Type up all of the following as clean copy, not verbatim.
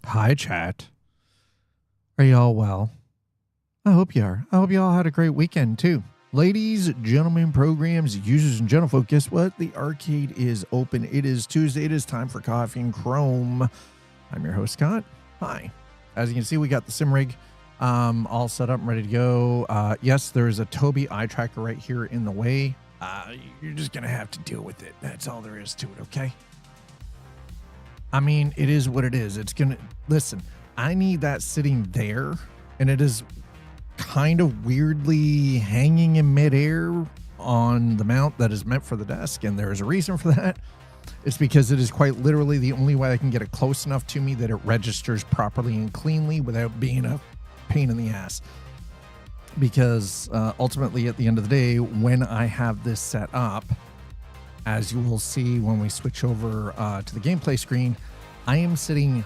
Hi, chat. Are y'all well? I hope you are. I hope you all had a great weekend, too. Ladies, gentlemen, programs, users, and gentlefolk, guess what? The arcade is open. It is Tuesday. It is time for Coffee and Chrome. I'm your host, Scott. Hi. As you can see, we got the sim rig all set up and ready to go. Yes, there's a Tobii eye tracker right here in the way. You're just going to have to deal with it. That's all there is to it, okay? I mean, it is what it is. It's going to... Listen, I need that sitting there, and it is kind of weirdly hanging in midair on the mount that is meant for the desk, and there is a reason for that. It's because it is quite literally the only way I can get it close enough to me that it registers properly and cleanly without being a pain in the ass. Because ultimately, at the end of the day, when I have this set up, as you will see when we switch over to the gameplay screen, I am sitting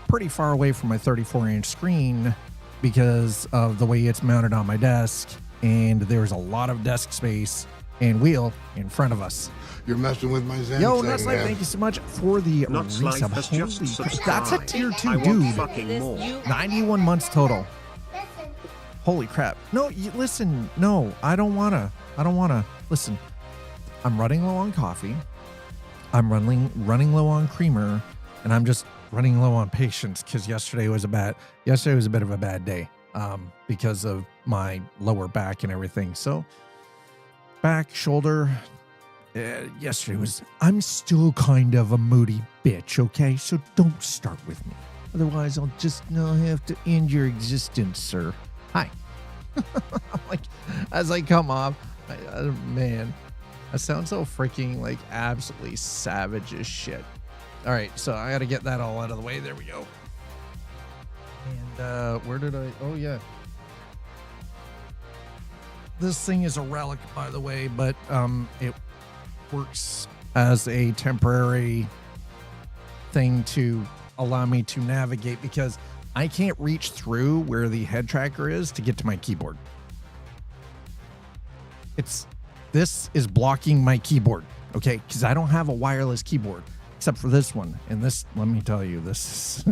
pretty far away from my 34-inch screen because of the way it's mounted on my desk, and there's a lot of desk space and wheel in front of us. You're messing with my Zen. Yo, Nuts Life, thank you so much for the resub. That's a tier 2 dude. 91 months total. Holy crap. No, listen. No, I don't want to. Listen. I'm running low on coffee. I'm running low on creamer, and I'm just running low on patience because yesterday was a bit of a bad day because of my lower back and everything. So back, shoulder, yesterday was, I'm still kind of a moody bitch, okay? So don't start with me. Otherwise, I'll have to end your existence, sir. Hi. I'm like, as I come off, man, I sound so freaking like absolutely savage as shit. All right, so I got to get that all out of the way. There we go. And where did I? Oh, yeah. This thing is a relic, by the way, but it works as a temporary thing to allow me to navigate because I can't reach through where the head tracker is to get to my keyboard. This is blocking my keyboard, okay? Because I don't have a wireless keyboard except for this one. And this, let me tell you, this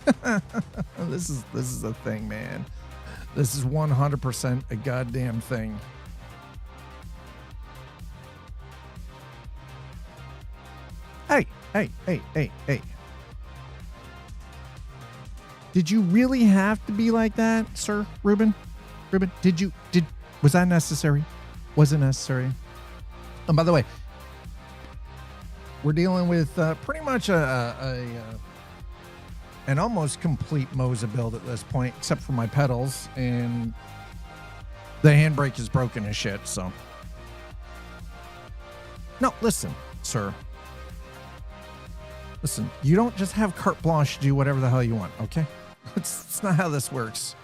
is this is a thing, man. This is 100% a goddamn thing. Hey. Did you really have to be like that, sir, Ruben? Was that necessary? Was it necessary? And by the way, we're dealing with pretty much an almost complete Moza build at this point, except for my pedals, and the handbrake is broken as shit, so. No, listen, sir. Listen, you don't just have carte blanche to do whatever the hell you want, okay? It's not how this works.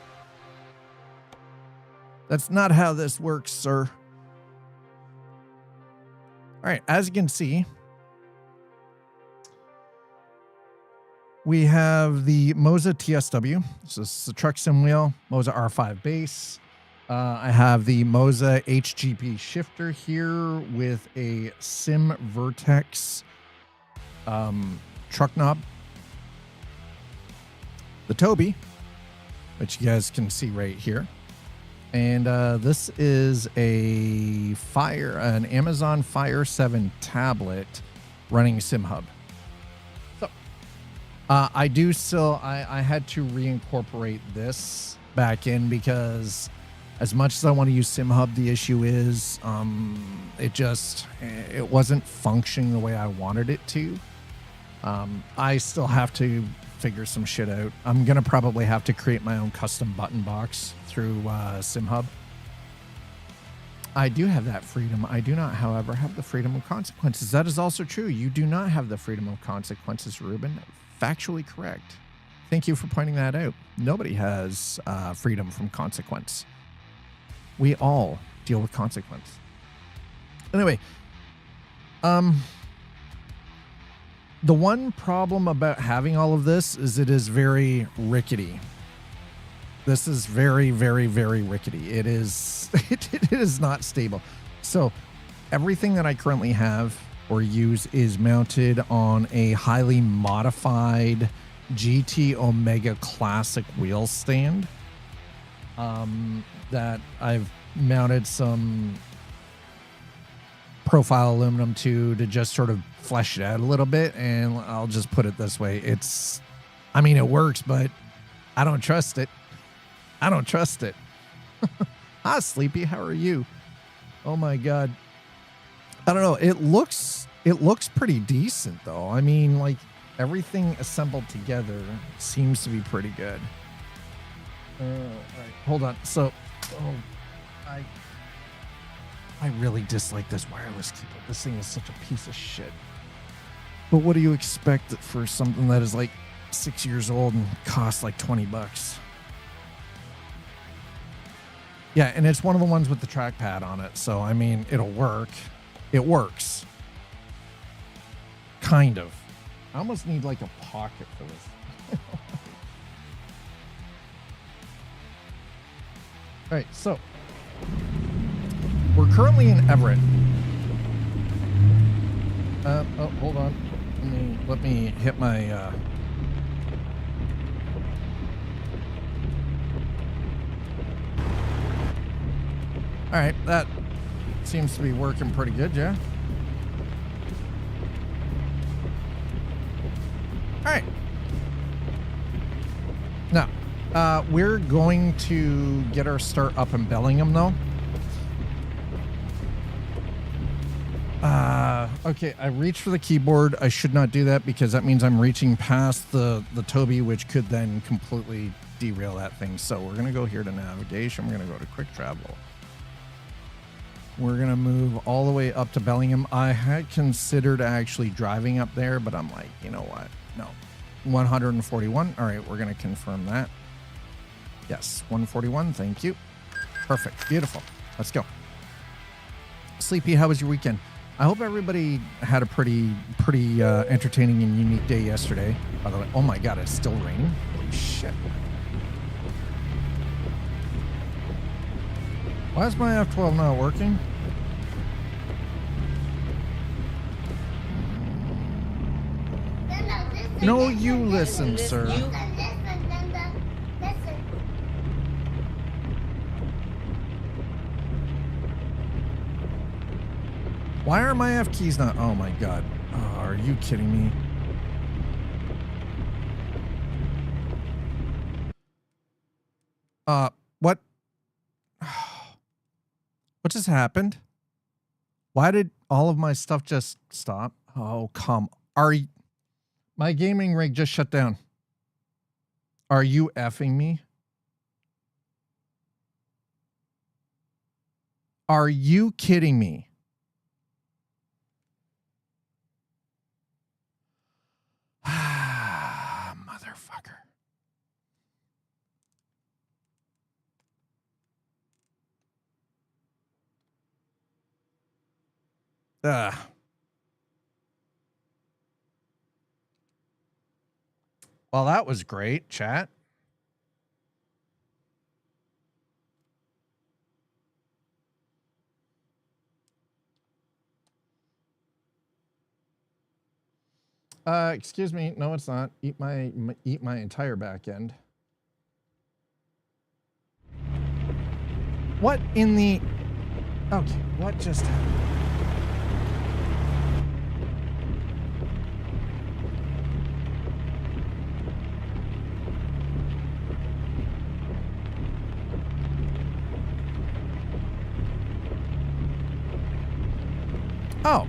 That's not how this works, sir. All right, as you can see, we have the Moza TSW. So this is the truck sim wheel, Moza R5 base. I have the Moza HGP shifter here with a Sim Vertex truck knob. The Tobii, which you guys can see right here. And this is an Amazon Fire 7 tablet running SimHub. So I had to reincorporate this back in because as much as I want to use SimHub, the issue is it wasn't functioning the way I wanted it to. I still have to figure some shit out. I'm going to probably have to create my own custom button box through SimHub. I do have that freedom. I do not, however, have the freedom of consequences. That is also true. You do not have the freedom of consequences, Ruben. Factually correct. Thank you for pointing that out. Nobody has freedom from consequence. We all deal with consequence. Anyway, the one problem about having all of this is it is very rickety. This is very, very, very rickety. It is not stable. So everything that I currently have or use is mounted on a highly modified GT Omega Classic wheel stand that I've mounted some profile aluminum to just sort of flesh it out a little bit. And I'll just put it this way. I mean, it works, but I don't trust it. I don't trust it. Hi, Sleepy. How are you? Oh my God. I don't know. It looks pretty decent though. I mean, like everything assembled together seems to be pretty good. All right, hold on. So, I really dislike this wireless keyboard. This thing is such a piece of shit. But what do you expect for something that is like 6 years old and costs like $20? Yeah, and it's one of the ones with the trackpad on it. So, I mean, it'll work. It works. Kind of. I almost need like a pocket for this. All right, so we're currently in Everett. Oh, hold on. Let me hit my All right, that seems to be working pretty good, yeah. All right. Now, we're going to get our start up in Bellingham, though. Okay, I reached for the keyboard. I should not do that because that means I'm reaching past the Toby, which could then completely derail that thing. So we're going to go here to navigation. We're going to go to quick travel. We're going to move all the way up to Bellingham. I had considered actually driving up there, but I'm like, you know what? No. 141. All right, we're going to confirm that. Yes, 141. Thank you. Perfect. Beautiful. Let's go. Sleepy, how was your weekend? I hope everybody had a pretty entertaining and unique day yesterday. By the way, oh my God, it's still raining. Holy shit. Why is my F12 not working? No, you listen, sir. Why are my F keys not? Oh my God. Oh, are you kidding me? What? What just happened? Why did all of my stuff just stop? Oh, come. My gaming rig just shut down. Are you effing me? Are you kidding me? Motherfucker. Well, that was great, chat. Excuse me. No, it's not. Eat my entire back end. What in the... Okay, what just happened? Oh,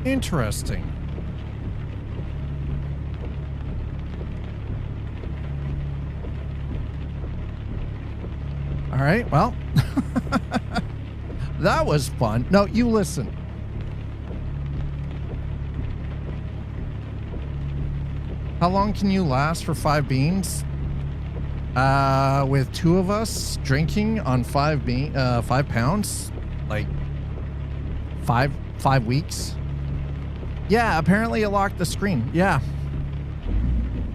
interesting. All right, well, that was fun. No, you listen. How long can you last for 5 beans? With 2 of us drinking on 5 pounds, like 5 weeks. Yeah, apparently it locked the screen. Yeah,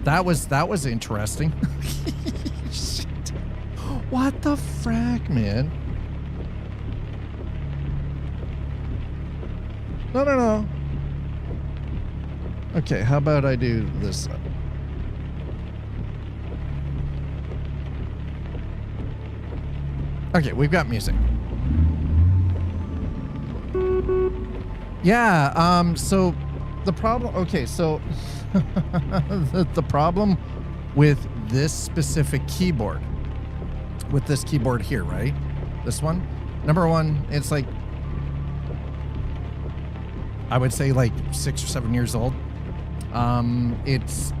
that was interesting. Shit. What the frack, man? No. Okay, how about I do this? Okay, we've got music. Yeah, so the problem, okay, so the problem with this specific keyboard, with this keyboard here, right? This one, number one, it's like, I would say like 6 or 7 years old. It's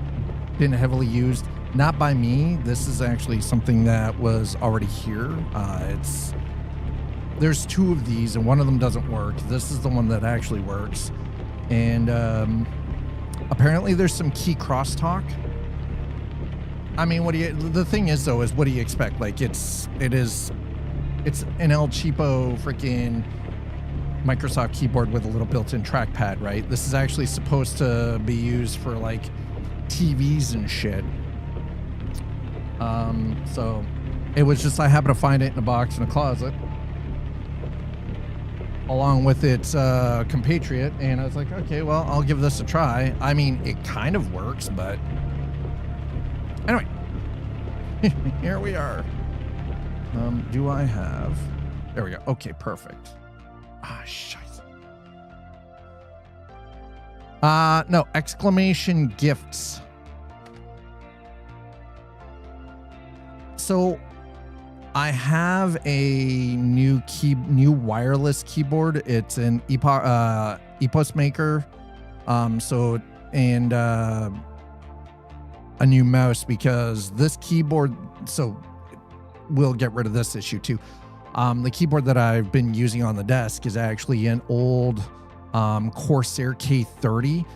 been heavily used, not by me. This is actually something that was already here. There's two of these and one of them doesn't work. This is the one that actually works. And apparently there's some key crosstalk. I mean, the thing is though, is what do you expect? Like it's an El Cheapo freaking Microsoft keyboard with a little built-in trackpad, right? This is actually supposed to be used for like TVs and shit. So it was just, I happened to find it in a box in a closet along with its compatriot, and I was like, okay, well, I'll give this a try. I mean, it kind of works, but anyway, here we are. Do I have, there we go. Okay, perfect. Ah, shite. No, exclamation gifts. So I have a new wireless keyboard. It's an EPOS maker. And a new mouse, because this keyboard, so we'll get rid of this issue too. The keyboard that I've been using on the desk is actually an old Corsair K30.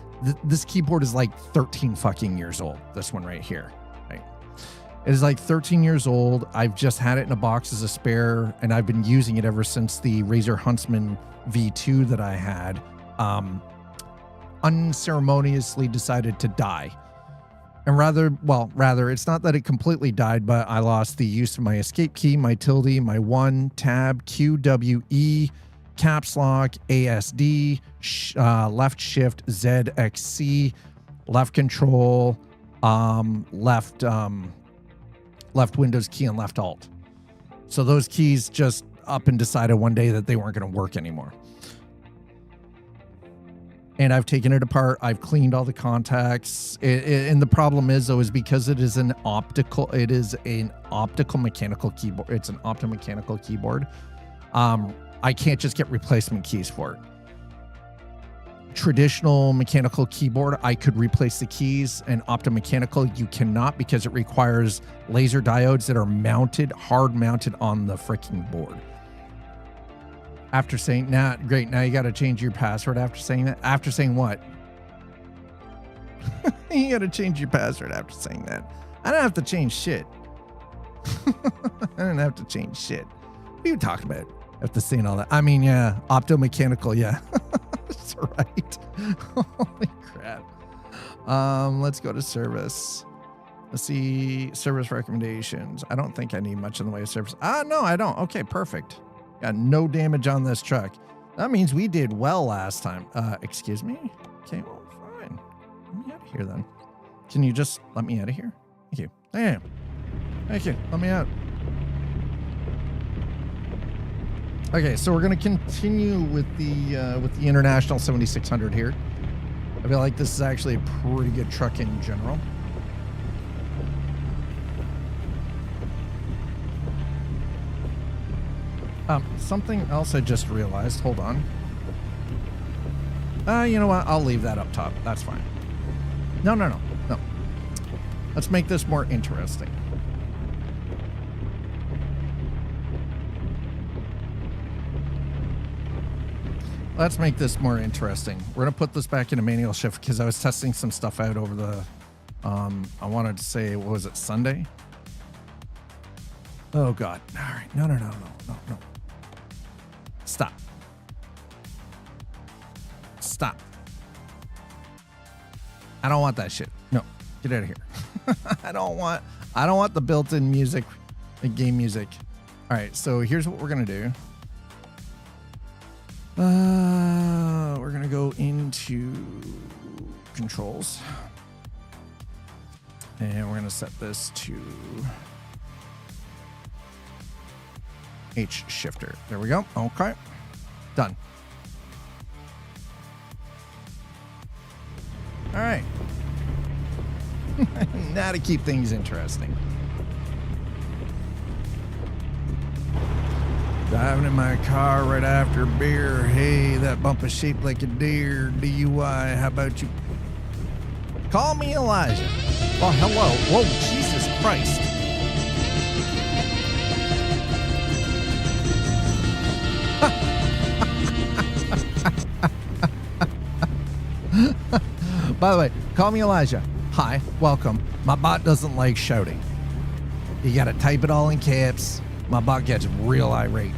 This keyboard is like 13 fucking years old. This one right here. It is like 13 years old. I've just had it in a box as a spare, and I've been using it ever since the Razer Huntsman V2 that I had unceremoniously decided to die. And rather, it's not that it completely died, but I lost the use of my escape key, my tilde, my 1, tab, QWE, caps lock, ASD, left shift, ZXC, left control, left Windows key and left Alt. So those keys just up and decided one day that they weren't going to work anymore. And I've taken it apart. I've cleaned all the contacts. And the problem is, though, is because it is an optical mechanical keyboard. It's an optomechanical keyboard. I can't just get replacement keys for it. Traditional mechanical keyboard, I could replace the keys, and optomechanical, you cannot, because it requires laser diodes that are hard mounted on the freaking board. After saying, great, now you got to change your password after saying that. After saying what? You got to change your password after saying that. I don't have to change shit. I don't have to change shit. What are you talking about? After saying all that. I mean, yeah, optomechanical, yeah. That's right. Holy crap. Let's go to service. Let's see, service recommendations. I don't think I need much in the way of service. No, I don't. Okay, perfect. Got no damage on this truck. That means we did well last time. Excuse me? Okay, well, fine. Let me out of here then. Can you just let me out of here? Thank you. Damn. Thank you. Let me out. Okay, so we're going to continue with the International 7600 here. I feel like this is actually a pretty good truck in general. Something else I just realized. Hold on. You know what? I'll leave that up top. That's fine. No. Let's make this more interesting. Let's make this more interesting. We're going to put this back into manual shift because I was testing some stuff out over the, I wanted to say, what was it, Sunday? Oh, God. All right. No. Stop. I don't want that shit. No, get out of here. I don't want the built-in music, the game music. All right. So here's what we're going to do. We're going to go into controls, and we're going to set this to H shifter. There we go. Okay. Done. All right. Now to keep things interesting. Driving in my car right after beer. Hey, that bump is shaped like a deer. DUI. How about you? Call me Elijah. Oh, hello. Whoa, Jesus Christ. By the way, call me Elijah. Hi, welcome. My bot doesn't like shouting. You gotta type it all in caps. My bot gets real irate.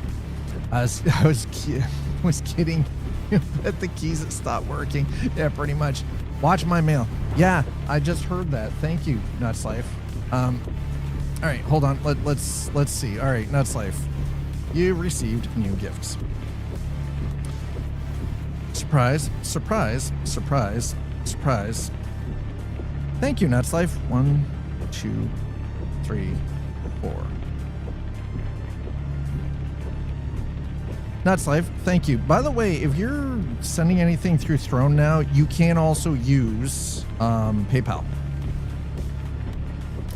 I was kidding, but the keys that stopped working. Yeah, pretty much. Watch my mail. Yeah, I just heard that. Thank you, Nuts Life. All right, hold on. Let's see. All right, Nuts Life, you received new gifts. Surprise! Surprise! Surprise! Surprise! Thank you, Nuts Life. 1, 2, 3, 4. Nuts Life, thank you. By the way, if you're sending anything through Throne now, you can also use PayPal.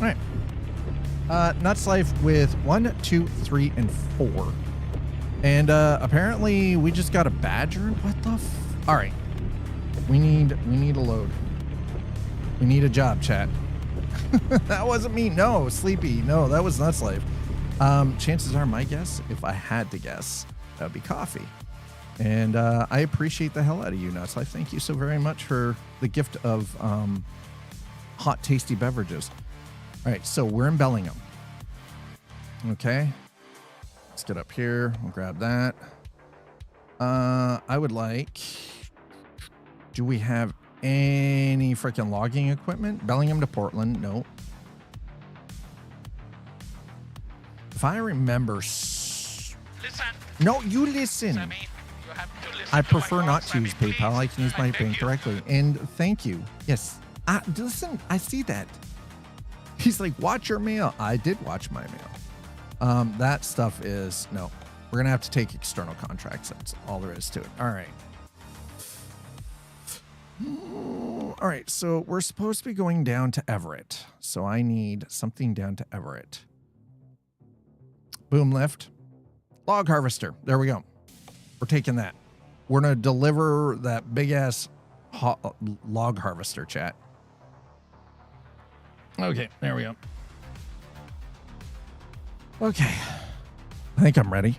All right. Nuts Life with 1, 2, 3, and 4. And apparently we just got a badger. What the all right. We need a load. We need a job, chat. That wasn't me. No, Sleepy. No, that was Nuts Life. Chances are my guess, if I had to guess, that would be coffee. And I appreciate the hell out of you, Nuts Life. Thank you so very much for the gift of hot, tasty beverages. All right, so we're in Bellingham. Okay. Let's get up here. We'll grab that. I would like... Do we have any freaking logging equipment? Bellingham to Portland? No. If I remember... Listen. No, you listen. Sammy, you have to listen. I prefer not to use PayPal. I can use my bank directly. And thank you. Yes. Listen, I see that. He's like, watch your mail. I did watch my mail. That stuff is... No. We're going to have to take external contracts. That's all there is to it. All right. All right, so we're supposed to be going down to Everett. So I need something down to Everett. Boom lift. Log harvester. There we go. We're taking that. We're going to deliver that big-ass log harvester, chat. Okay, there we go. Okay. I think I'm ready.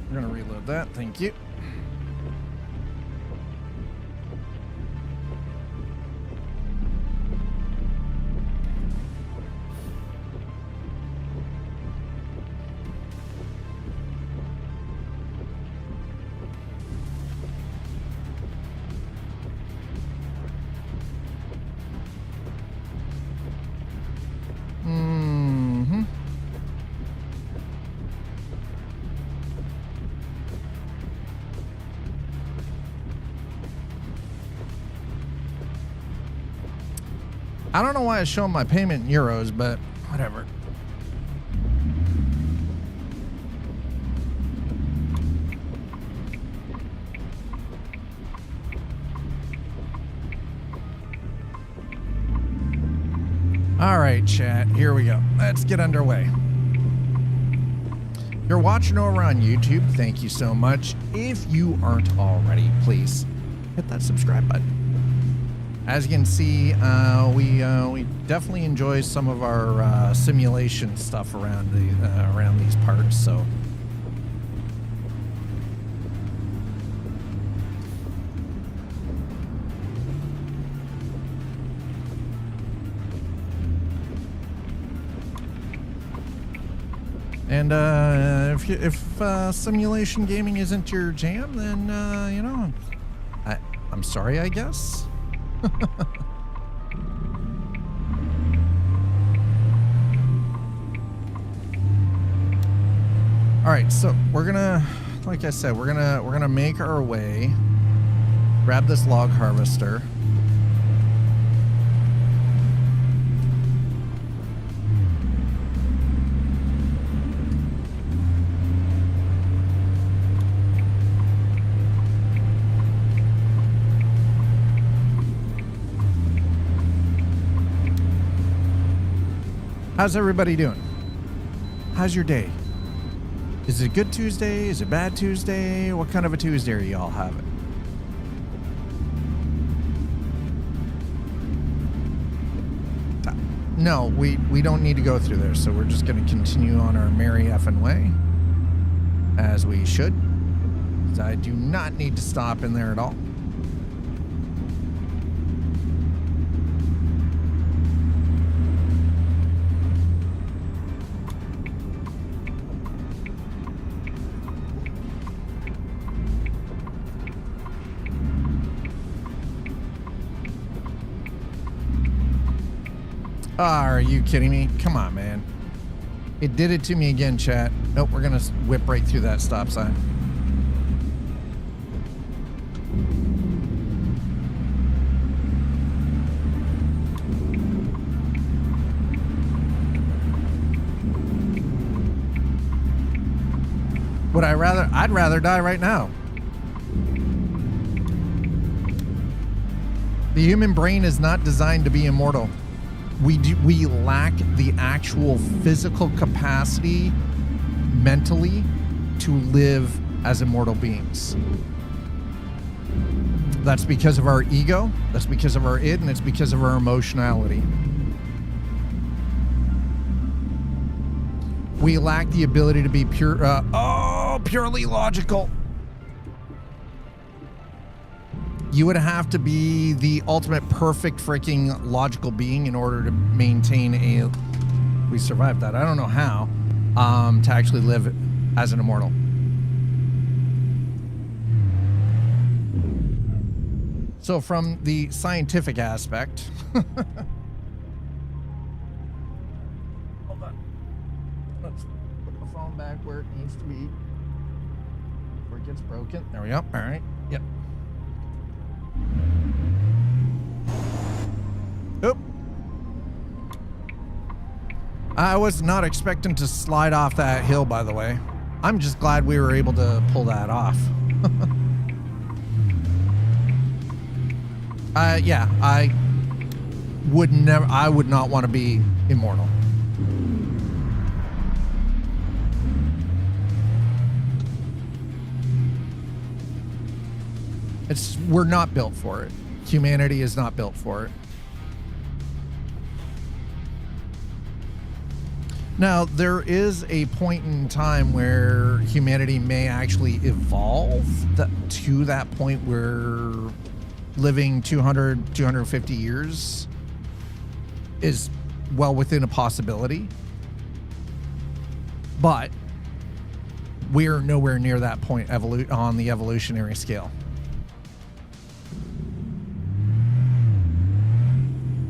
We're gonna reload that. Thank you. I don't know why it's showing my payment in euros, but whatever. All right, chat, here we go. Let's get underway. If you're watching over on YouTube, thank you so much. If you aren't already, please hit that subscribe button. As you can see, we definitely enjoy some of our simulation stuff around these parts. So, And if simulation gaming isn't your jam, then you know, I'm sorry, I guess. All right, so we're gonna, like I said, we're gonna make our way, grab this log harvester. How's everybody doing? How's your day? Is it a good Tuesday? Is it a bad Tuesday? What kind of a Tuesday are y'all having? No, we don't need to go through there, so we're just going to continue on our merry effing way, as we should. I do not need to stop in there at all. Oh, are you kidding me? Come on, man. It did it to me again, chat. Nope, we're going to whip right through that stop sign. Would I rather? I'd rather die right now. The human brain is not designed to be immortal. We lack the actual physical capacity mentally to live as immortal beings. That's because of our ego, that's because of our id, and it's because of our emotionality. We lack the ability to be purely logical. You would have to be the ultimate perfect freaking logical being in order to maintain a... We survived that. I don't know how. To actually live as an immortal. So from the scientific aspect... Hold on. Let's put the phone back where it needs to be. Before it gets broken. There we go. All right. Yep. Oop. I was not expecting to slide off that hill, by the way. I'm just glad we were able to pull that off. Yeah, I would not want to be immortal. We're not built for it. Humanity is not built for it. Now, there is a point in time where humanity may actually evolve to that point where living 200, 250 years is well within a possibility. But we're nowhere near that point on the evolutionary scale.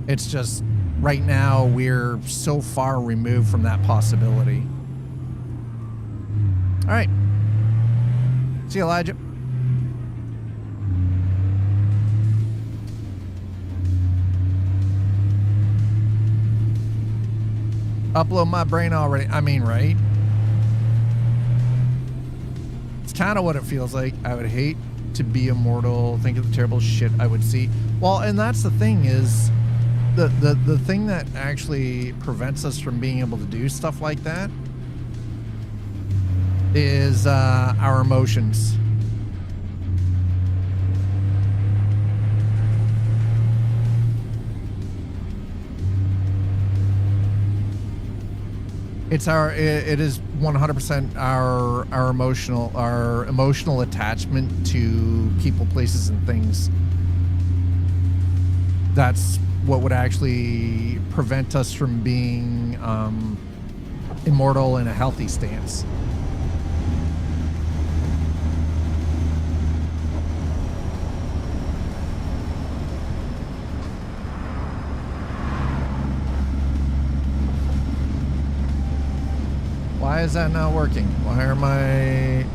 It's just, right now, we're so far removed from that possibility. All right. See you, Elijah. Upload my brain already. I mean, right? It's kind of what it feels like. I would hate to be immortal, think of the terrible shit I would see. Well, and that's the thing is... The thing that actually prevents us from being able to do stuff like that is our emotions. It is 100% our emotional attachment to people, places, and things. That's what would actually prevent us from being immortal in a healthy stance. Why is that not working? Why are my...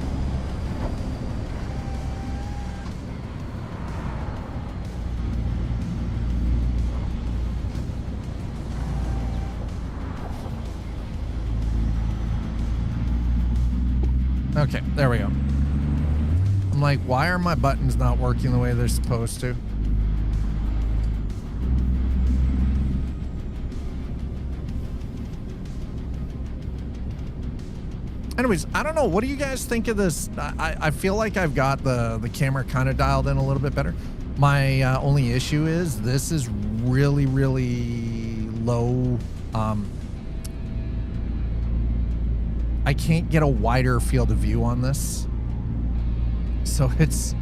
Okay, there we go. I'm like, why are my buttons not working the way they're supposed to? Anyways, I don't know. What do you guys think of this? I feel like I've got the camera kind of dialed in a little bit better. My only issue is this is really, really low. I can't get a wider field of view on this. So it's...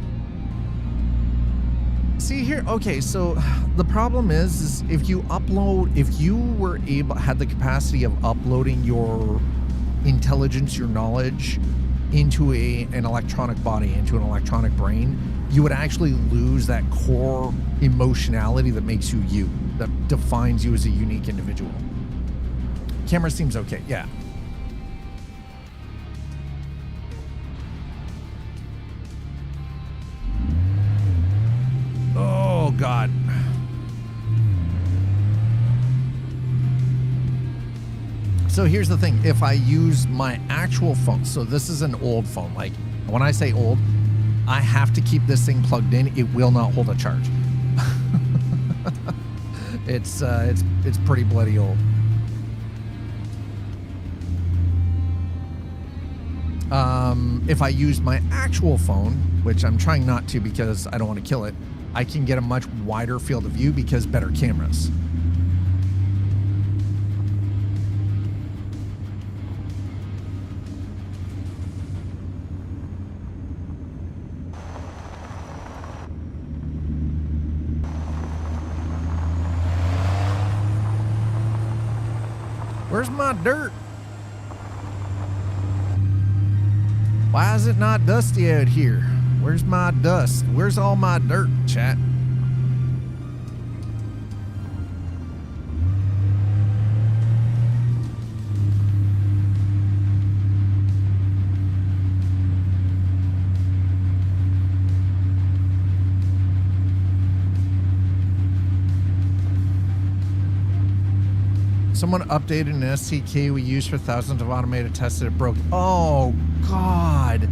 See here, okay, so the problem is if you upload, if you were able, had the capacity of uploading your intelligence, your knowledge into an electronic body, into an electronic brain, you would actually lose that core emotionality that makes you you, that defines you as a unique individual. Camera seems okay, yeah. Oh God. So here's the thing, if I use my actual phone, so this is an old phone, like when I say old, I have to keep this thing plugged in. It will not hold a charge. It's pretty bloody old. If I use my actual phone, which I'm trying not to because I don't want to kill it, I can get a much wider field of view because better cameras. Where's my dirt? Why is it not dusty out here? Where's my dust? Where's all my dirt, chat? Someone updated an SDK we used for thousands of automated tests that it broke. Oh, God.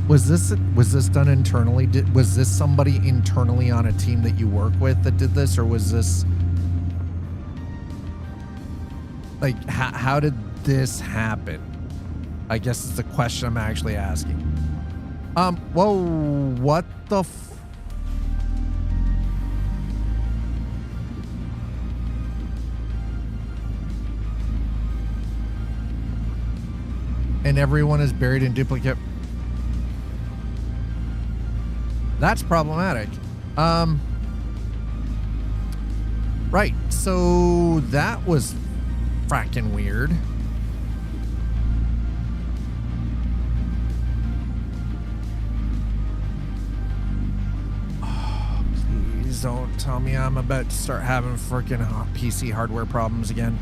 Was this done internally? Was this somebody internally on a team that you work with that did this, or was this like how did this happen? I guess it's the question I'm actually asking. Whoa, what the and everyone is buried in duplicate. That's problematic. Right, so that was fracking weird. Oh, please don't tell me I'm about to start having freaking PC hardware problems again.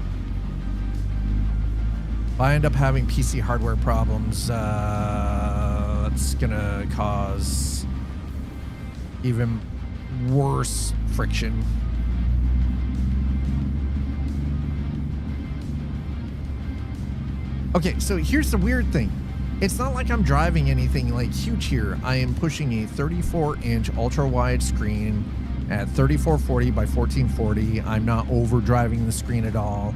If I end up having PC hardware problems, that's gonna cause even worse friction. Okay, so here's the weird thing. It's not like I'm driving anything like huge here. I am pushing a 34-inch ultra-wide screen at 3440 by 1440. I'm not overdriving the screen at all.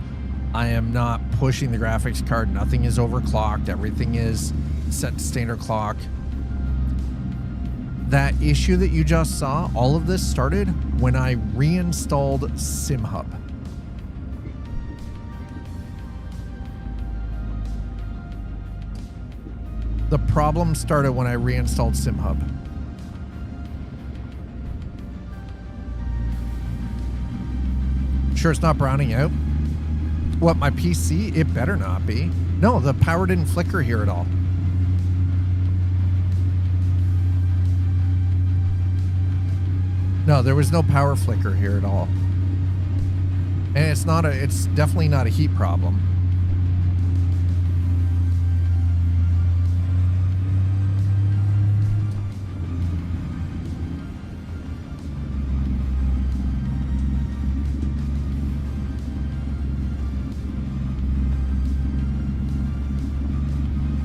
I am not pushing the graphics card. Nothing is overclocked. Everything is set to standard clock. That issue that you just saw, all of this started when I reinstalled SimHub. The problem started when I reinstalled SimHub. Sure it's not browning out? What, my PC? It better not be. No, the power didn't flicker here at all. No, there was no power flicker here at all. And it's definitely not a heat problem.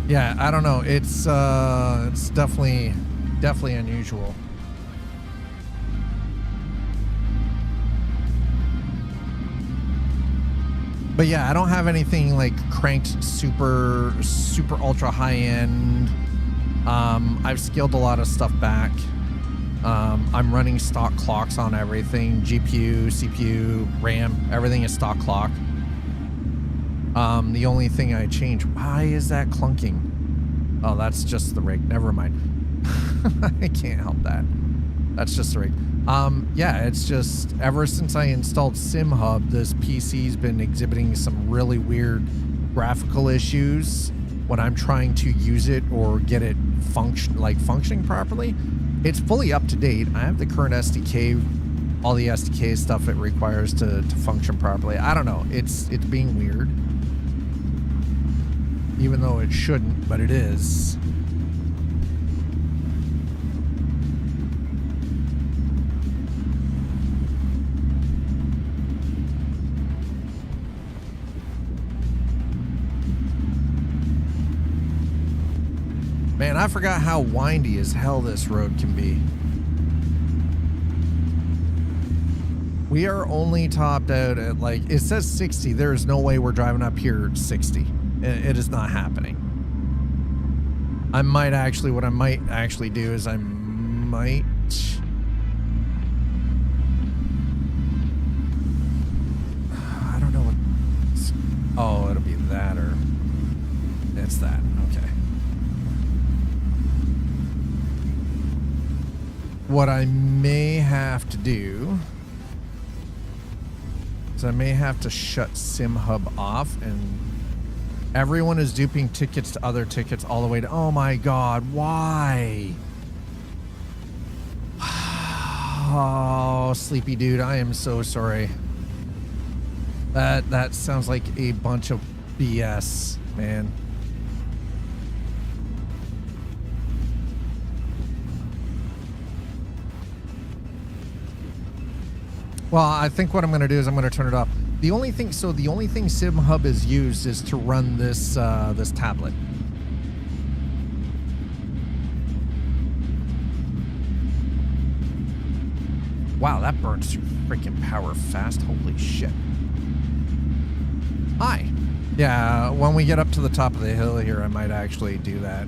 Yeah, I don't know. It's definitely unusual. But yeah, I don't have anything like cranked super ultra high end. I've scaled a lot of stuff back. I'm running stock clocks on everything. GPU, CPU, RAM, everything is stock clock. The only thing I changed, why is that clunking? Oh, that's just the rig. Never mind. I can't help that. That's just the rig. Yeah, it's just ever since I installed SimHub, this PC's been exhibiting some really weird graphical issues when I'm trying to use it or get it functioning properly. It's fully up to date. I have the current SDK, all the SDK stuff it requires to function properly. I don't know. It's being weird. Even though it shouldn't, but it is. Man, I forgot how windy as hell this road can be. We are only topped out at, like, it says 60. There is no way we're driving up here at 60. It is not happening. What I might actually do is I might... I don't know what... Oh, it'll be that or... It's that. Okay. What I may have to do is I may have to shut SimHub off, and everyone is duping tickets to other tickets all the way to... Oh my god, why? Oh, sleepy dude, I am so sorry. That sounds like a bunch of BS, man. Well, I think what I'm going to do is I'm going to turn it off. The only thing SimHub is used is to run this this tablet. Wow, that burns through freaking power fast. Holy shit. Hi. Yeah, when we get up to the top of the hill here, I might actually do that.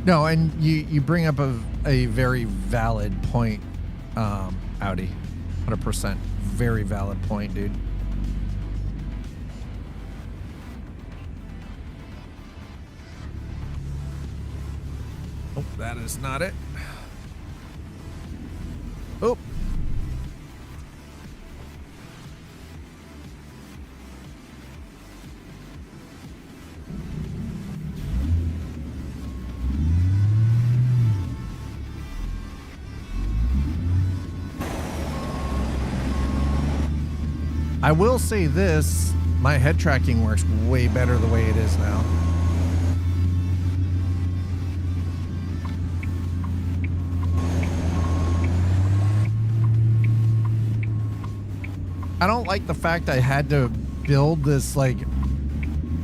No, and you bring up a very valid point, Audi. 100%. Very valid point, dude. Oh, that is not it. Oh. I will say this, my head tracking works way better the way it is now. I don't like the fact I had to build this, like,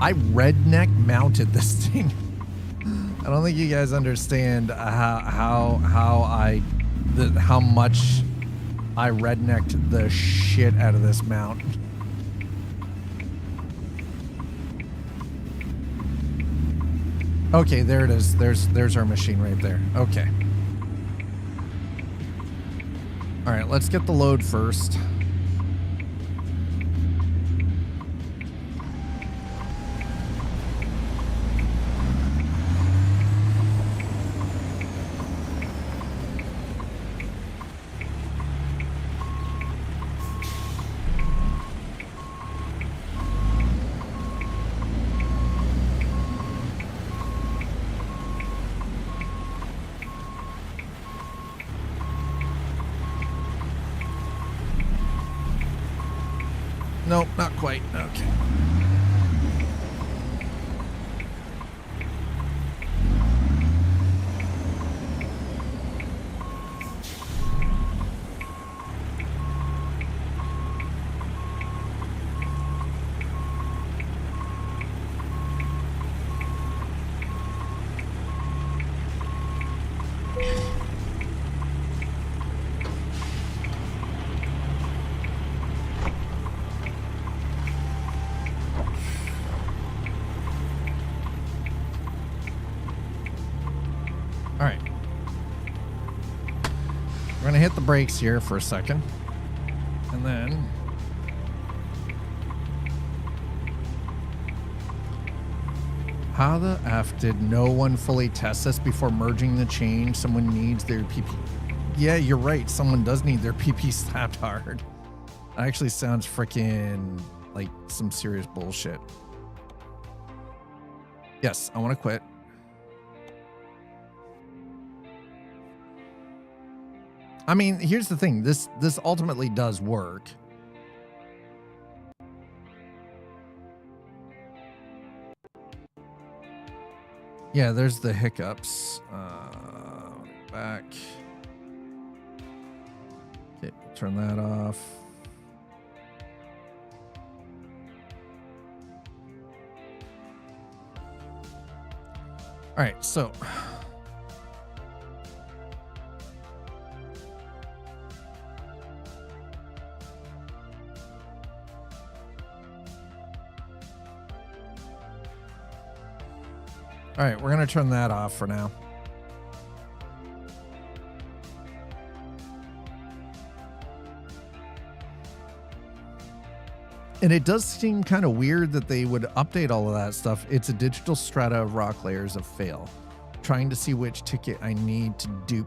I redneck mounted this thing. I don't think you guys understand how much I rednecked the shit out of this mount. Okay, there it is. There's our machine right there. Okay. All right, let's get the load first. Nope, not quite. Okay. All right. We're going to hit the brakes here for a second. And then how the F did no one fully test this before merging the change? Someone needs their PP. Yeah, you're right. Someone does need their PP slapped hard. That actually sounds freaking like some serious bullshit. Yes, I want to quit. I mean, here's the thing. This ultimately does work. Yeah, there's the hiccups. Back. Okay, turn that off. All right, so all right, we're going to turn that off for now. And it does seem kind of weird that they would update all of that stuff. It's a digital strata of rock layers of fail. Trying to see which ticket I need to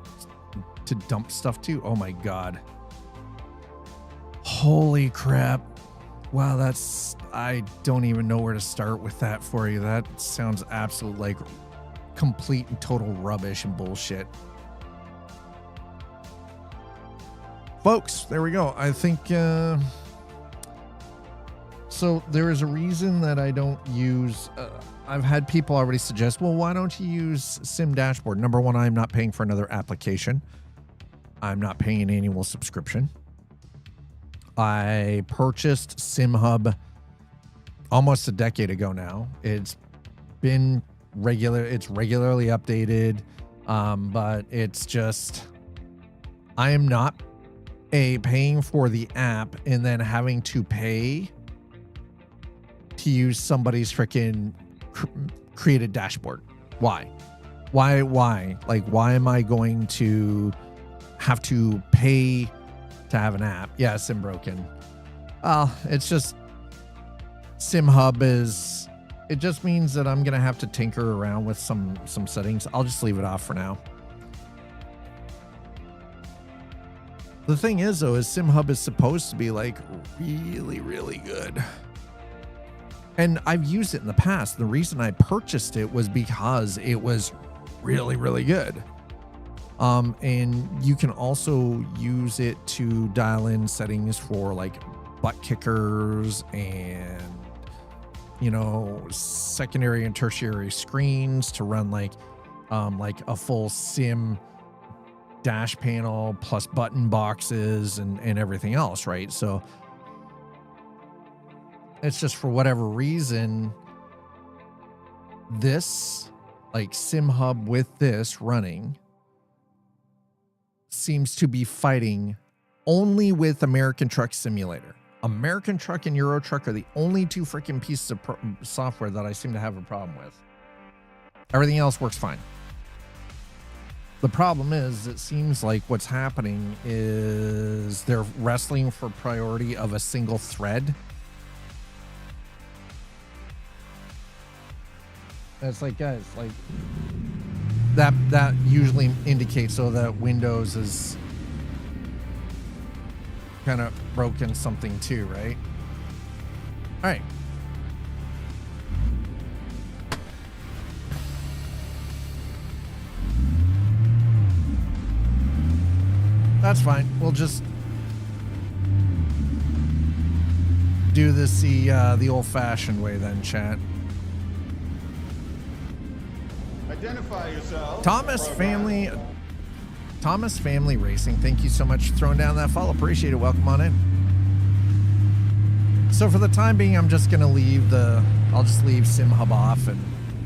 dump stuff to. Oh my God. Holy crap. Wow, I don't even know where to start with that for you. That sounds absolute like complete and total rubbish and bullshit. Folks, there we go. I think, so there is a reason that I don't use, I've had people already suggest, well, why don't you use Sim Dashboard? Number one, I'm not paying for another application. I'm not paying an annual subscription. I purchased SimHub almost a decade ago now. It's been it's regularly updated, but it's just, I am not paying for the app and then having to pay to use somebody's freaking created dashboard. Why? Like, why am I going to have to pay to have an app? Yeah, Sim broken. It's just SimHub it just means that I'm gonna have to tinker around with some settings. I'll just leave it off for now. The thing is, though, is SimHub is supposed to be like really, really good. And I've used it in the past. The reason I purchased it was because it was really, really good. And you can also use it to dial in settings for like butt kickers and, you know, secondary and tertiary screens to run like a full sim dash panel plus button boxes and everything else, right? So it's just, for whatever reason, this, like, SimHub with this running seems to be fighting only with American Truck Simulator. American Truck and Euro Truck are the only two freaking pieces of software that I seem to have a problem with. Everything else works fine. The problem is, it seems like what's happening is they're wrestling for priority of a single thread. And it's like, guys, like, that usually indicates so that Windows is kind of broken something too, right? All right. That's fine. We'll just do this the old-fashioned way then, chat. Identify yourself. Thomas Family Racing, thank you so much for throwing down that follow. Appreciate it. Welcome on in. So for the time being, I'm just gonna leave I'll just leave SimHub off, and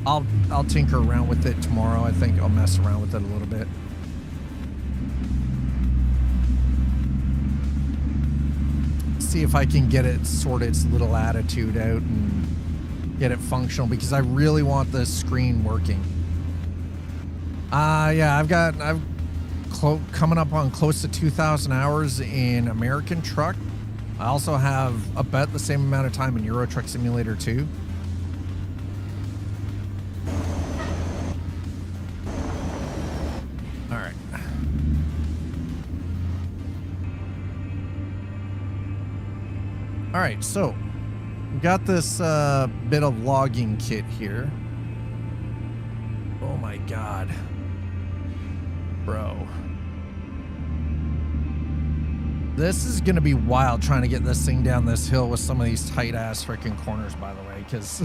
I'll tinker around with it tomorrow. I think I'll mess around with it a little bit. See if I can get it sort its little attitude out and get it functional, because I really want this screen working. Yeah, I've coming up on close to 2,000 hours in American Truck. I also have about the same amount of time in Euro Truck Simulator 2. All right. All right, so we got this bit of logging kit here. Oh my God. Bro. This is going to be wild trying to get this thing down this hill with some of these tight ass freaking corners, by the way, because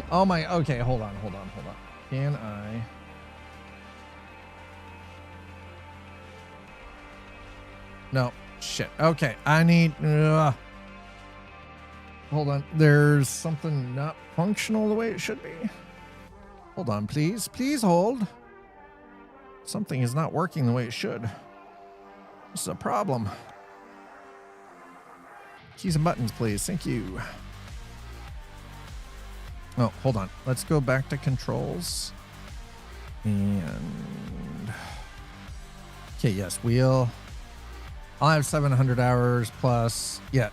oh my, okay, hold on. Can I? No, shit. Okay, I need, hold on. There's something not functional the way it should be. Hold on, please. Please hold. Something is not working the way it should. This is a problem. Keys and buttons, please. Thank you. Oh, hold on. Let's go back to controls. And okay, yes, wheel. I'll have 700 hours plus. Yeah.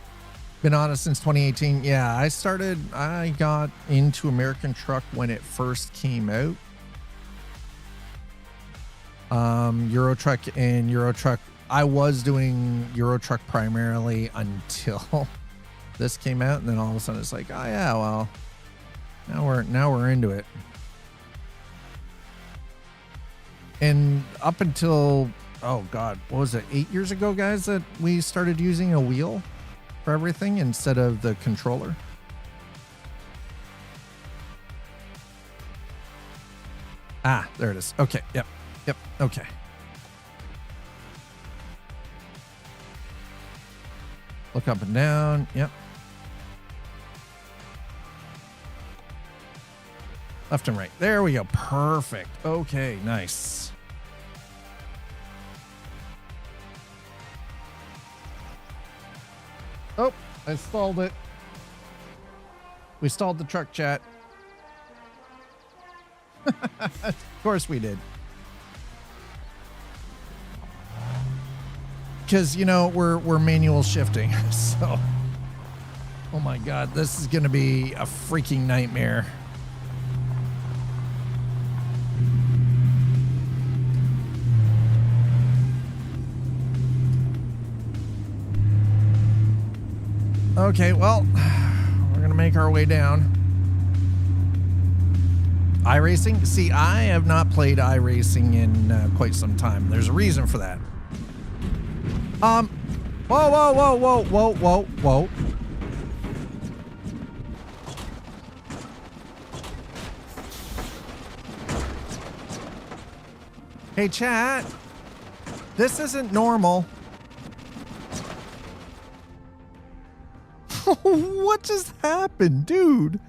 Been on it since 2018. Yeah, I got into American Truck when it first came out. Euro Truck and Euro Truck. I was doing Euro Truck primarily until this came out, and then all of a sudden it's like, oh yeah, well, now we're into it. And up until, oh God, what was it, 8 years ago, guys, that we started using a wheel for everything instead of the controller. Ah, there it is. Okay, yep, okay. Look up and down, yep. Left and right, there we go, perfect. Okay, nice. Oh, I stalled it. We stalled the truck, chat. Of course we did. Because, you know, we're manual shifting, so. Oh my God, this is gonna be a freaking nightmare. Okay, well, we're gonna make our way down. iRacing? See, I have not played iRacing in quite some time. There's a reason for that. Whoa. Hey, chat. This isn't normal. What just happened, dude?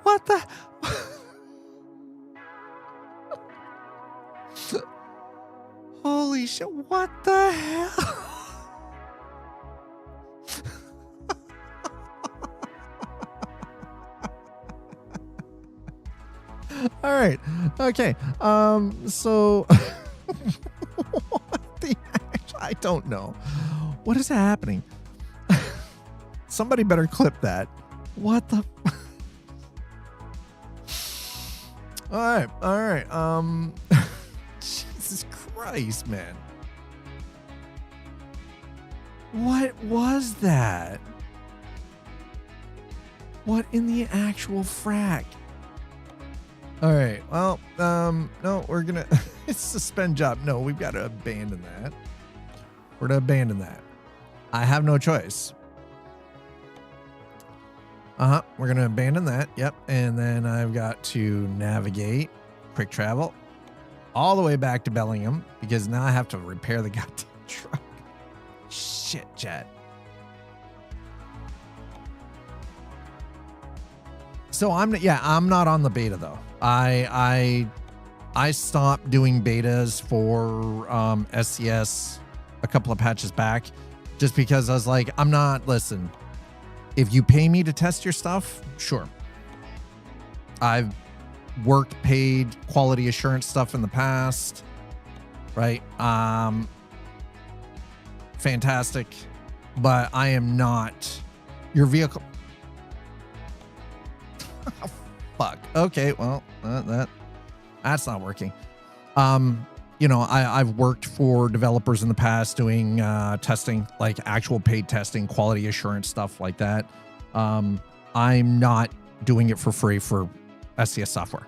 What the? Holy shit, what the hell? All right. Okay. So what the heck? I don't know. What is happening? Somebody better clip that. What the? All right. Jesus Christ, man. What was that? What in the actual frack? All right. Well, no, we're gonna suspend job. No, we've got to abandon that. We're going to abandon that. I have no choice. We're going to abandon that. Yep. And then I've got to navigate, quick travel, all the way back to Bellingham because now I have to repair the goddamn truck. Shit, Chad. So I'm not on the beta though. I stopped doing betas for SCS a couple of patches back just because I was like, listen, if you pay me to test your stuff, sure. I've worked paid quality assurance stuff in the past, right? Fantastic, but I am not your vehicle. Oh, fuck. Okay, well, that's not working. I've worked for developers in the past doing testing, like actual paid testing, quality assurance stuff like that. I'm not doing it for free for SCS software.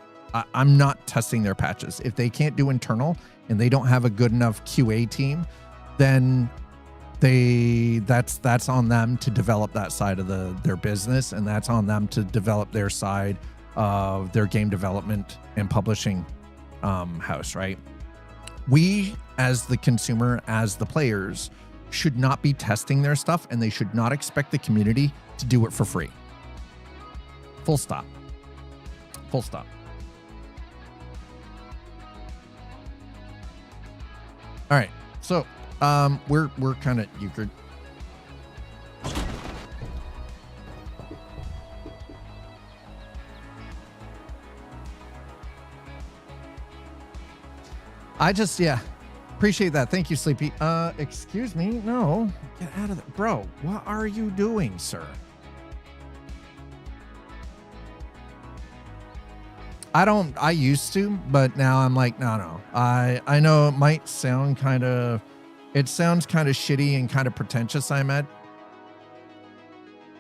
I'm not testing their patches. If they can't do internal and they don't have a good enough QA team, then that's on them to develop that side of their business, and that's on them to develop their side of their game development and publishing house, right? We, as the consumer, as the players, should not be testing their stuff, and they should not expect the community to do it for free. Full stop. Full stop. All right, so we're kind of euchred. Appreciate that. Thank you, Sleepy. Excuse me. No, get out of there. Bro, what are you doing, sir? I used to, but now I'm like, no. I know it might sound it sounds kind of shitty and kind of pretentious, I'm at.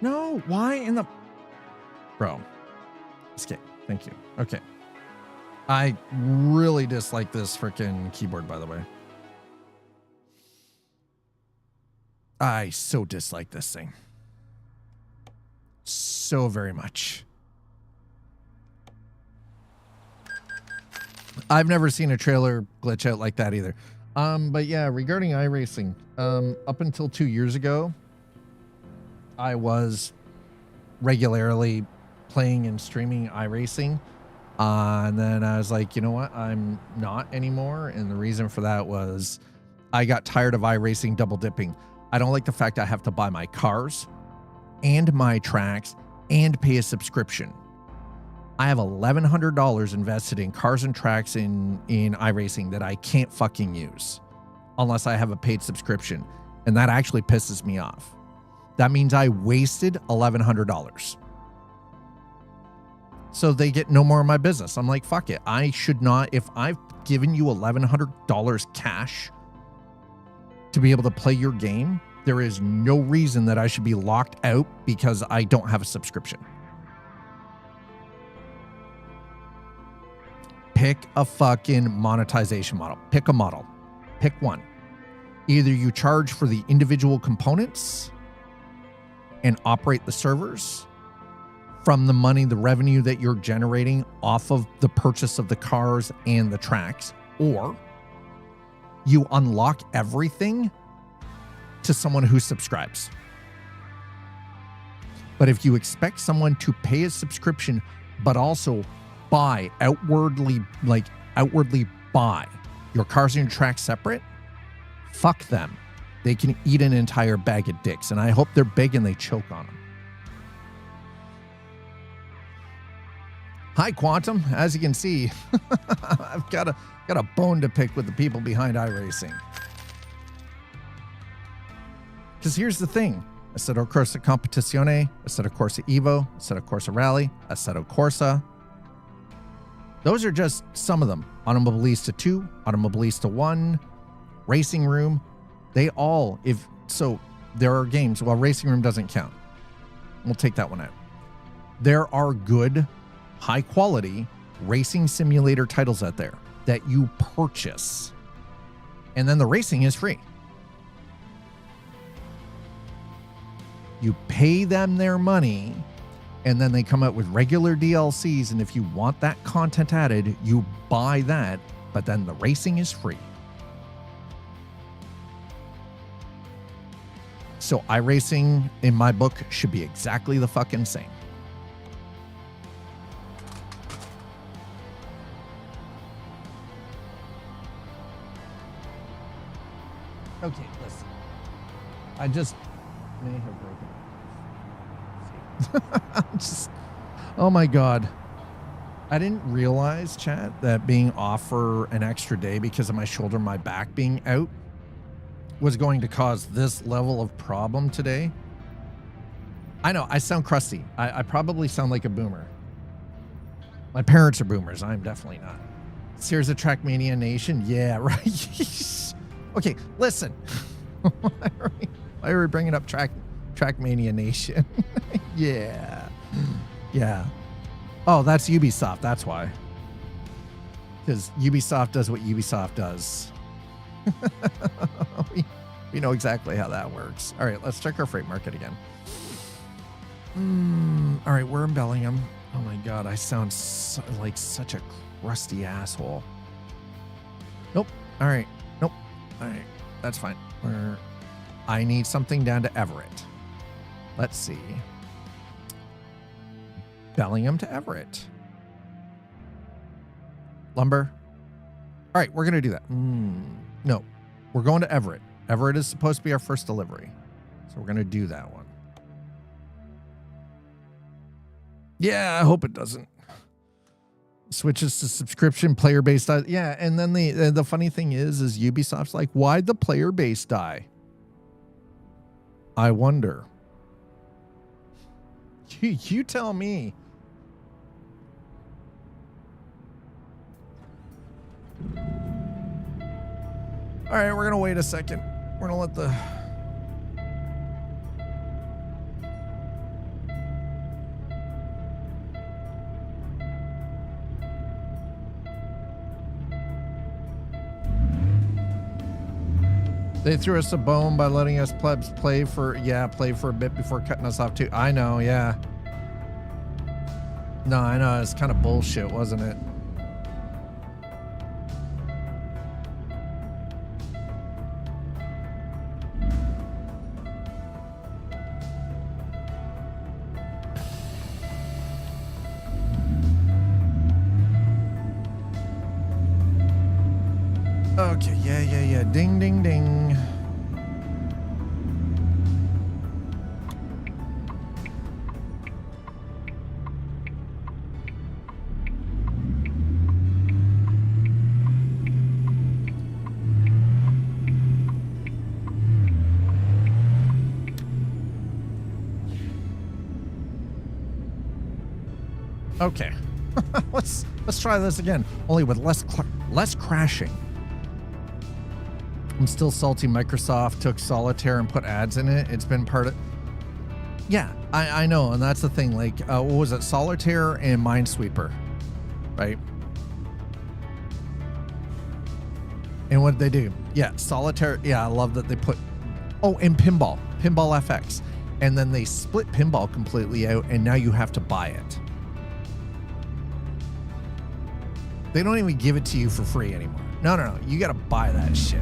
No, why in the... Bro. Escape. Thank you. Okay. I really dislike this freaking keyboard, by the way. I so dislike this thing. So very much. I've never seen a trailer glitch out like that either. But yeah, regarding iRacing, up until 2 years ago, I was regularly playing and streaming iRacing. And then I was like, you know what? I'm not anymore. And the reason for that was I got tired of iRacing double dipping. I don't like the fact I have to buy my cars and my tracks and pay a subscription. I have $1,100 invested in cars and tracks in iRacing that I can't fucking use unless I have a paid subscription. And that actually pisses me off. That means I wasted $1,100. So they get no more of my business. I'm like, fuck it. I should not, if I've given you $1,100 cash to be able to play your game, there is no reason that I should be locked out because I don't have a subscription. Pick a fucking monetization model. Pick a model. Pick one. Either you charge for the individual components and operate the servers from the money, the revenue that you're generating off of the purchase of the cars and the tracks, or you unlock everything to someone who subscribes. But if you expect someone to pay a subscription, but also outwardly buy your cars and your tracks separate, fuck them. They can eat an entire bag of dicks, and I hope they're big and they choke on them. Hi, Quantum. As you can see, I've got a bone to pick with the people behind iRacing. Because here's the thing. Assetto Corsa Competizione, Assetto Corsa Evo, Assetto Corsa Rally, Assetto Corsa. Those are just some of them. Automobilista 2, Automobilista 1, Racing Room. They all, there are games. Well, Racing Room doesn't count. We'll take that one out. There are good, high quality racing simulator titles out there that you purchase. And then the racing is free. You pay them their money, and then they come out with regular DLCs. And if you want that content added, you buy that, but then the racing is free. So iRacing, in my book, should be exactly the fucking same. Okay, listen. I just may have broken. Just, oh my God. I didn't realize, chat, that being off for an extra day because of my shoulder and my back being out was going to cause this level of problem today. I know, I sound crusty. I probably sound like a boomer. My parents are boomers. I'm definitely not. Sears of Trackmania Nation? Yeah, right. Okay, listen. Why are we bringing up Trackmania Nation? Yeah. Yeah. Oh, that's Ubisoft. That's why. Because Ubisoft does what Ubisoft does. we know exactly how that works. All right, let's check our freight market again. All right, we're in Bellingham. Oh my God, I sound like such a crusty asshole. Nope. All right. Nope. All right, that's fine. I need something down to Everett. Let's see. Bellingham to Everett. Lumber. All right, we're going to do that. No, we're going to Everett. Everett is supposed to be our first delivery. So we're going to do that one. Yeah, I hope it doesn't. Switches to subscription, player-based. Yeah, and then the funny thing is Ubisoft's like, why'd the player base die? I wonder. You tell me. All right, we're going to wait a second. We're going to let the... They threw us a bone by letting us plebs play for a bit before cutting us off too. I know, yeah. No, I know, it's kind of bullshit, wasn't it? Okay, yeah. Ding, ding, ding. Okay. let's try this again, only with less crashing. I'm still salty Microsoft took Solitaire and put ads in it. It's been part of... Yeah, I know, and that's the thing. Like, what was it? Solitaire and Minesweeper, right? And what did they do? Yeah, Solitaire. Yeah, I love that they put... Oh, and Pinball FX. And then they split Pinball completely out, and now you have to buy it. They don't even give it to you for free anymore. No. You got to buy that shit.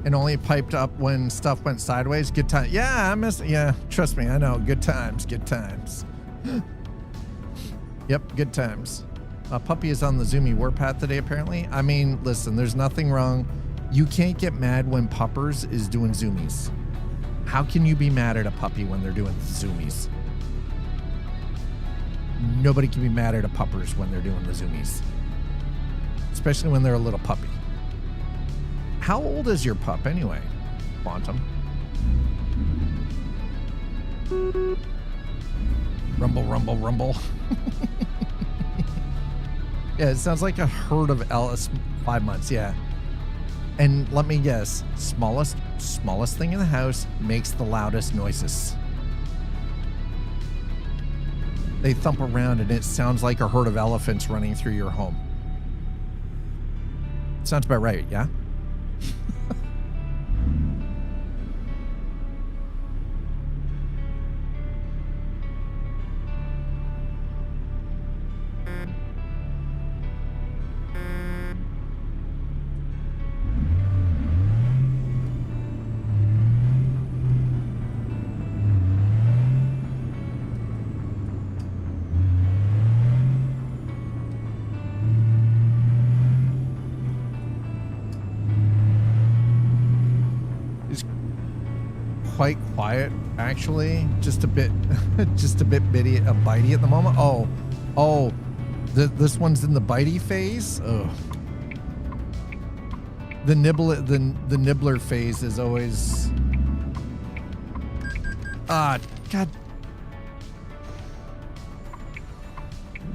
And only piped up when stuff went sideways. Good time. Yeah, I miss it. Yeah, trust me, I know. Good times. Yep, good times. Puppy is on the Zoomy warpath today, apparently. I mean, listen, there's nothing wrong. You can't get mad when Puppers is doing Zoomies. How can you be mad at a puppy when they're doing Zoomies? Nobody can be mad at a Puppers when they're doing the Zoomies. Especially when they're a little puppy. How old is your pup anyway, Quantum? Rumble. Yeah, it sounds like a herd of Ellis. 5 months, yeah. And let me guess, smallest thing in the house makes the loudest noises. They thump around and it sounds like a herd of elephants running through your home. Sounds about right, yeah? Quite quiet, actually. Just a bit bitey at the moment. This one's in the bitey phase. Ugh. The nibbler phase is always. God.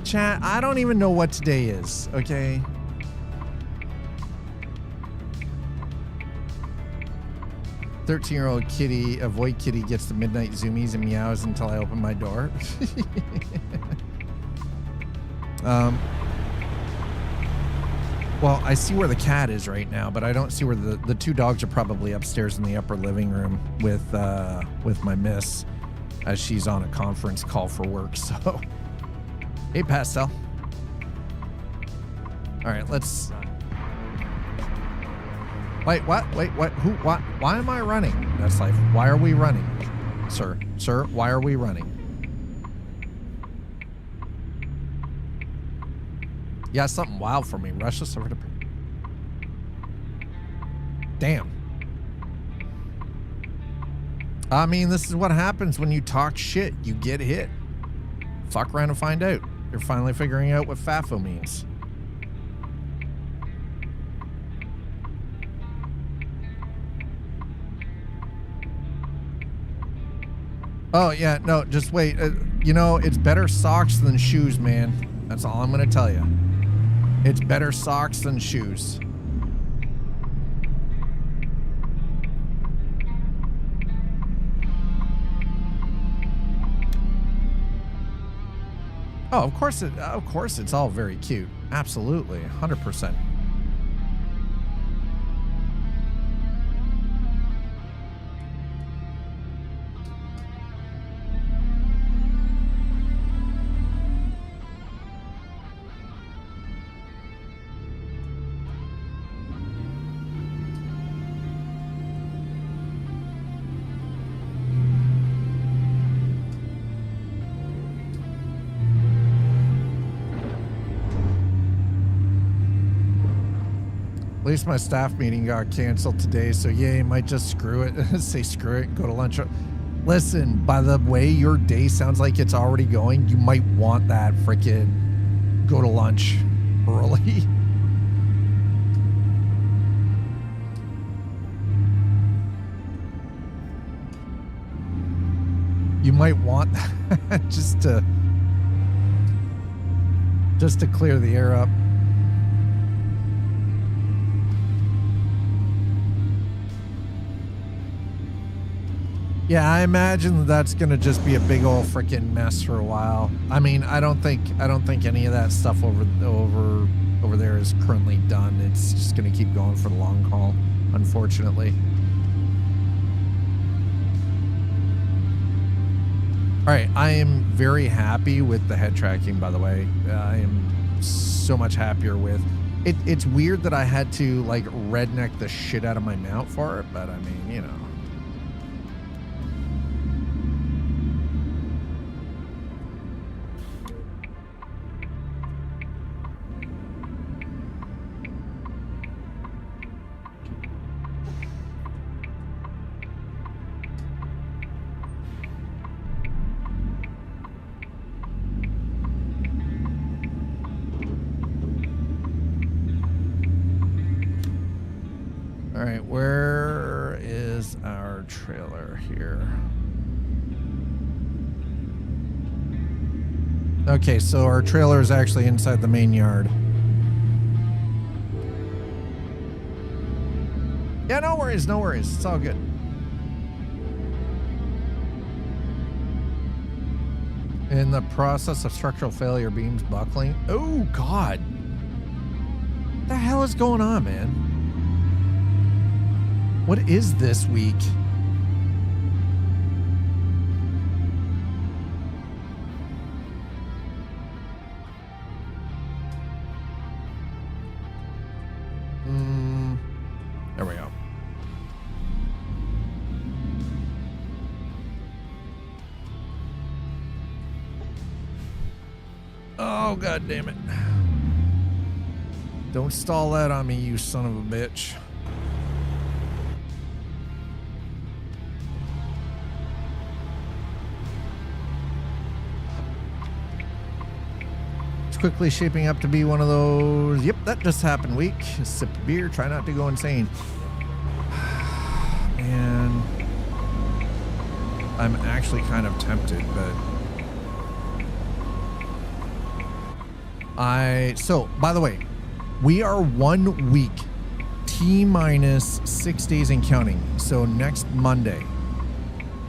Chat, I don't even know what today is. Okay. "13-year-old kitty, avoid kitty, gets the midnight zoomies and meows until I open my door." Well, I see where the cat is right now, but I don't see where the two dogs are. Probably upstairs in the upper living room with my miss, as she's on a conference call for work. So, hey, Pastel. All right, let's. Wait, what? Wait, what? Who? What? Why am I running? That's life. Why are we running? Sir, why are we running? Yeah, something wild for me. Rushes over to. Damn. I mean, this is what happens when you talk shit. You get hit. Fuck around and find out. You're finally figuring out what FAFO means. Oh, yeah, no, just wait. You know, it's better socks than shoes, man. That's all I'm going to tell you. It's better socks than shoes. Oh, of course it's all very cute. Absolutely, 100%. At least my staff meeting got canceled today, so yeah, you might just screw it. Say screw it and go to lunch. Listen, by the way your day sounds like it's already going, you might want that freaking go to lunch early. You might want that just to clear the air up. Yeah, I imagine that's gonna just be a big old freaking mess for a while. I mean, I don't think any of that stuff over there is currently done. It's just gonna keep going for the long haul, unfortunately. All right, I am very happy with the head tracking, by the way. I am so much happier with it. It's weird that I had to like redneck the shit out of my mount for it, but I mean, you know. All right, where is our trailer here? Okay, so our trailer is actually inside the main yard. Yeah, no worries, no worries. It's all good. In the process of structural failure, beams buckling. Oh, God. What the hell is going on, man? What is this week? There we go. Oh, God damn it. Don't stall that on me, you son of a bitch. It's quickly shaping up to be one of those, yep, that just happened week. A sip of beer, try not to go insane. Man, I'm actually kind of tempted, but so by the way, we are 1 week T-minus 6 days and counting. So next Monday,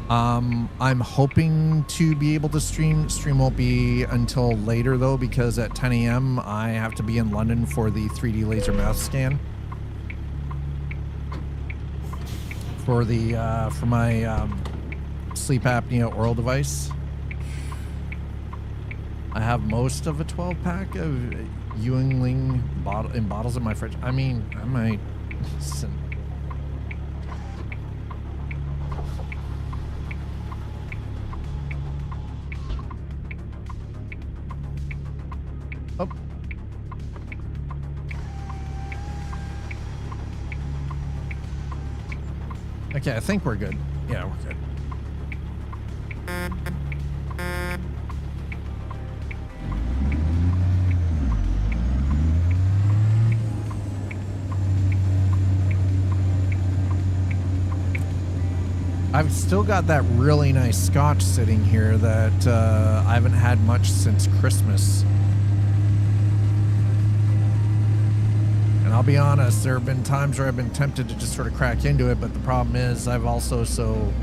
I'm hoping to be able to stream. Stream won't be until later though, because at 10 a.m. I have to be in London for the 3D laser mouth scan for the for my sleep apnea oral device. I have most of a 12-pack of Yuengling bottles in my fridge. I mean, I might... Oh. Okay, I think we're good. Yeah, we're good. I've still got that really nice scotch sitting here that I haven't had much since Christmas. And I'll be honest, there have been times where I've been tempted to just sort of crack into it, but the problem is I've also, so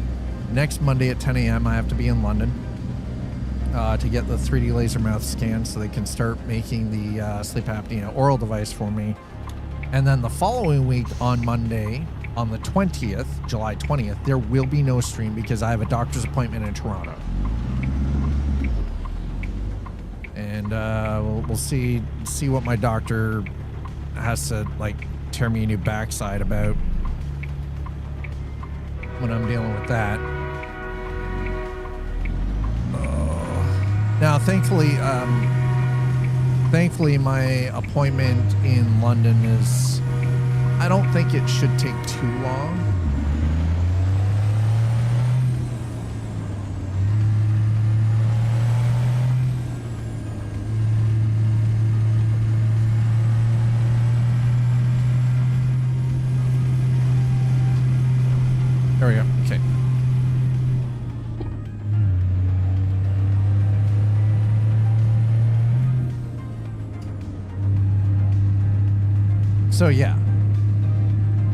next Monday at 10 a.m. I have to be in London to get the 3D laser mouth scan so they can start making the sleep apnea oral device for me. And then the following week on Monday, on the 20th, July 20th, there will be no stream because I have a doctor's appointment in Toronto. And we'll see what my doctor has to, like, tear me a new backside about when I'm dealing with that. Now, thankfully, my appointment in London is... I don't think it should take too long. There we go. Okay. So, yeah.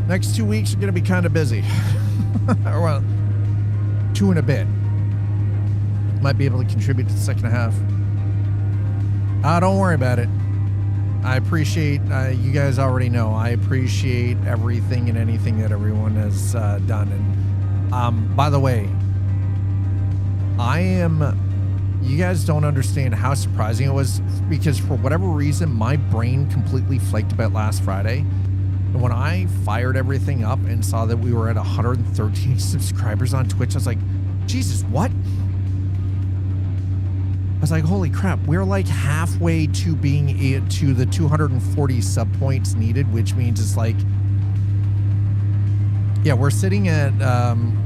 Next 2 weeks are going to be kind of busy. Or, well, 2 and a bit. Might be able to contribute to the second half. Don't worry about it. I appreciate, you guys already know, I appreciate everything and anything that everyone has done. And by the way, you guys don't understand how surprising it was, because for whatever reason, my brain completely flaked about last Friday. And when I fired everything up and saw that we were at 113 subscribers on Twitch, I was like, Jesus, what? I was like, holy crap, we're like halfway to being to the 240 sub points needed, which means it's like, yeah, we're sitting at,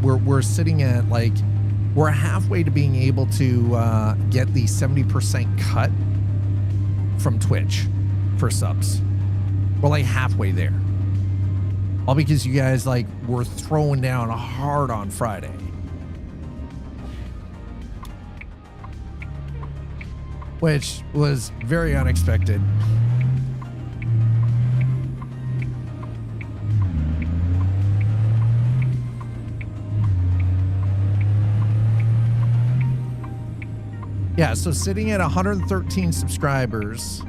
we're sitting at like, we're halfway to being able to get the 70% cut from Twitch for subs. We're like halfway there. All because you guys like were throwing down hard on Friday. Which was very unexpected. Yeah, so sitting at 113 subscribers,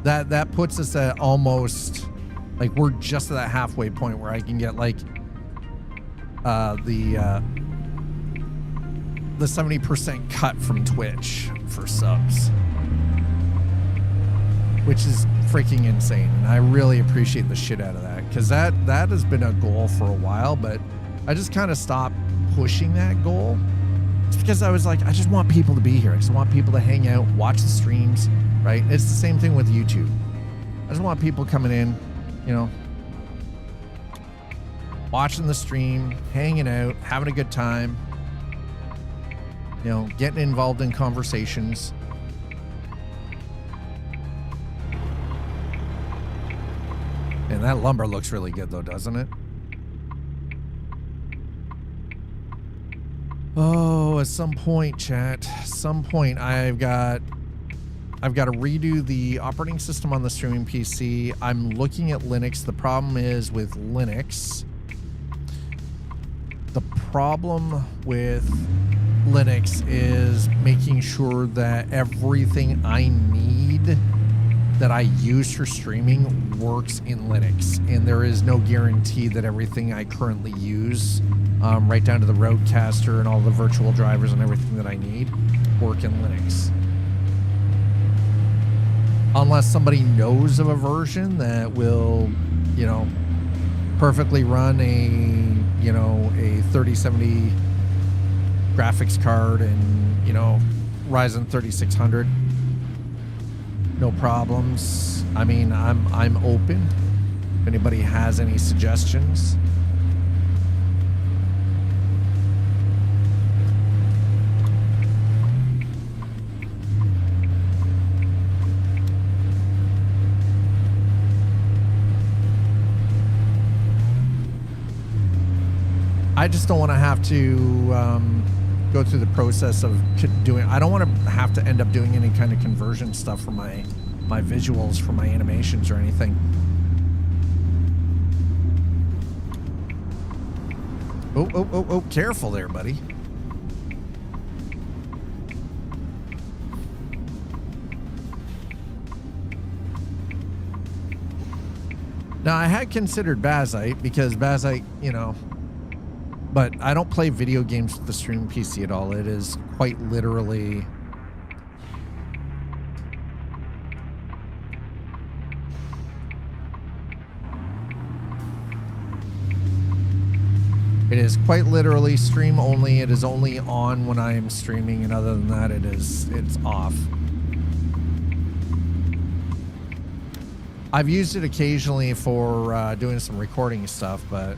that puts us at almost, like, we're just at that halfway point where I can get like the 70% cut from Twitch for subs, which is freaking insane. And I really appreciate the shit out of that, because that has been a goal for a while, but I just kind of stopped pushing that goal. It's because I was like, I just want people to be here. I just want people to hang out, watch the streams, right? It's the same thing with YouTube. I just want people coming in, you know, watching the stream, hanging out, having a good time, you know, getting involved in conversations. And that lumber looks really good though, doesn't it? Oh, at some point, chat, some point I've got to redo the operating system on the streaming PC. I'm looking at Linux. The problem is with Linux, the problem with Linux is making sure that everything I need that I use for streaming works in Linux. And there is no guarantee that everything I currently use, right down to the Rodecaster and all the virtual drivers and everything that I need, work in Linux. Unless somebody knows of a version that will, you know, perfectly run a 3070 graphics card and, you know, Ryzen 3600. No problems. I mean, I'm open. If anybody has any suggestions. I just don't want to have to go through the process of doing. I don't want to have to end up doing any kind of conversion stuff for my visuals, for my animations or anything. Oh, careful there, buddy. Now, I had considered Bazite because Bazite, you know, but I don't play video games with the stream PC at all. It is quite literally stream only. It is only on when I am streaming, and other than that, it's off. I've used it occasionally for doing some recording stuff, but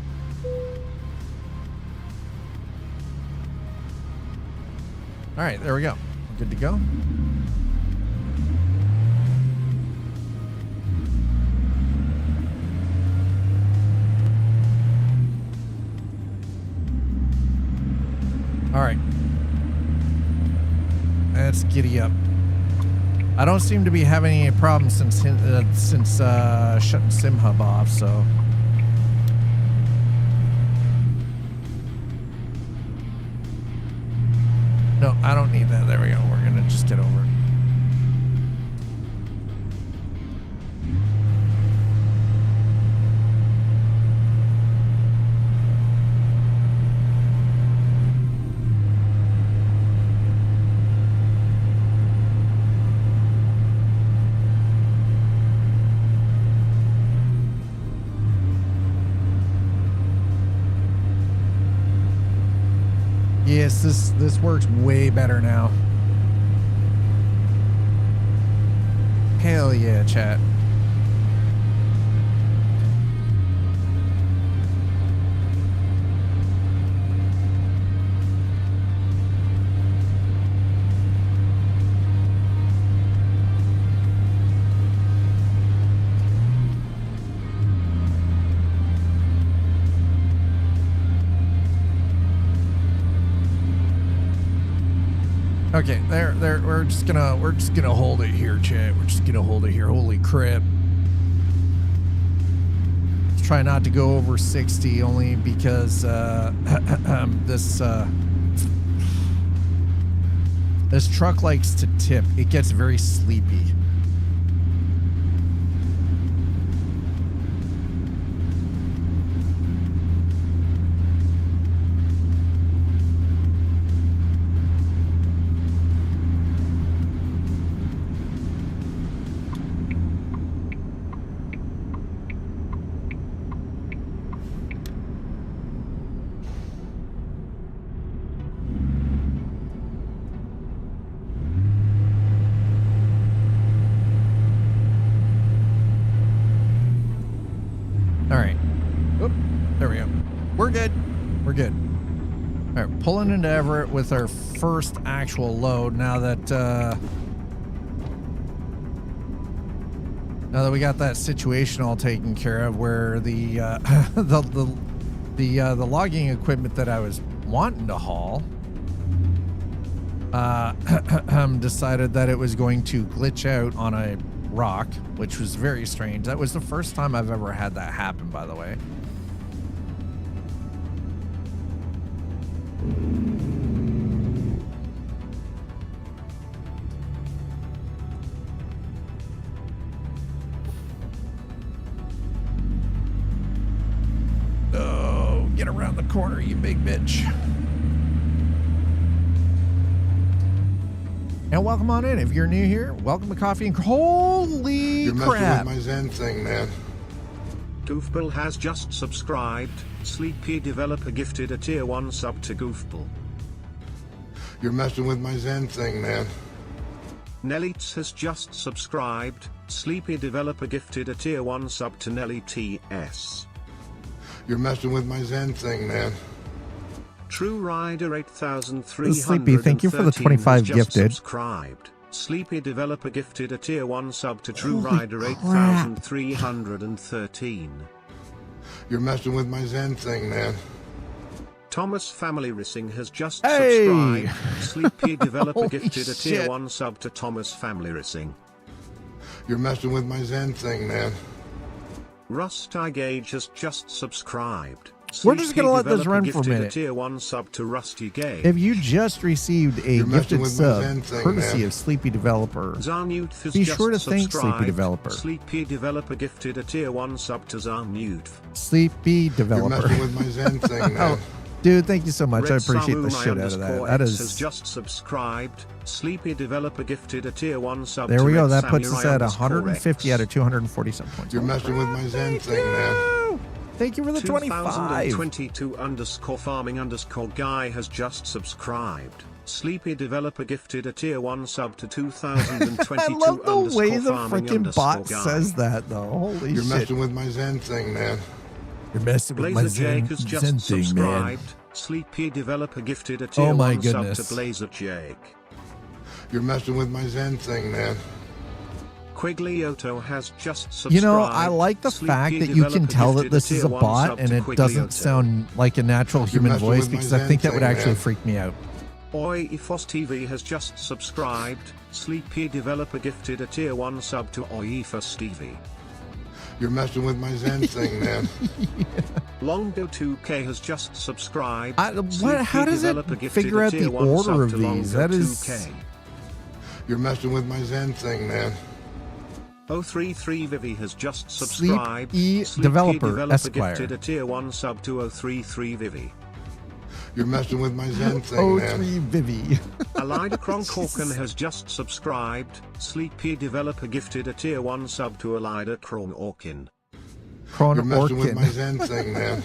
all right, there we go. Good to go. All right. Let's giddy up. I don't seem to be having any problems since shutting SimHub off, so. No, I don't need that. There we go. We're going to just get over it. Yes, this works way better now. Hell yeah, chat. Okay, there. We're just gonna hold it here, chat. We're just gonna hold it here. Holy crap! Let's try not to go over 60, only because this This truck likes to tip. It gets very sleepy. All right. Oop, there we go. We're good. We're good. All right, pulling into Everett with our first actual load now that we got that situation all taken care of, where the the logging equipment that I was wanting to haul decided that it was going to glitch out on a rock, which was very strange. That was the first time I've ever had that happen, by the way. Oh, get around the corner, you big bitch. And welcome on in. If you're new here, welcome to Coffee and Holy You're crap. messing with my Zen thing, man. Goofball has just subscribed. Sleepy developer gifted a tier 1 sub to Goofball. You're messing with my Zen thing, man. Nellites has just subscribed. Sleepy developer gifted a tier 1 sub to Nelly TS. You're messing with my Zen thing, man. True Rider 8313 Sleepy, thank you for the 25 has just gifted. Subscribed. Sleepy developer gifted a tier 1 sub to True Holy Rider crap. 8313. You're messing with my Zen thing, man. Thomas Family Racing has just Hey! subscribed. Sleepy developer Holy gifted a tier shit. 1 sub to Thomas Family Racing. You're messing with my Zen thing, man. Rust Gauge has just subscribed. We're just gonna let this Developer run for a gifted minute. tier 1 sub to Rusty Gauge. If you just received a You're messing gifted with my sub, Zen thing, courtesy man. of Sleepy Developer, Zarnewth has be just sure to thank subscribed. Sleepy Developer. Sleepy Developer gifted a tier 1 sub to Zarnewth. Sleepy You're Developer. messing with my Zen thing, man. Oh, dude, thank you so much. I Red appreciate the Samurai shit out of that. underscore That X has is. just subscribed. Sleepy Developer gifted a tier 1 sub There to we go. Red That puts us Samurai at underscore 150 X. out of 240 some points. You're messing with my Zen thing, man. Thank you for the 25. 2022 underscore farming underscore guy has just subscribed. Sleepy Developer gifted a tier 1 sub to 2022 I love the way the farming freaking bot underscore guy. says that, though. Holy You're shit. messing with my Zen thing, man. You're messing with my Blazer Jake has just Zen thing, man. subscribed. Sleepy Developer gifted a tier Oh my 1 sub goodness. to Blazer Jake. You're messing with my Zen thing, man. Quiglioto has just subscribed. You know, I like the Sleepy fact that you can Developer tell that gifted this is a tier 1 bot sub and to it doesn't Quiglioto. sound like a natural human messing voice, with my because I Zen think that would thing, actually man. freak me out. Oi Ifos TV has just subscribed. Sleepy Developer gifted a tier 1 sub to Oi Ifos TV. You're messing with my Zen thing, man. Longview 2K has just subscribed. How does it Developer gifted figure a out tier the 1 order sub of to these? Longview That is- 2K. You're messing with my Zen thing, man. 033 Vivi has just subscribed. Sleep E Developer, Esquire. gifted a tier 1 sub to 033 Vivi. You're messing with my Zen thing, man. 03 Vivi. Alida Kronkorken has just subscribed. Sleepy Developer gifted a tier 1 sub to Alida Kronkorken. Kron You're messing with my Orkin. Zen thing, man.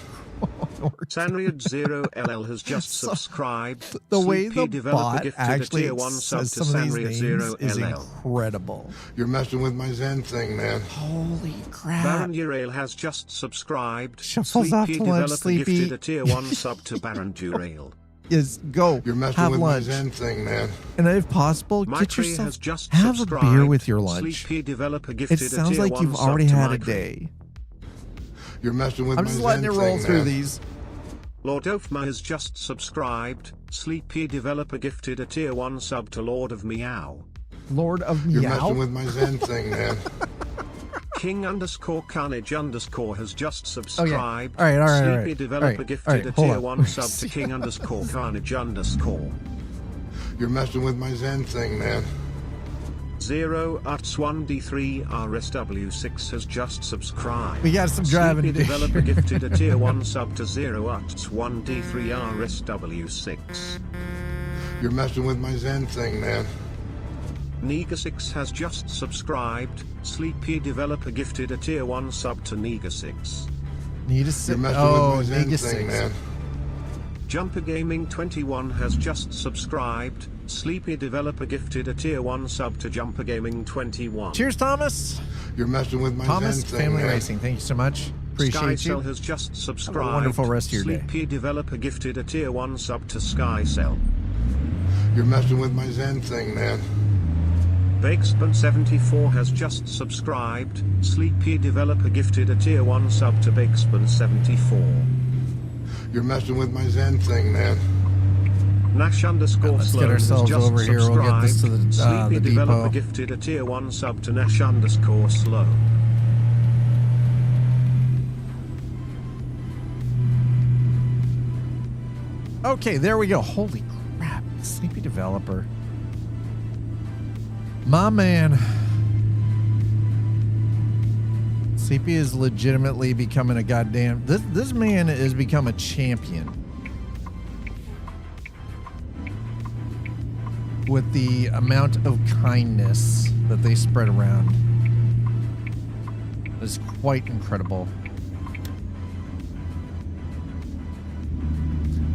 Sanriad 0LL has just subscribed. The way Sleepy the Developer bot gifted a actually tier 1 sub says to some of these Sanriad names is 0LL. incredible. You're messing with my Zen thing, man. Holy crap. Baron Durail has just subscribed. Shuffles off Sleepy to lunch, Developer Sleepy. gifted a tier 1 sub to Baron Durail. Is go You're messing have with lunch, my Zen thing, man. and if possible, get Micree yourself has just have a subscribed. beer with your lunch. Sleepy Developer It gifted a sounds tier like 1 you've sub already to had a Micree. day. You're messing with I'm my just Zen letting it thing, roll through man. these. Lord Ofma has just subscribed. Sleepy Developer gifted a tier 1 sub to Lord of Meow. Lord of You're Meow. messing with my Zen thing, man. King underscore Carnage underscore has just subscribed. All right. Sleepy Developer gifted a hold tier on. 1 sub to King underscore Carnage underscore. You're messing with my Zen thing, man. 0UTS1D3 RSW6 has just subscribed. We got some driving to Sleepy do. Developer gifted a tier 1 sub to 0UTS1D3 RSW6. You're messing with my Zen thing, man. Niga6 has just subscribed. Sleepy Developer gifted a tier 1 sub to Niga6. Need a You're sit. messing Oh, with my Zen Niga thing, 6. man. Jumper Gaming 21 has just subscribed. Sleepy Developer gifted a tier 1 sub to Jumper Gaming 21. Cheers, Thomas. You're messing with my Thomas, Zen thing, Family man. Racing. Thank you so much. Appreciate you. Skycell has just subscribed. wonderful rest of your day. Sleepy Developer gifted a tier 1 sub to Skycell. You're messing with my Zen thing, man. Bakespan74 has just subscribed. Sleepy Developer gifted a tier 1 sub to Bakespan74. You're messing with my Zen thing, man. Nash underscore Let's Sloan get ourselves has just over here. We'll get this to the Sleepy Developer depot. gifted a tier 1 sub to Nash underscore Sloan. Okay, there we go. Holy crap. Sleepy Developer. My man. Sleepy is legitimately becoming a goddamn... This man has become a champion. With the amount of kindness that they spread around. It's quite incredible.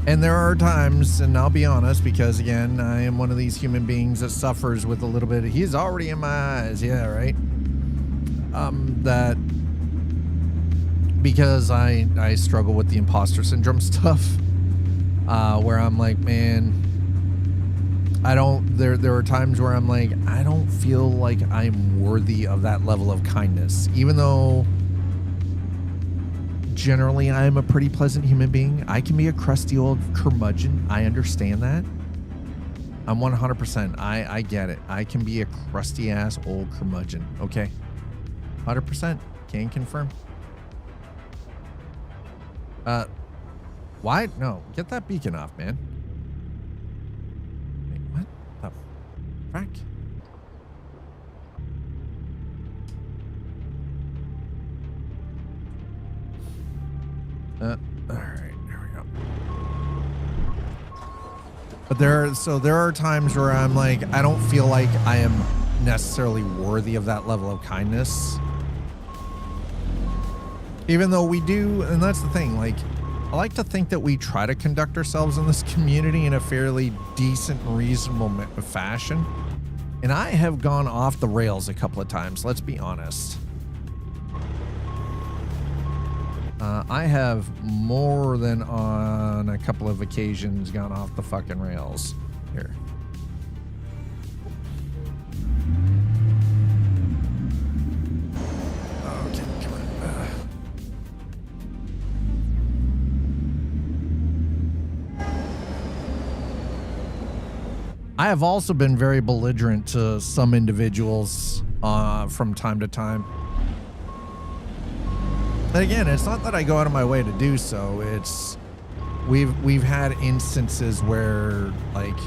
And there are times, and I'll be honest, because again, I am one of these human beings that suffers with a little bit of, he's already in my eyes, yeah, right? That because I struggle with the imposter syndrome stuff, where I'm like, man, there are times where I'm like, I don't feel like I'm worthy of that level of kindness, even though generally I am a pretty pleasant human being. I can be a crusty old curmudgeon. I understand that. I'm 100%. I get it. I can be a crusty ass old curmudgeon. Okay. 100%. Can confirm. Why? No. Get that beacon off, man. Wait, what the frack? All right, there we go. But there are times where I'm like, I don't feel like I am necessarily worthy of that level of kindness. Even though we do, and that's the thing, like, I like to think that we try to conduct ourselves in this community in a fairly decent, reasonable fashion. And I have gone off the rails a couple of times, let's be honest. I have more than on a couple of occasions gone off the fucking rails. Here. Okay, come on. I have also been very belligerent to some individuals from time to time. But again, it's not that I go out of my way to do so. It's we've had instances where, like,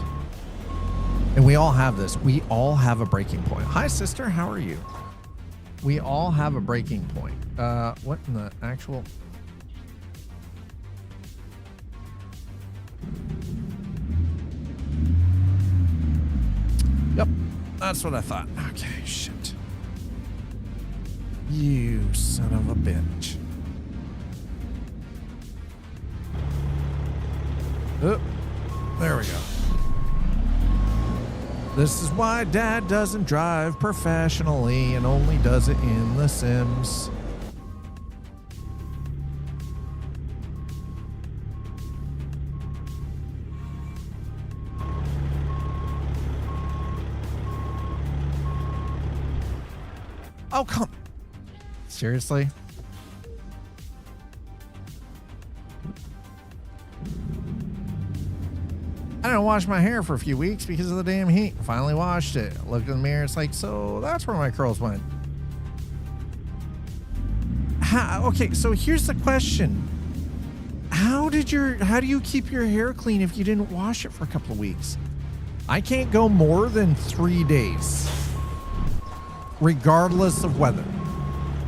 and we all have this. We all have a breaking point. Hi, sister. How are you? We all have a breaking point. What in the actual? Yep, that's what I thought. Okay, shit. You son of a bitch. Oh, there we go. This is why Dad doesn't drive professionally and only does it in The Sims. Oh, come. Seriously? I didn't wash my hair for a few weeks because of the damn heat. Finally washed it. Looked in the mirror. It's like, so that's where my curls went. Okay, so here's the question. How do you keep your hair clean if you didn't wash it for a couple of weeks? I can't go more than 3 days, regardless of weather.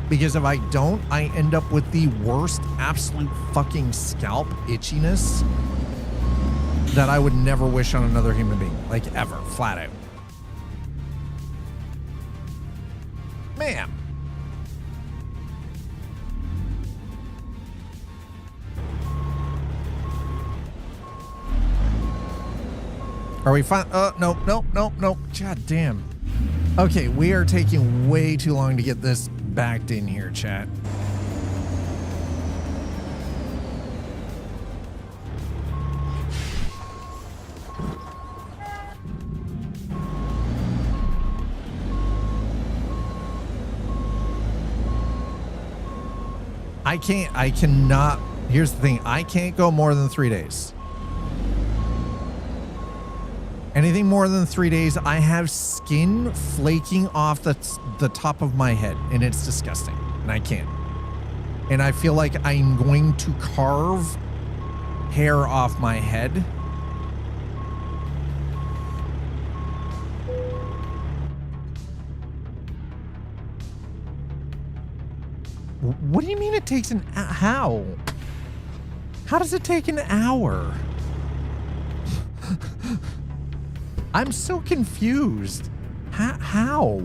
Because if I don't, I end up with the worst absolute fucking scalp itchiness that I would never wish on another human being. Like, ever. Flat out. Man. Are we fine? Nope. God damn. Okay, we are taking way too long to get this backed in here, chat. I cannot, here's the thing, I can't go more than 3 days. Anything more than 3 days, I have skin flaking off the top of my head, and it's disgusting, and I can't. And I feel like I'm going to carve hair off my head. What do you mean it takes an how? How does it take an hour? I'm so confused. How?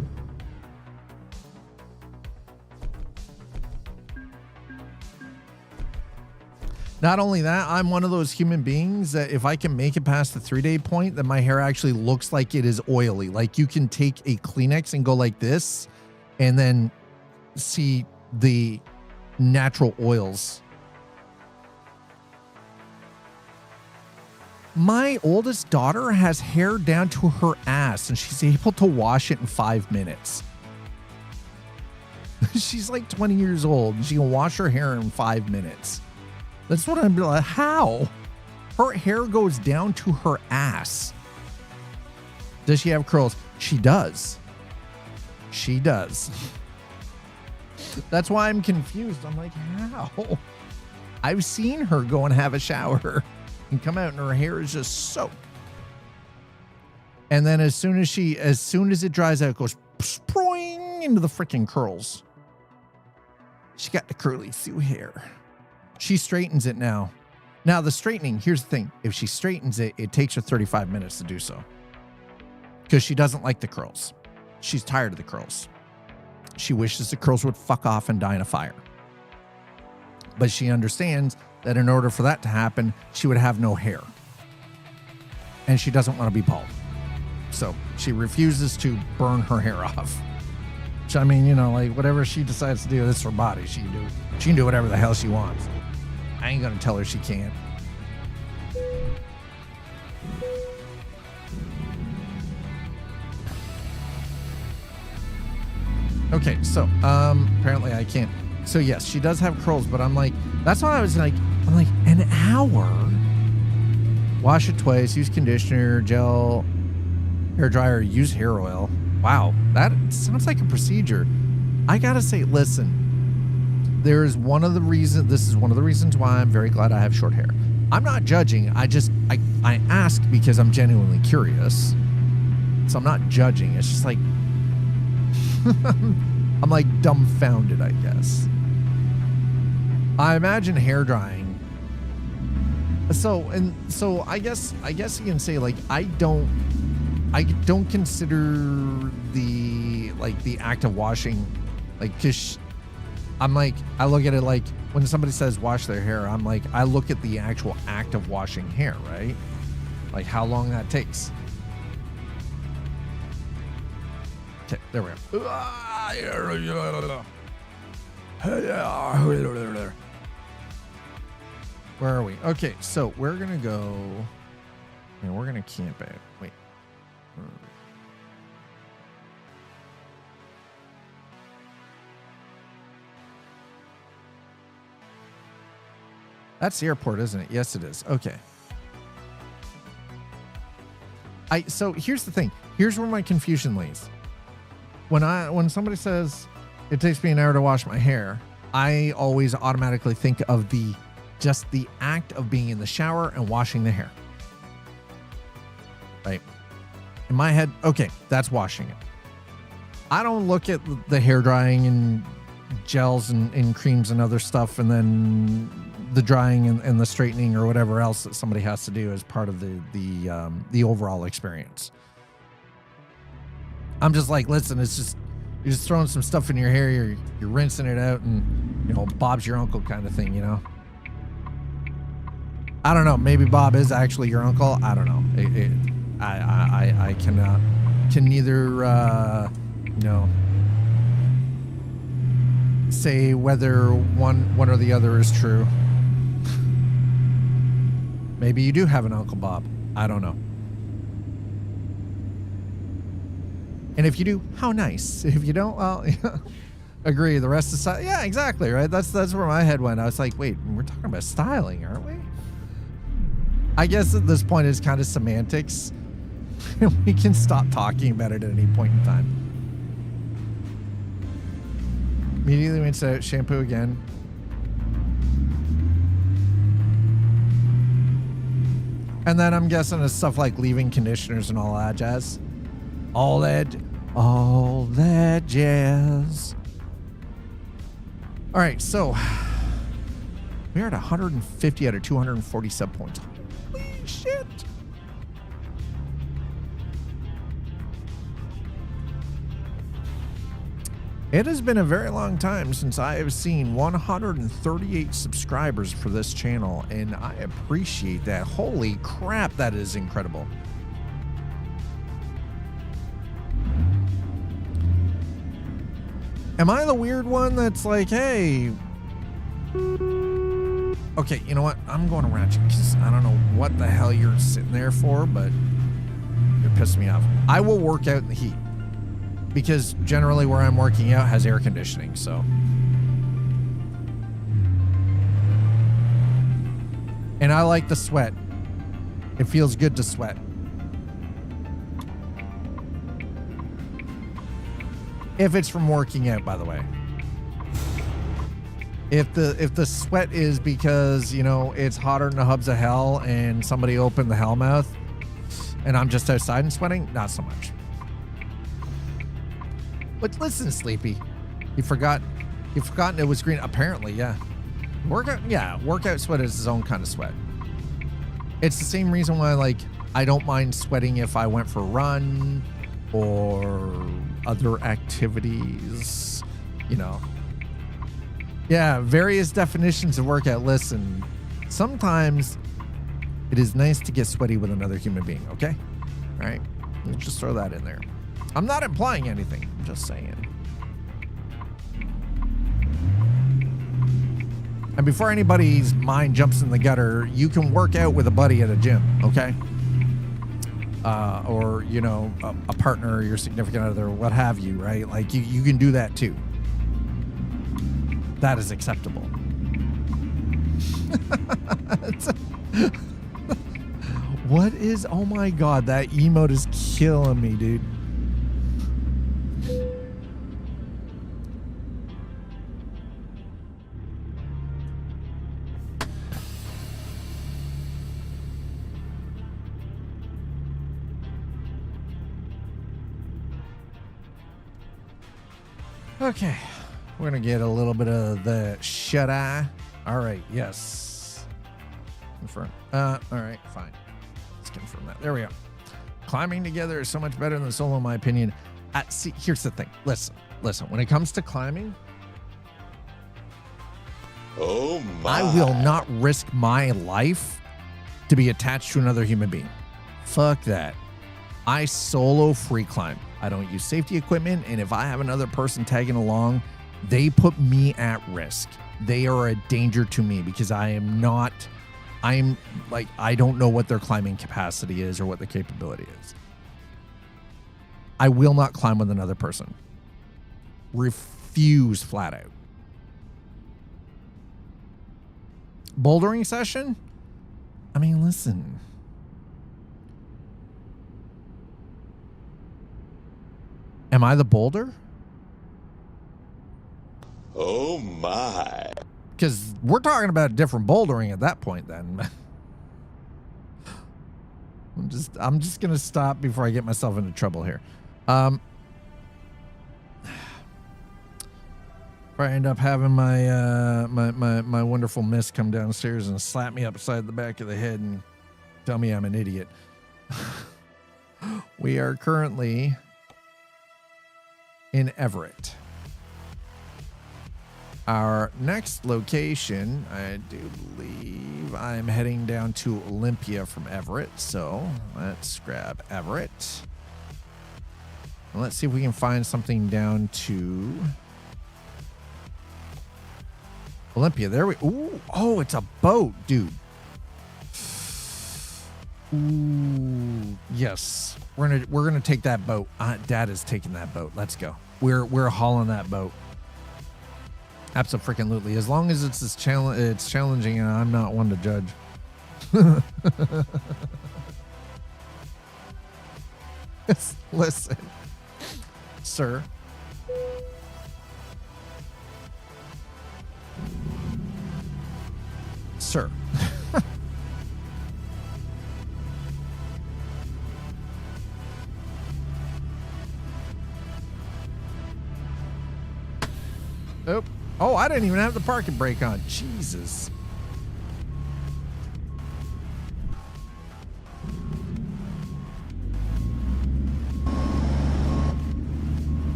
Not only that, I'm one of those human beings that if I can make it past the 3-day point, then my hair actually looks like it is oily. Like you can take a Kleenex and go like this and then see the natural oils. My oldest daughter has hair down to her ass and she's able to wash it in 5 minutes. She's like 20 years old and she can wash her hair in 5 minutes. That's what I'm like, how? Her hair goes down to her ass. Does she have curls? She does. She does. That's why I'm confused. I'm like, how? I've seen her go and have a shower and come out and her hair is just soaked. And then as soon as it dries out, it goes sproing into the freaking curls. She got the curly Sue hair. She straightens it now. Now the straightening, here's the thing. If she straightens it, it takes her 35 minutes to do so. Because she doesn't like the curls. She's tired of the curls. She wishes the curls would fuck off and die in a fire. But she understands that in order for that to happen, she would have no hair. And she doesn't want to be bald. So she refuses to burn her hair off. Which, I mean, you know, like whatever she decides to do, that's her body. She can do whatever the hell she wants. I ain't gonna tell her she can't. Okay, so apparently I can't. So yes, she does have curls, but I'm like, that's why I was like, an hour? Wash it twice, use conditioner, gel, hair dryer, use hair oil. Wow, that sounds like a procedure. I gotta say, listen, this is one of the reasons why I'm very glad I have short hair. I'm not judging, I ask because I'm genuinely curious. So I'm not judging, it's just like, I'm like dumbfounded, I guess. I imagine hair drying. So I guess you can say like I don't consider the act of washing, like, cause I'm like, I look at it like when somebody says wash their hair, I'm like, I look at the actual act of washing hair, right? Like how long that takes. Okay, there we go. Where are we? Okay, so we're gonna go. And we're gonna camp out. Wait. That's the airport, isn't it? Yes, it is. Okay. So here's the thing. Here's where my confusion lays. When somebody says it takes me an hour to wash my hair, I always automatically think of just the act of being in the shower and washing the hair. Right? In my head, okay, that's washing it. I don't look at the hair drying and gels and creams and other stuff, and then the drying and the straightening or whatever else that somebody has to do as part of the overall experience. I'm just like, listen, it's just, you're just throwing some stuff in your hair, you're rinsing it out, and, you know, Bob's your uncle kind of thing, you know? I don't know. Maybe Bob is actually your uncle. I don't know. I can neither, you know, say whether one or the other is true. Maybe you do have an Uncle Bob. I don't know. And if you do, how nice. If you don't, well, agree. The rest is, yeah, exactly, right? That's where my head went. I was like, wait, we're talking about styling, aren't we? I guess at this point it's kind of semantics. We can stop talking about it at any point in time. Immediately rinse out, shampoo again. And then I'm guessing it's stuff like leave-in conditioners and all that jazz. All that jazz. All right, so we're at 150 out of 240 sub points. Holy shit. It has been a very long time since I have seen 138 subscribers for this channel, and I appreciate that. Holy crap, that is incredible. Am I the weird one that's like, hey... Okay, you know what? I'm going to ratchet because I don't know what the hell you're sitting there for, but you're pissing me off. I will work out in the heat because generally where I'm working out has air conditioning, so. And I like the sweat. It feels good to sweat. If it's from working out, by the way. If the sweat is because, you know, it's hotter than the hubs of hell and somebody opened the hell mouth and I'm just outside and sweating, not so much. But listen, Sleepy, you've forgotten it was green. Apparently, yeah. Workout sweat is its own kind of sweat. It's the same reason why, like, I don't mind sweating if I went for a run or other activities, you know. Yeah, various definitions of workout. Listen, sometimes it is nice to get sweaty with another human being, okay? All right? Let's just throw that in there. I'm not implying anything. I'm just saying. And before anybody's mind jumps in the gutter, you can work out with a buddy at a gym, okay? Or, you know, a partner or your significant other, what have you, right? Like, you can do that too. That is acceptable. What is, oh my God, that emote is killing me, dude. Okay, we're gonna get a little bit of the shut eye. All right, yes. Confirm. All right, fine. Let's confirm that. There we go. Climbing together is so much better than solo, in my opinion. See, here's the thing. Listen. When it comes to climbing, Oh my. I will not risk my life to be attached to another human being. Fuck that. I solo free climb. I don't use safety equipment, and if I have another person tagging along, they put me at risk. They are a danger to me because I don't know what their climbing capacity is or what the capability is. I will not climb with another person. Refuse flat out. Bouldering session? I mean, listen. Am I the boulder? Oh my. Because we're talking about different bouldering at that point then. I'm just gonna stop before I get myself into trouble here. If I end up having my my wonderful miss come downstairs and slap me upside the back of the head and tell me I'm an idiot. We are currently in Everett. Our next location, I do believe I'm heading down to Olympia from Everett. So let's grab Everett. And let's see if we can find something down to Olympia. There we. Ooh, oh, it's a boat, dude. Ooh, yes. We're gonna take that boat. Dad is taking that boat. Let's go. We're hauling that boat. Absolutely. As long as it's challenging, and I'm not one to judge. Listen, sir. Sir. Oh. Oh, I didn't even have the parking brake on. Jesus.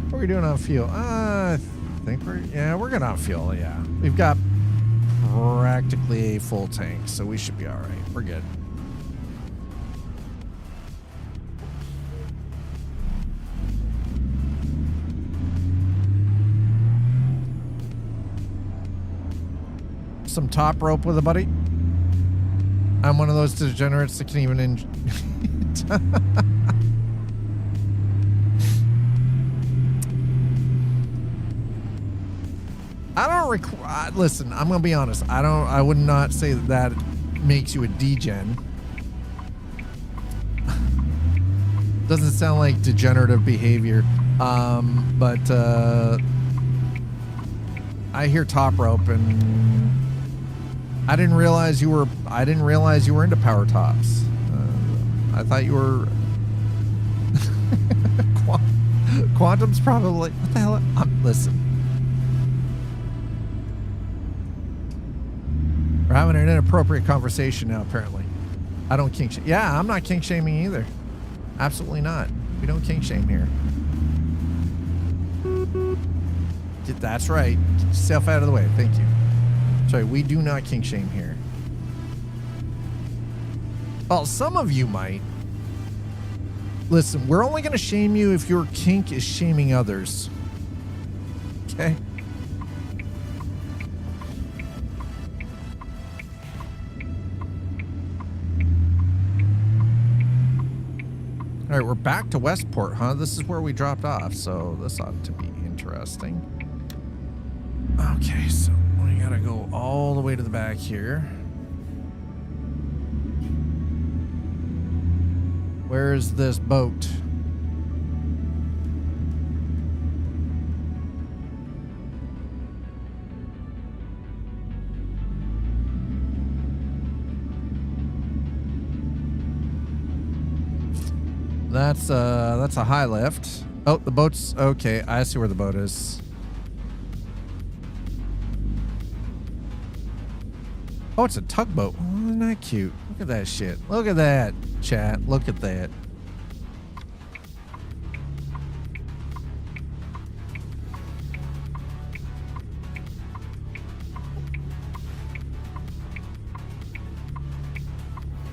What are we doing on fuel? I think we're good on fuel. Yeah. We've got practically a full tank, so we should be all right. We're good. Some top rope with a buddy. I'm one of those degenerates that can even I don't require. Listen, I'm gonna be honest. I would not say that makes you a degen. Doesn't sound like degenerative behavior. But I hear top rope and I didn't realize you were into power tops. I thought you were Quantum's probably what the hell? Listen. We're having an inappropriate conversation now, apparently. I don't kink shame. Yeah, I'm not kink shaming either. Absolutely not. We don't kink shame here. That's right. Get yourself out of the way. Thank you. Sorry, we do not kink shame here. Well, some of you might. Listen, we're only going to shame you if your kink is shaming others. Okay? All right, we're back to Westport, huh? This is where we dropped off, so this ought to be interesting. Okay, so we gotta go all the way to the back here. Where's this boat? That's a high lift. Oh, the boat's okay. I see where the boat is. Oh, it's a tugboat. Oh, isn't that cute? Look at that shit. Look at that, chat. Look at that.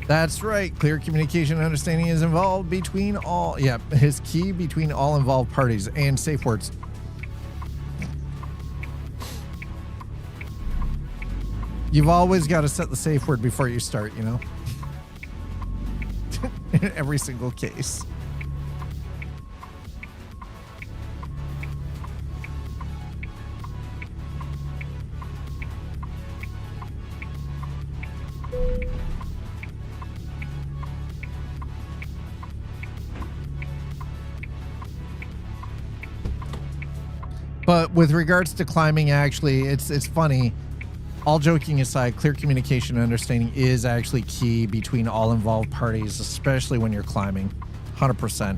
That's right. Clear communication and understanding is involved between all. Yeah, is key between all involved parties and safe words. You've always got to set the safe word before you start, you know? In every single case. But with regards to climbing, actually, it's funny. all joking aside, clear communication and understanding is actually key between all involved parties, especially when you're climbing. 100%.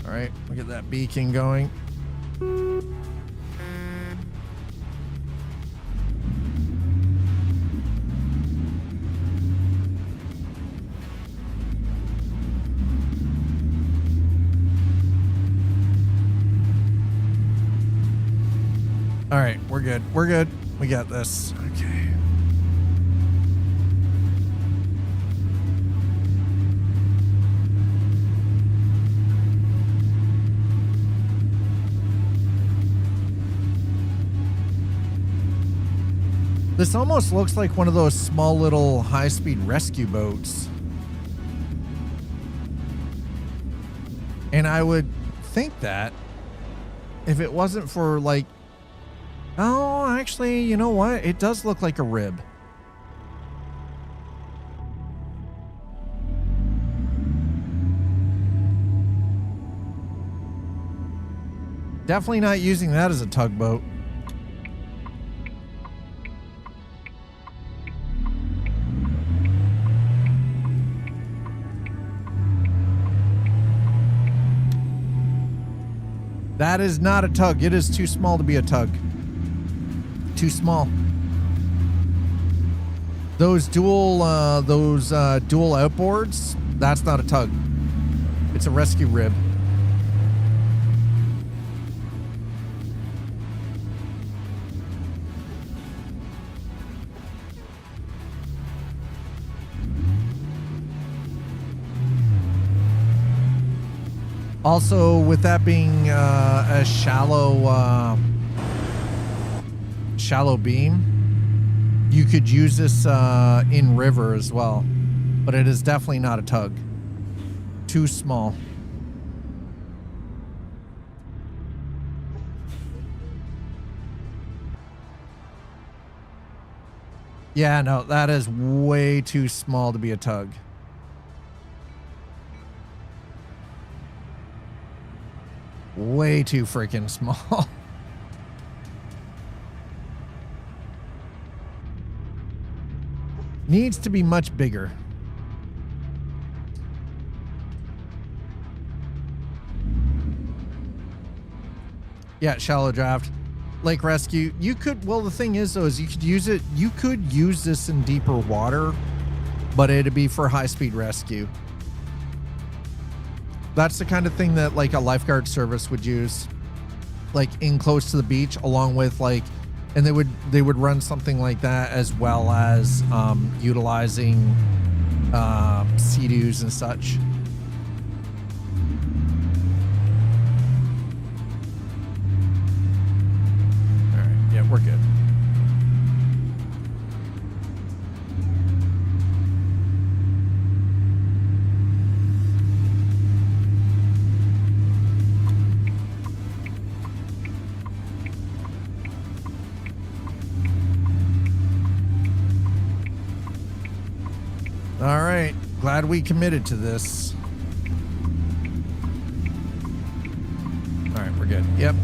All right, we'll get that beacon going. All right, we're good. We're good. We got this. Okay. This almost looks like one of those small little high-speed rescue boats. And I would think that if it wasn't for like, oh, actually, you know what? It does look like a rib. Definitely not using that as a tugboat. That is not a tug. It is too small to be a tug. Too small. Those dual outboards, that's not a tug. It's a rescue rib. Also, with that being a shallow beam, you could use this in river as well, but it is definitely not a tug. Too small. Yeah, no, that is way too small to be a tug. Way too freaking small. Needs to be much bigger. Yeah, shallow draft. Lake rescue. You could, well, the thing is though, is you could use it, you could use this in deeper water, but it'd be for high-speed rescue. That's the kind of thing that like a lifeguard service would use, like in close to the beach, along with like, and they would run something like that as well as utilizing Sea-Doos and such. All right, yeah, we're good. All right, glad we committed to this. All right, we're good. Yep.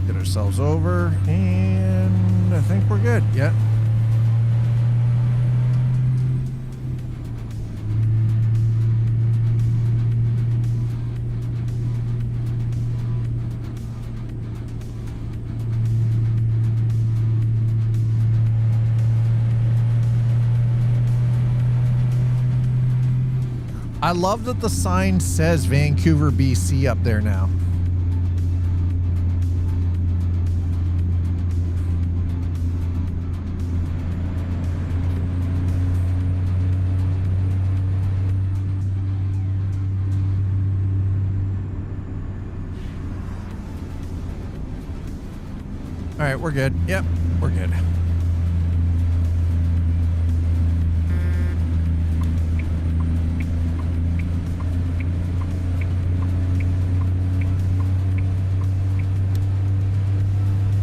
Get ourselves over, and I think we're good. Yep. I love that the sign says Vancouver, BC up there now. All right, we're good. Yep, we're good.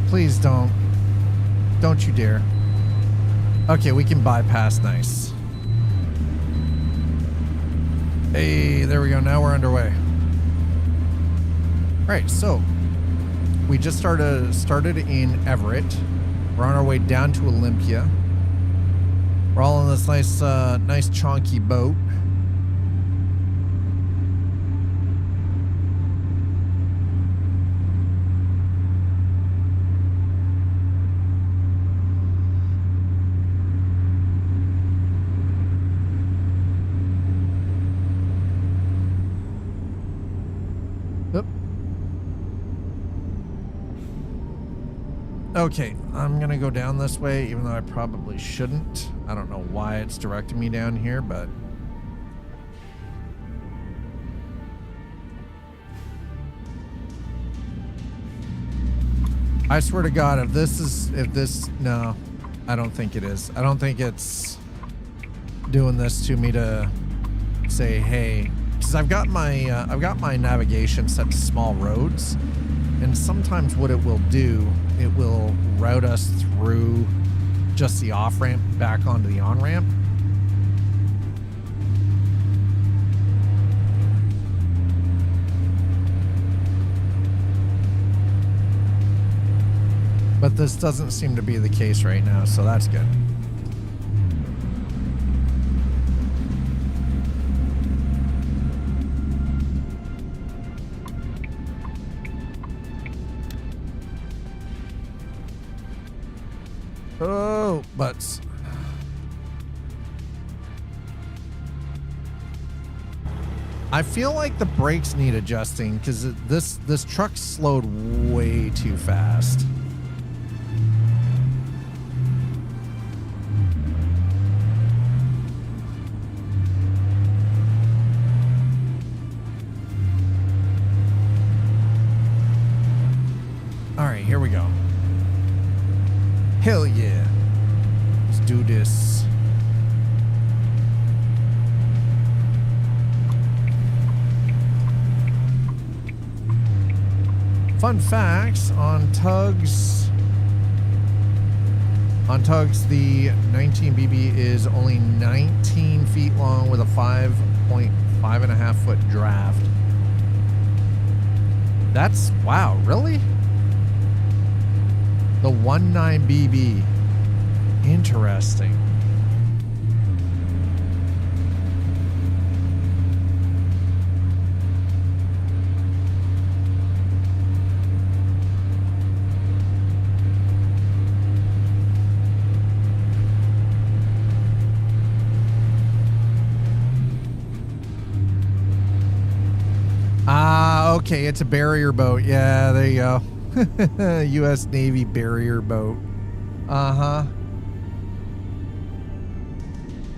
Please don't. Don't you dare. Okay, we can bypass. Nice. Hey, there we go. Now we're underway. All right, so we just started in Everett. We're on our way down to Olympia. We're all on this nice chonky boat. Oop. Okay, I'm gonna go down this way, even though I probably shouldn't. I don't know why it's directing me down here, but I swear to God, no, I don't think it is. I don't think it's doing this to me to say, hey, because I've got my navigation set to small roads, and sometimes what it will do, it will route us through just the off-ramp back onto the on-ramp. But this doesn't seem to be the case right now, so that's good. Oh, butts. I feel like the brakes need adjusting because this truck slowed way too fast. All right, here we go. Hell yeah. Let's do this. Fun facts on tugs. On tugs, the 19BB is only 19 feet long with a 5.5 foot draft. That's, wow, really? The 19BB. Interesting. Ah, okay, it's a barrier boat. Yeah, there you go. U.S. Navy barrier boat. Uh-huh.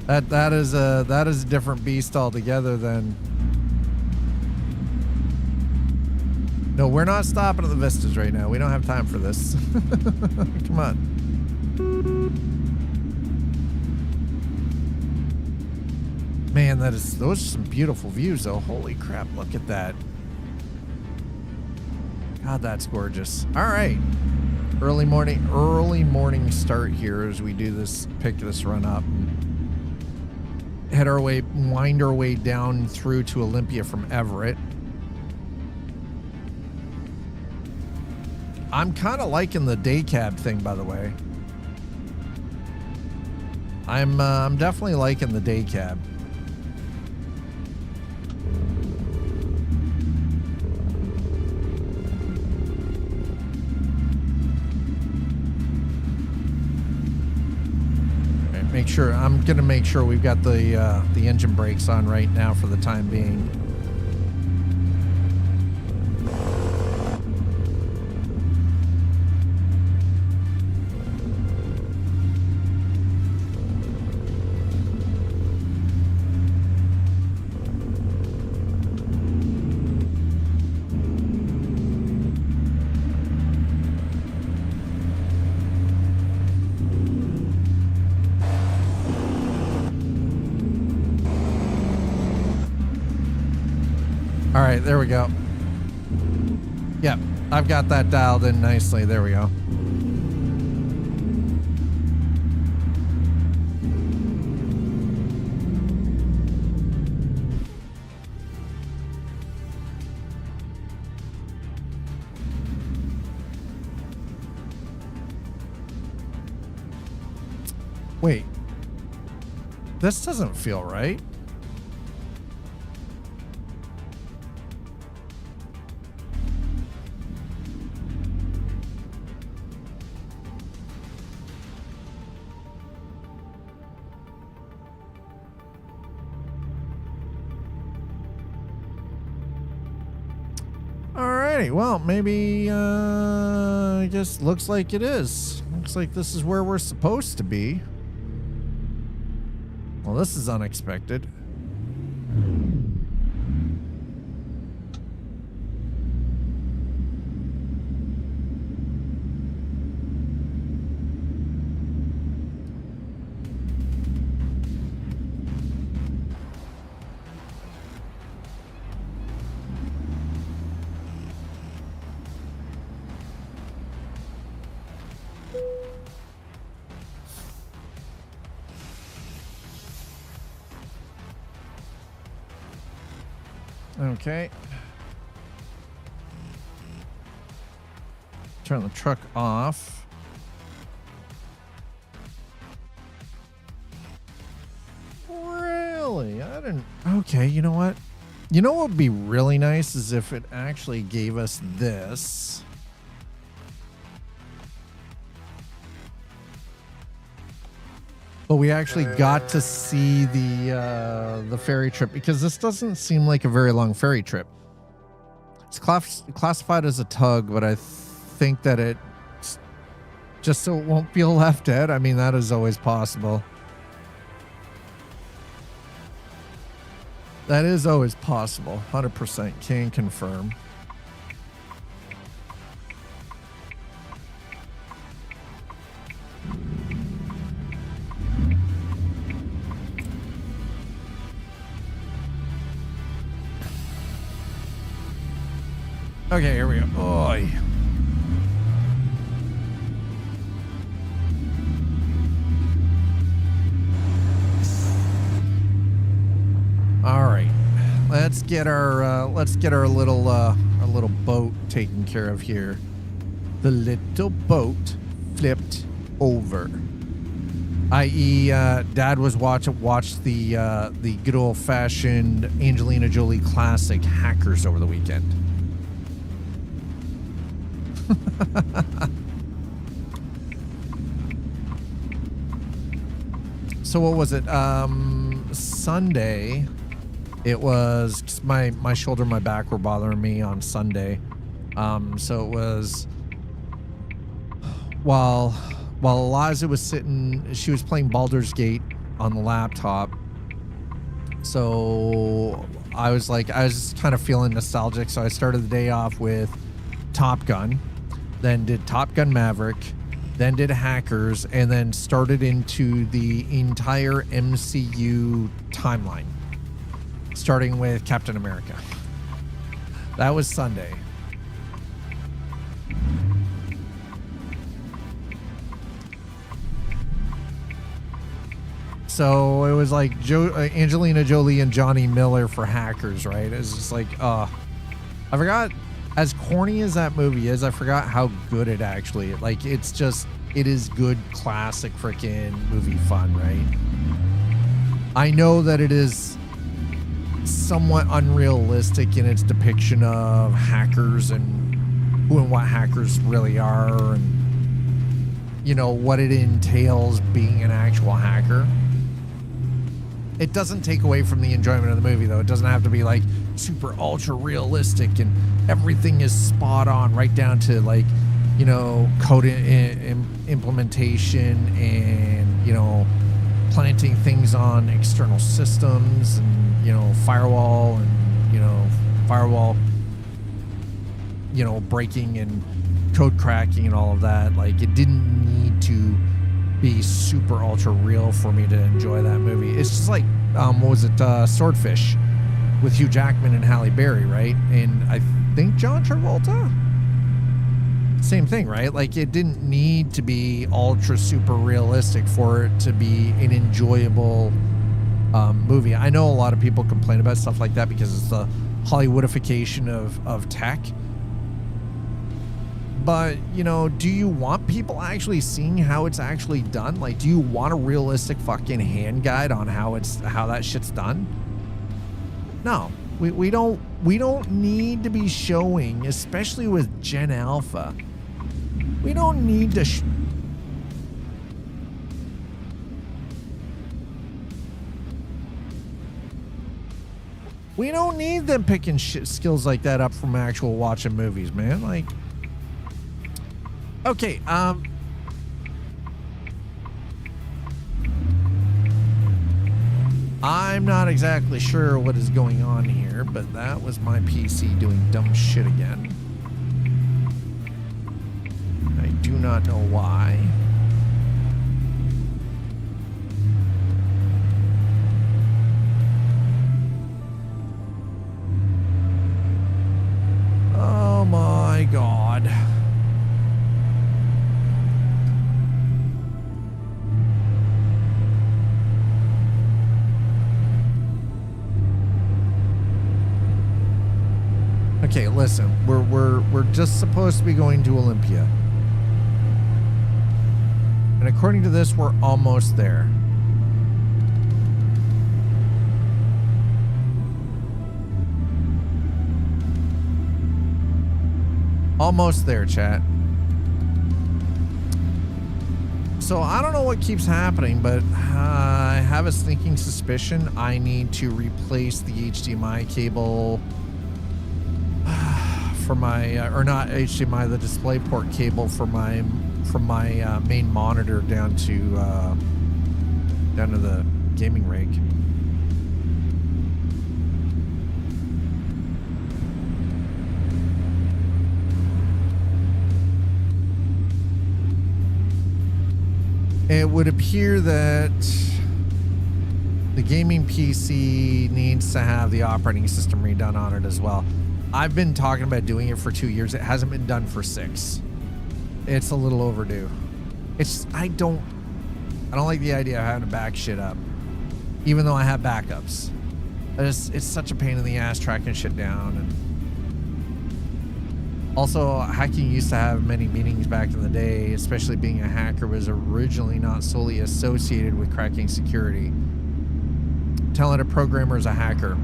That is a different beast altogether then. No, we're not stopping at the Vistas right now. We don't have time for this. Come on. Man, those are some beautiful views though. Holy crap, look at that. God, that's gorgeous. All right. Early morning start here as we do this, pick this run up. Wind our way down through to Olympia from Everett. I'm kind of liking the day cab thing, by the way. I'm definitely liking the day cab. I'm gonna make sure we've got the engine brakes on right now for the time being. All right, there we go. Yep, I've got that dialed in nicely. There we go. Wait. This doesn't feel right. Alrighty, well, maybe, I guess looks like it is. Looks like this is where we're supposed to be. Well, this is unexpected. Okay. Turn the truck off. Really? I didn't. Okay, you know what? You know what would be really nice is if it actually gave us this. But we actually got to see the ferry trip, because this doesn't seem like a very long ferry trip. It's classified as a tug, but I think that it's just so it won't feel left out. I mean, that is always possible. That is always possible. 100% can confirm. Okay, here we go. Oy. All right, let's get our little boat taken care of here. The little boat flipped over. I.e., Dad was watched the good old fashioned Angelina Jolie classic Hackers over the weekend. So what was it? Sunday. It was my shoulder and my back were bothering me on Sunday. So it was while Eliza was sitting, she was playing Baldur's Gate on the laptop. So I was kind of feeling nostalgic. So I started the day off with Top Gun, then did Top Gun Maverick, then did Hackers, and then started into the entire MCU timeline, starting with Captain America. That was Sunday. So it was like Angelina Jolie and Johnny Miller for Hackers, right? It's just like, I forgot. As corny as that movie is, I forgot how good it actually, like, it is good classic freaking movie fun, right? I know that it is somewhat unrealistic in its depiction of hackers and who and what hackers really are, and, you know, what it entails being an actual hacker. It doesn't take away from the enjoyment of the movie, though. It doesn't have to be like super ultra realistic and everything is spot on, right down to, like, you know, code implementation and, you know, planting things on external systems and, you know, firewall, breaking and code cracking and all of that. Like, it didn't need to be super ultra real for me to enjoy that movie. It's just like, what was it, Swordfish with Hugh Jackman and Halle Berry, right? And I think John Travolta? Same thing, right? Like, it didn't need to be ultra super realistic for it to be an enjoyable movie. I know a lot of people complain about stuff like that because it's the Hollywoodification of tech. But, you know, do you want people actually seeing how it's actually done? Like, do you want a realistic fucking hand guide on how that shit's done? No, we don't need to be showing, especially with Gen Alpha. We don't need to. We don't need them picking skills like that up from actual watching movies, man. Like, okay, I'm not exactly sure what is going on here, but that was my PC doing dumb shit again. I do not know why. Oh my God. Okay, listen, we're just supposed to be going to Olympia. And according to this, we're almost there. Almost there, chat. So I don't know what keeps happening, but I have a sneaking suspicion I need to replace the HDMI cable for my, or not HDMI, the DisplayPort cable for my, from my main monitor down to the gaming rig. It would appear that the gaming PC needs to have the operating system redone on it as well. I've been talking about doing it for 2 years. It hasn't been done for 6. It's a little overdue. I don't like the idea of having to back shit up, even though I have backups. It's such a pain in the ass tracking shit down. And also, hacking used to have many meanings back in the day, especially being a hacker was originally not solely associated with cracking security. Talented programmer is a hacker.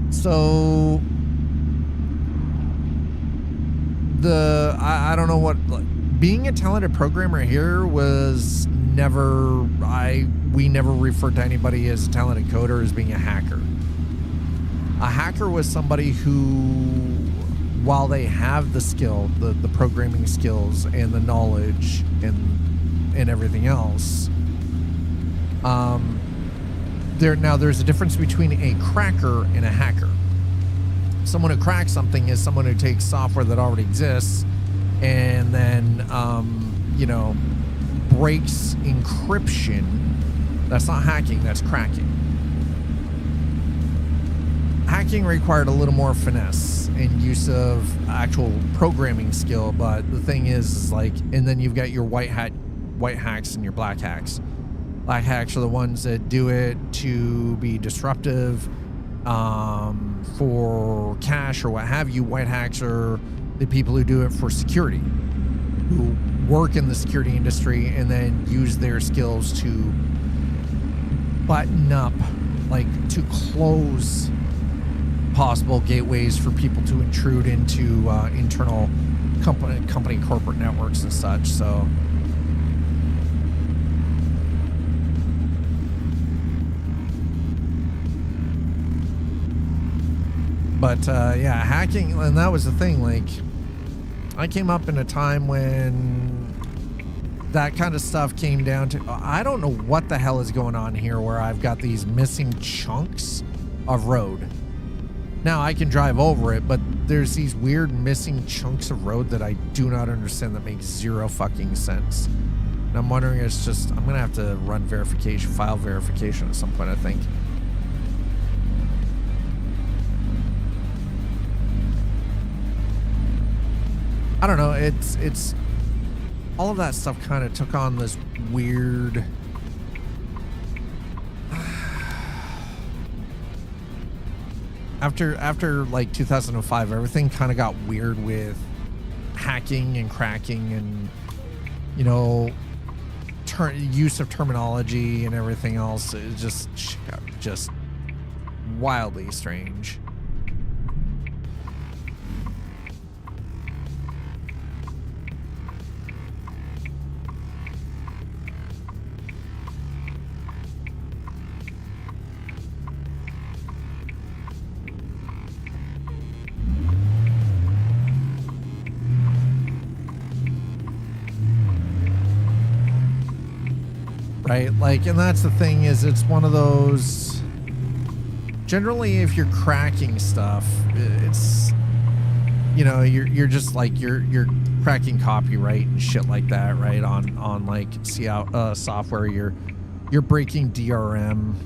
So I don't know what, being a talented programmer here was never, we never referred to anybody as a talented coder as being a hacker. A hacker was somebody who, while they have the skill, the programming skills and the knowledge and everything else, there's a difference between a cracker and a hacker. Someone who cracks something is someone who takes software that already exists and then, breaks encryption. That's not hacking, that's cracking. Hacking required a little more finesse and use of actual programming skill, but the thing is like, and then you've got your white hacks and your black hacks. Black hacks are the ones that do it to be disruptive, for cash or what have you. White hacks are the people who do it for security, who work in the security industry and then use their skills to button up, like to close possible gateways for people to intrude into internal company corporate networks and such. So but yeah, hacking, and that was the thing, like I came up in a time when that kind of stuff came down to, I don't know what the hell is going on here where I've got these missing chunks of road. Now I can drive over it, but there's these weird missing chunks of road that I do not understand, that makes zero fucking sense. And I'm wondering, it's just, I'm gonna have to run verification, file verification at some point, I think. I don't know, it's all of that stuff kind of took on this weird after like 2005, everything kind of got weird with hacking and cracking, and you know, use of terminology and everything else is just wildly strange. Right, like, and that's the thing is, it's one of those. Generally, if you're cracking stuff, it's, you know, you're just like you're cracking copyright and shit like that, right? On like software, you're breaking DRM.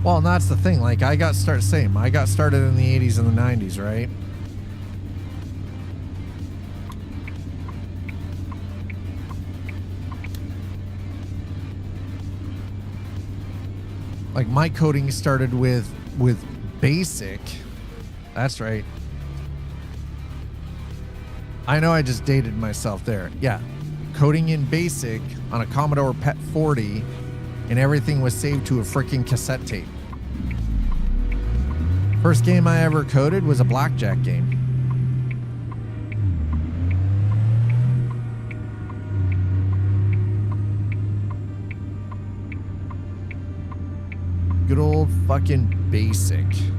Well, and that's the thing. Like, I got started in the 80s and the 90s, right? Like, my coding started with BASIC. That's right. I know I just dated myself there. Yeah. Coding in BASIC on a Commodore PET 40, and everything was saved to a freaking cassette tape. First game I ever coded was a blackjack game. Good old fucking BASIC.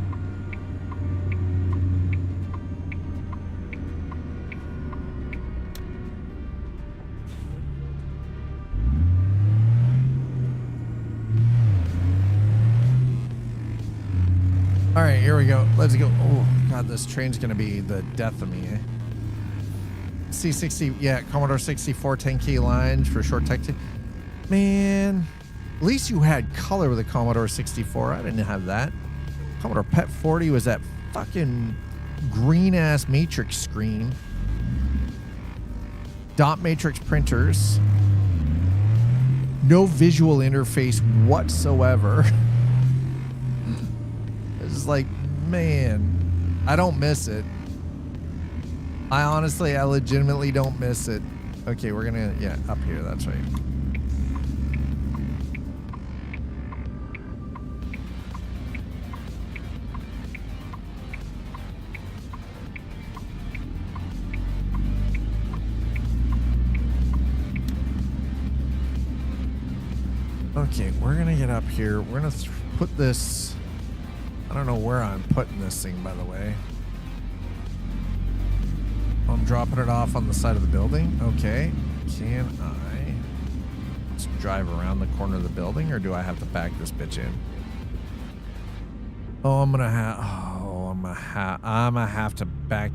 All right, here we go. Let's go. Oh, God, this train's going to be the death of me, eh? C60, yeah, Commodore 64 10-key lines for short text. Man, at least you had color with a Commodore 64. I didn't have that. Commodore PET 40 was that fucking green-ass matrix screen. Dot matrix printers. No visual interface whatsoever. It's like, man, I don't miss it. I legitimately don't miss it. Okay, we're gonna, yeah, up here, that's right. Okay, we're gonna get up here. We're gonna put this. I don't know where I'm putting this thing, by the way. I'm dropping it off on the side of the building. Okay. Can I just drive around the corner of the building, or do I have to back this bitch in? Oh, I'm gonna have to back.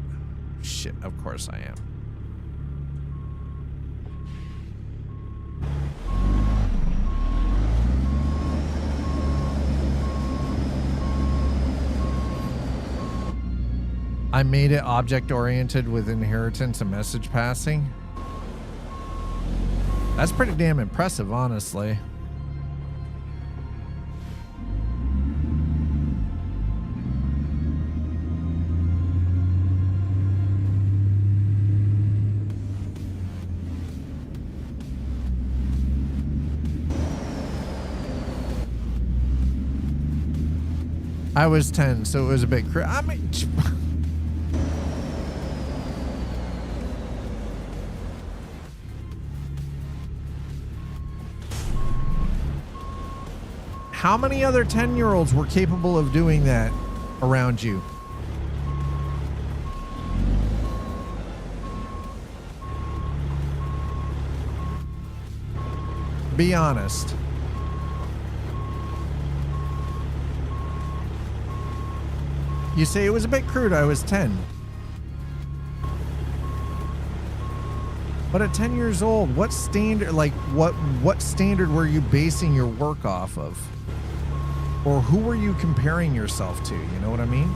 Shit, of course I am. I made it object-oriented with inheritance and message passing. That's pretty damn impressive, honestly. I was 10, so it was a bit I mean... How many other 10-year-olds were capable of doing that around you? Be honest. You say it was a bit crude. I was 10. But at 10 years old, what standard, like what standard were you basing your work off of? Or who were you comparing yourself to? You know what I mean?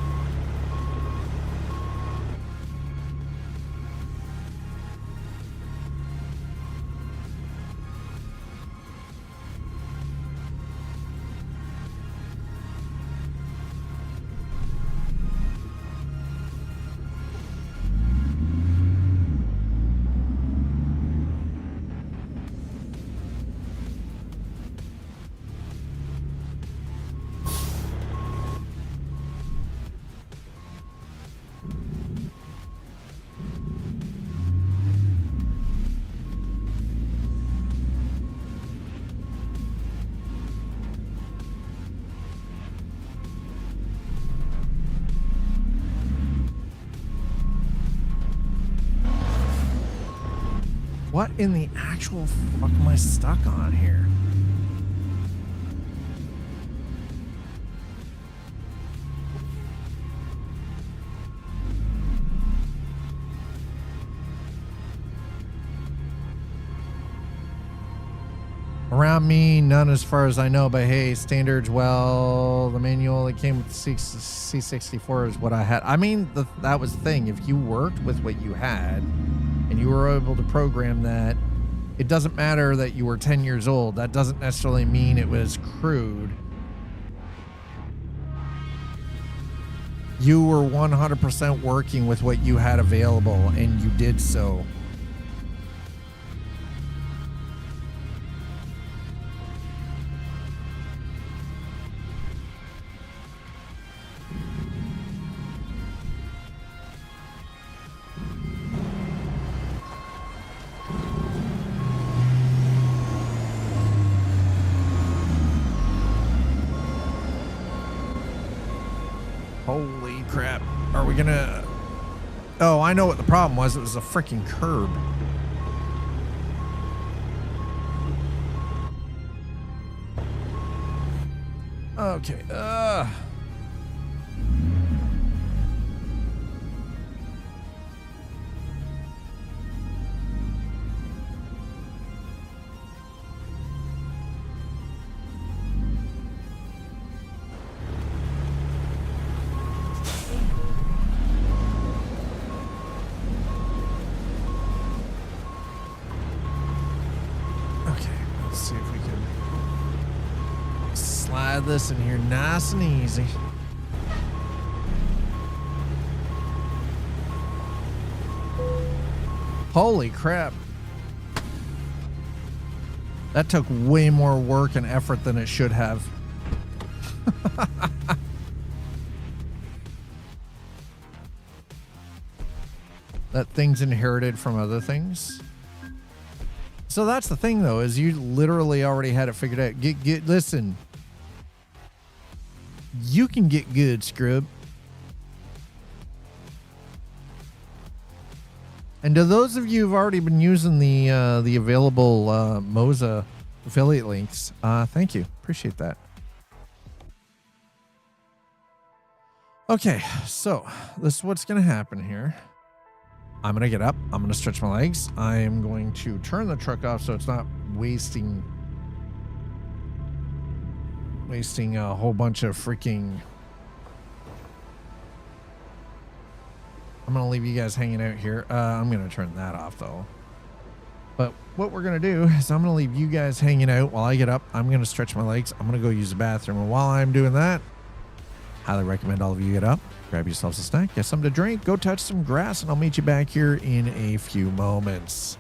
What in the actual fuck am I stuck on here? Around me, none as far as I know, but hey, standards, well, the manual, it came with C64 is what I had. I mean, that was the thing. If you worked with what you had and you were able to program that, it doesn't matter that you were 10 years old. That doesn't necessarily mean it was crude. You were 100% working with what you had available, and you did so. Holy crap. Are we gonna... Oh, I know what the problem was. It was a freaking curb. Okay. See if we can slide this in here nice and easy. Holy crap. That took way more work and effort than it should have. That thing's inherited from other things. So that's the thing, though, is you literally already had it figured out. Listen. You can get good, scrub. And to those of you who've already been using the available Moza affiliate links, thank you. Appreciate that. Okay, so this is what's going to happen here. I'm going to get up. I'm going to stretch my legs. I am going to turn the truck off so it's not wasting a whole bunch of freaking... I'm going to leave you guys hanging out here. I'm going to turn that off, though. But what we're going to do is I'm going to leave you guys hanging out while I get up. I'm going to stretch my legs. I'm going to go use the bathroom. And while I'm doing that, highly recommend all of you get up, grab yourselves a snack, get something to drink, go touch some grass, and I'll meet you back here in a few moments.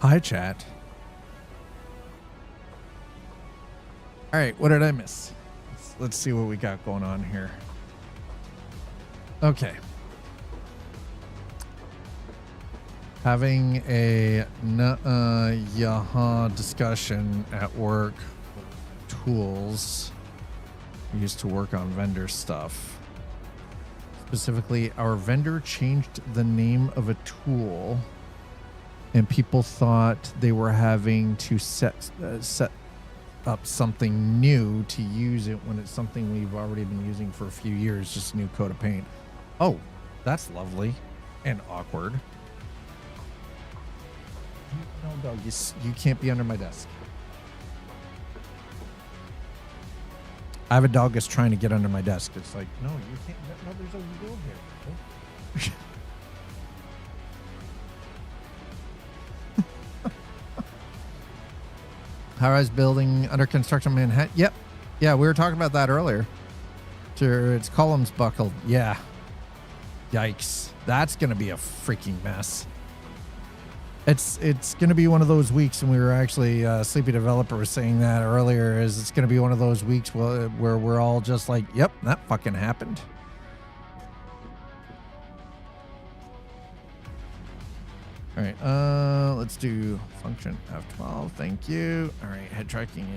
Hi, chat. All right, what did I miss? Let's see what we got going on here. Okay. Having a yaha discussion at work. Tools used to work on vendor stuff. Specifically, our vendor changed the name of a tool, and people thought they were having to set up something new to use it when it's something we've already been using for a few years, just a new coat of paint. Oh, that's lovely and awkward. No, dog, you can't be under my desk. I have a dog that's trying to get under my desk. It's like, no, you can't. No, there's a rule here. High-rise building under construction in Manhattan. Yep. Yeah, we were talking about that earlier. Its columns buckled. Yeah. Yikes. That's going to be a freaking mess. It's going to be one of those weeks, and we were actually, Sleepy Developer was saying that earlier, is it's going to be one of those weeks where we're all just like, yep, that fucking happened. All right, let's do function F12. Thank you. All right, head tracking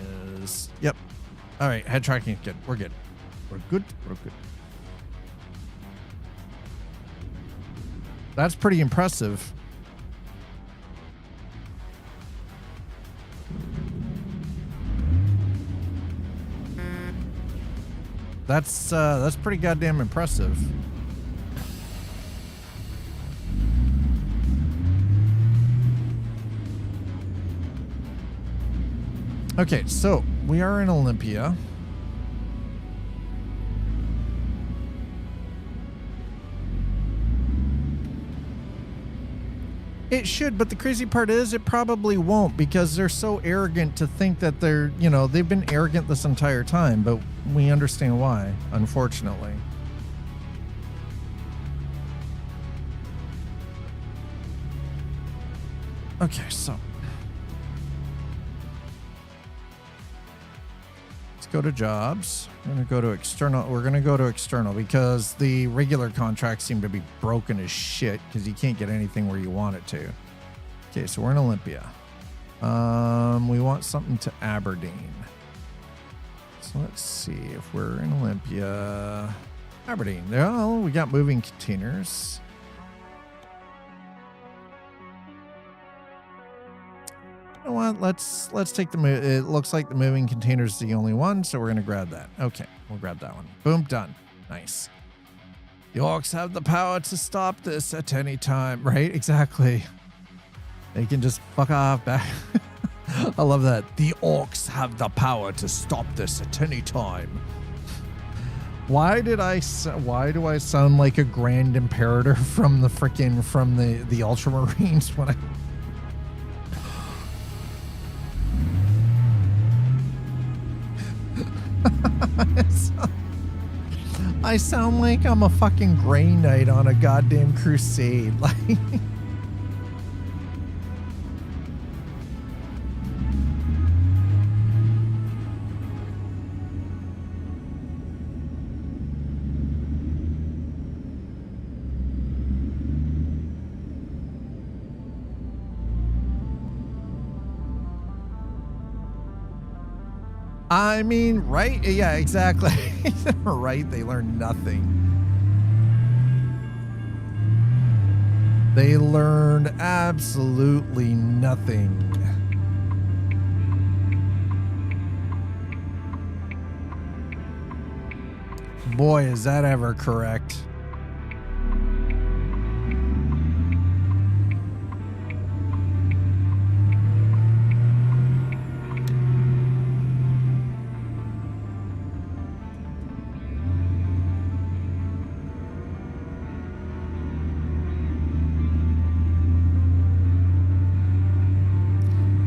is, yep. All right, head tracking is good. We're good. We're good. We're good. That's pretty impressive. That's pretty goddamn impressive. Okay, so we are in Olympia. It should, but the crazy part is it probably won't, because they're so arrogant to think that they're, you know, they've been arrogant this entire time, but we understand why, unfortunately. Okay, so let's go to jobs. We're going to go to external. We're going to go to external because the regular contracts seem to be broken as shit because you can't get anything where you want it to. Okay, so we're in Olympia. We want something to Aberdeen. So let's see if we're in Olympia. Aberdeen. Oh, we got moving containers. You know what? Let's take the move. It looks like the moving container is the only one, so we're gonna grab that. Okay, we'll grab that one. Boom, done. Nice. The orcs have the power to stop this at any time, right? Exactly. They can just fuck off back. I love that. The orcs have the power to stop this at any time. Why do I sound like a Grand Imperator from the Ultramarines when I sound like I'm a fucking Grey Knight on a goddamn crusade. Like, I mean, right? Yeah, exactly. Right? They learn nothing. They learned absolutely nothing. Boy, is that ever correct.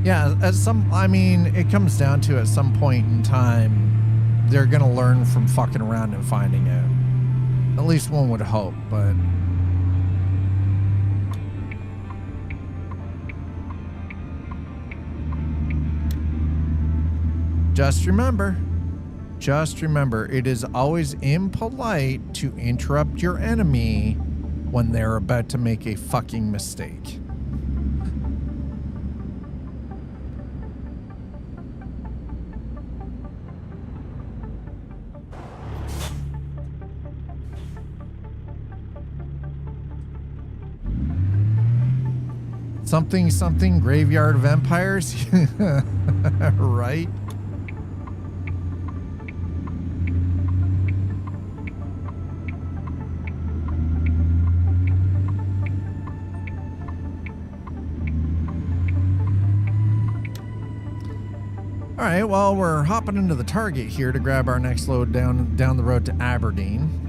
Yeah, it comes down to at some point in time, they're going to learn from fucking around and finding out. At least one would hope, but... Just remember, it is always impolite to interrupt your enemy when they're about to make a fucking mistake. Something graveyard of empires. Right? All right, well, we're hopping into the Target here to grab our next load down the road to Aberdeen.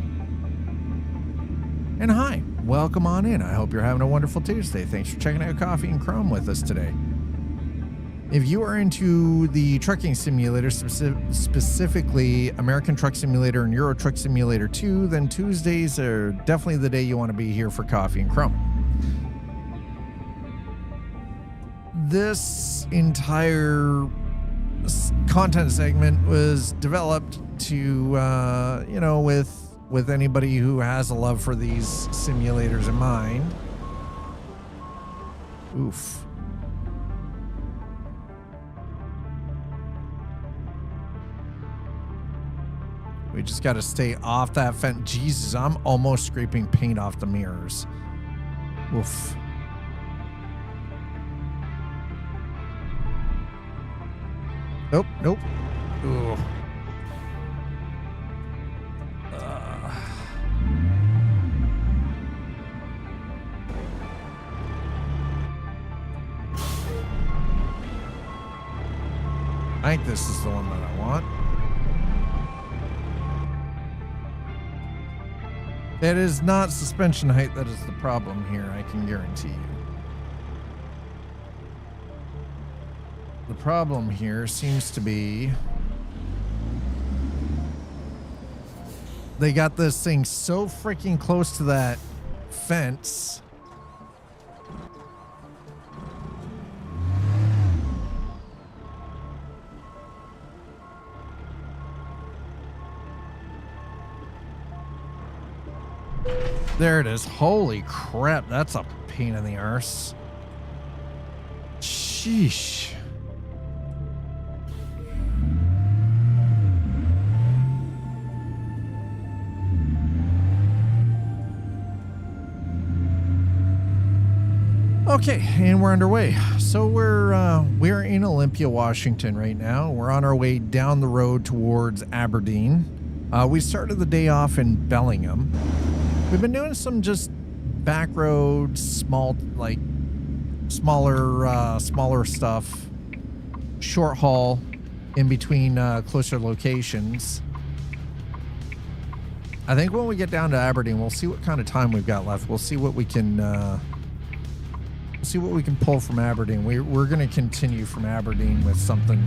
And hi, welcome on in. I hope you're having a wonderful Tuesday. Thanks for checking out Coffee and Chrome with us today. If you are into the trucking simulator, specifically American Truck Simulator and Euro Truck Simulator 2, then Tuesdays are definitely the day you want to be here for Coffee and Chrome. This entire content segment was developed to, with anybody who has a love for these simulators in mind. Oof. We just got to stay off that fence. Jesus, I'm almost scraping paint off the mirrors. Oof. Nope. Ooh. I think this is the one that I want. It is not suspension height that is the problem here, I can guarantee you. The problem here seems to be they got this thing so freaking close to that fence. There it is. Holy crap, that's a pain in the arse. Sheesh. Okay, and we're underway. So we're in Olympia, Washington right now. We're on our way down the road towards Aberdeen. We started the day off in Bellingham. We've been doing some just back roads, smaller stuff, short haul in between closer locations. I think when we get down to Aberdeen, we'll see what kind of time we've got left. We'll see what we can pull from Aberdeen. We're going to continue from Aberdeen with something.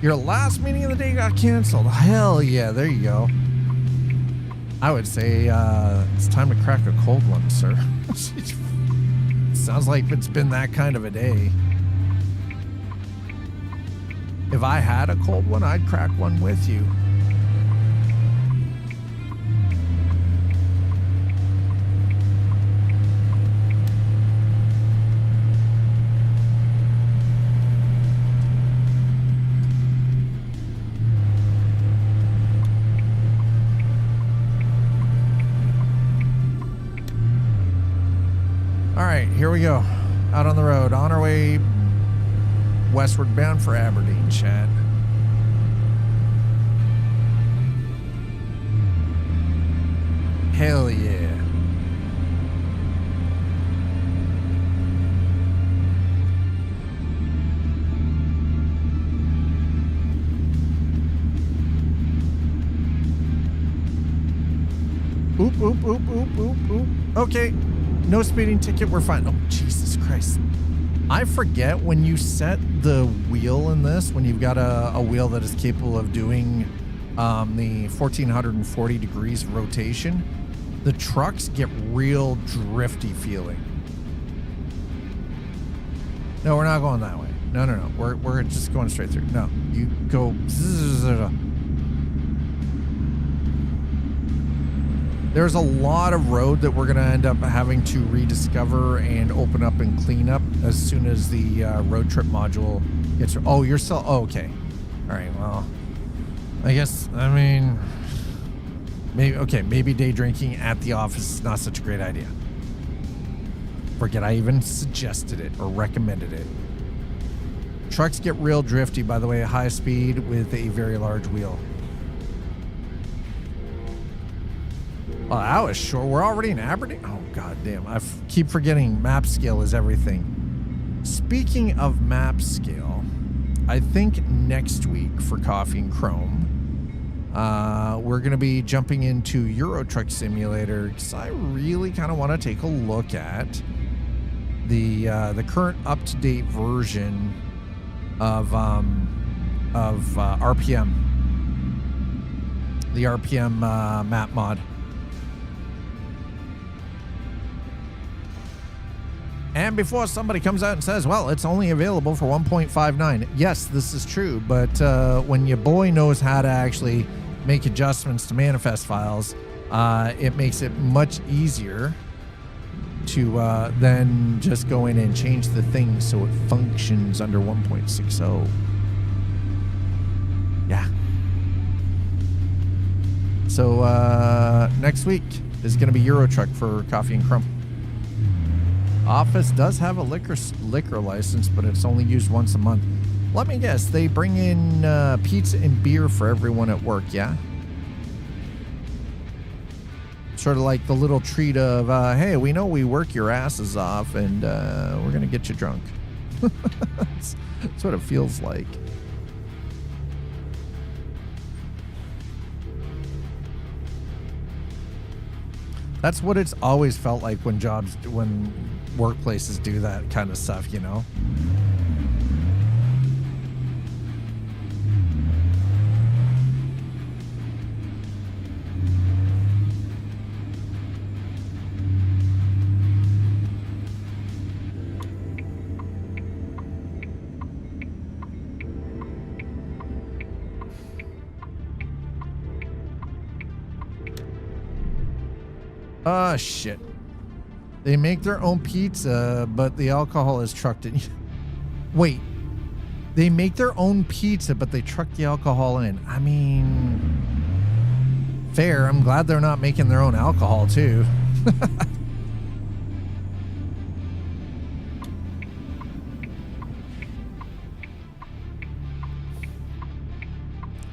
Your last meeting of the day got canceled. Hell yeah, there you go. I would say it's time to crack a cold one, sir. Sounds like it's been that kind of a day. If I had a cold one, I'd crack one with you. All right, here we go. Out on the road, on our way westward bound for Aberdeen, Chad. Hell yeah. Oop, oop, oop, oop, oop, oop. Okay. No speeding ticket, we're fine. Oh, Jesus Christ. I forget when you set the wheel in this, when you've got a wheel that is capable of doing the 1440 degrees rotation, the trucks get real drifty feeling. No, we're not going that way. No. We're just going straight through. No, you go. There's a lot of road that we're going to end up having to rediscover and open up and clean up as soon as the road trip module gets... Oh, you're still... Oh, okay. All right, well, I guess, I mean, maybe day drinking at the office is not such a great idea. Forget I even suggested it or recommended it. Trucks get real drifty, by the way, at high speed with a very large wheel. Well, that was short. We're already in Aberdeen? Oh, god damn. I keep forgetting map scale is everything. Speaking of map scale, I think next week for Coffee and Chrome, we're going to be jumping into Euro Truck Simulator because I really kind of want to take a look at the current up-to-date version of RPM, the RPM map mod. And before somebody comes out and says, well, it's only available for 1.59. Yes, this is true. But when your boy knows how to actually make adjustments to manifest files, it makes it much easier to then just go in and change the thing so it functions under 1.60. Yeah. So next week is going to be Euro Truck for Coffee and Chrome. Office does have a liquor license, but it's only used once a month. Let me guess, they bring in pizza and beer for everyone at work, yeah? Sort of like the little treat of, hey, we know we work your asses off, and we're going to get you drunk. That's what it feels like. That's what it's always felt like when workplaces do that kind of stuff, you know? Oh, shit. They make their own pizza, but the alcohol is trucked in. Wait. They make their own pizza, but they truck the alcohol in. I mean, fair. I'm glad they're not making their own alcohol, too.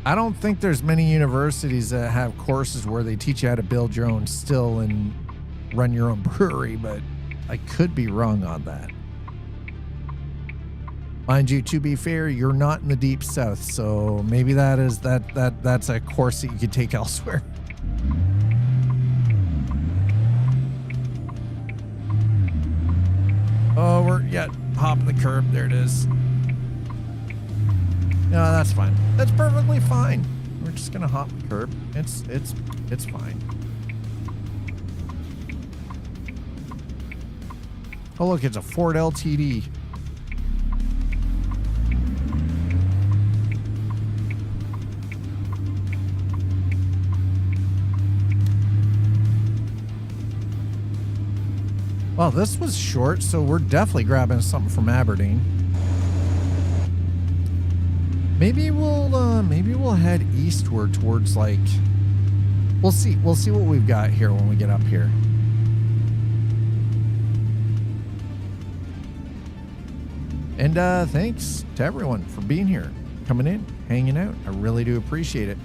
I don't think there's many universities that have courses where they teach you how to build your own still and run your own brewery, but I could be wrong on that. Mind you, to be fair, you're not in the deep south, so maybe that's a course that you could take elsewhere. Oh, we're hopping the curb. There it is. No, that's fine. That's perfectly fine. We're just gonna hop the curb. It's fine. Oh look, it's a Ford LTD. Well, this was short, so we're definitely grabbing something from Aberdeen. Maybe we'll head eastward towards, like, we'll see what we've got here when we get up here. And thanks to everyone for being here, coming in, hanging out. I really do appreciate it.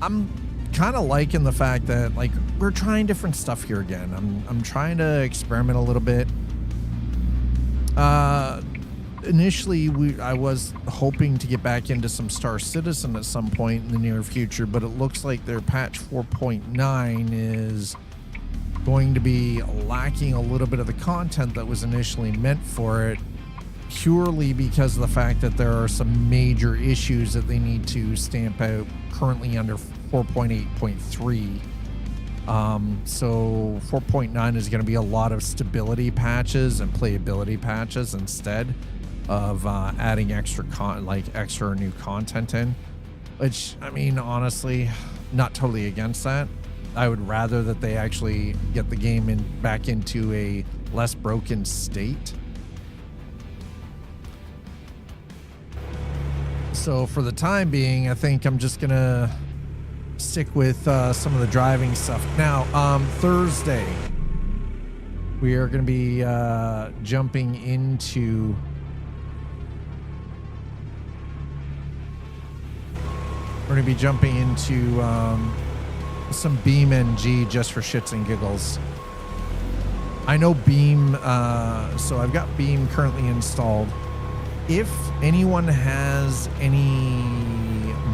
I'm kind of liking the fact that, like, we're trying different stuff here again. I'm trying to experiment a little bit. Initially, I was hoping to get back into some Star Citizen at some point in the near future, but it looks like their patch 4.9 is going to be lacking a little bit of the content that was initially meant for it, purely because of the fact that there are some major issues that they need to stamp out currently under 4.8.3. So 4.9 is going to be a lot of stability patches and playability patches instead. of adding extra extra new content in, which, I mean, honestly, not totally against that. I would rather that they actually get the game back into a less broken state. So for the time being, I think I'm just gonna stick with some of the driving stuff. Now, Thursday, we are gonna be jumping into some Beam NG just for shits and giggles. I know Beam, so I've got Beam currently installed. If anyone has any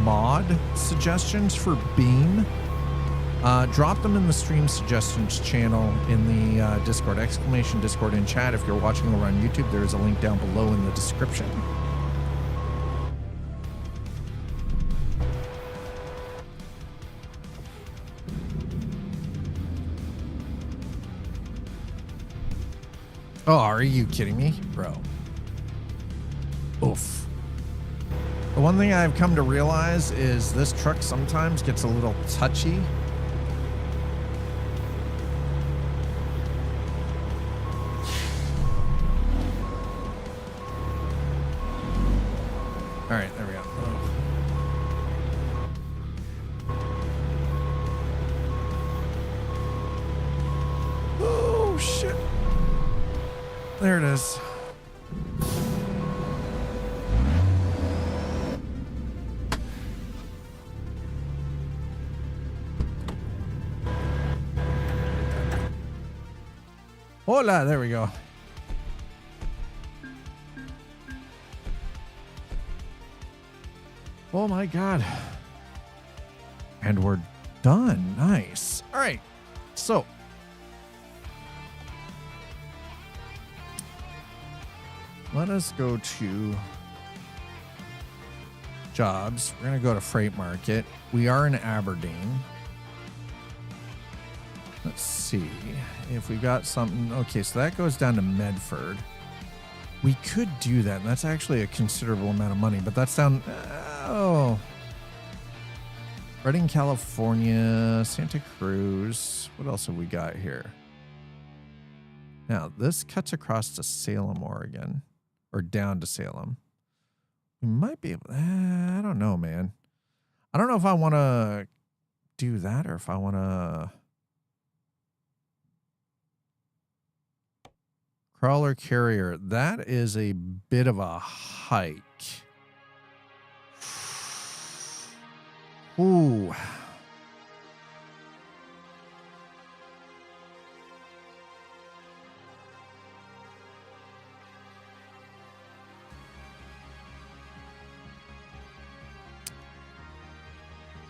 mod suggestions for Beam, drop them in the stream suggestions channel in the Discord, !Discord in chat. If you're watching over on YouTube, there is a link down below in the description. Oh, are you kidding me, bro? Oof. The one thing I've come to realize is this truck sometimes gets a little touchy. All right, there we go. Oh, shit. There it is. Hola, there we go. Oh my God. And we're done. Nice. All right. So let us go to jobs. We're going to go to Freight Market. We are in Aberdeen. Let's see if we got something. Okay, so that goes down to Medford. We could do that, and that's actually a considerable amount of money, but that's down. Redding, California, Santa Cruz. What else have we got here? Now, this cuts across to Salem, Oregon, or down to Salem. We might be able. I don't know, man. I don't know if I want to do that or if I want to. Crawler carrier. That is a bit of a hike. Ooh.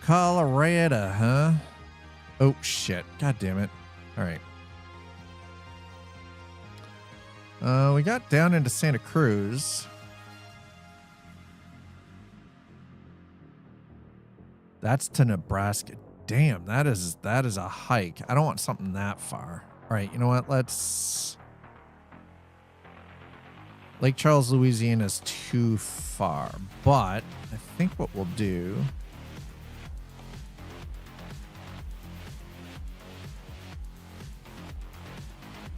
Colorado, huh? Oh, shit. God damn it. All right. We got down into Santa Cruz. That's to Nebraska. Damn, that is a hike. I don't want something that far. All right, you know what? Let's. Lake Charles, Louisiana is too far, but I think what we'll do.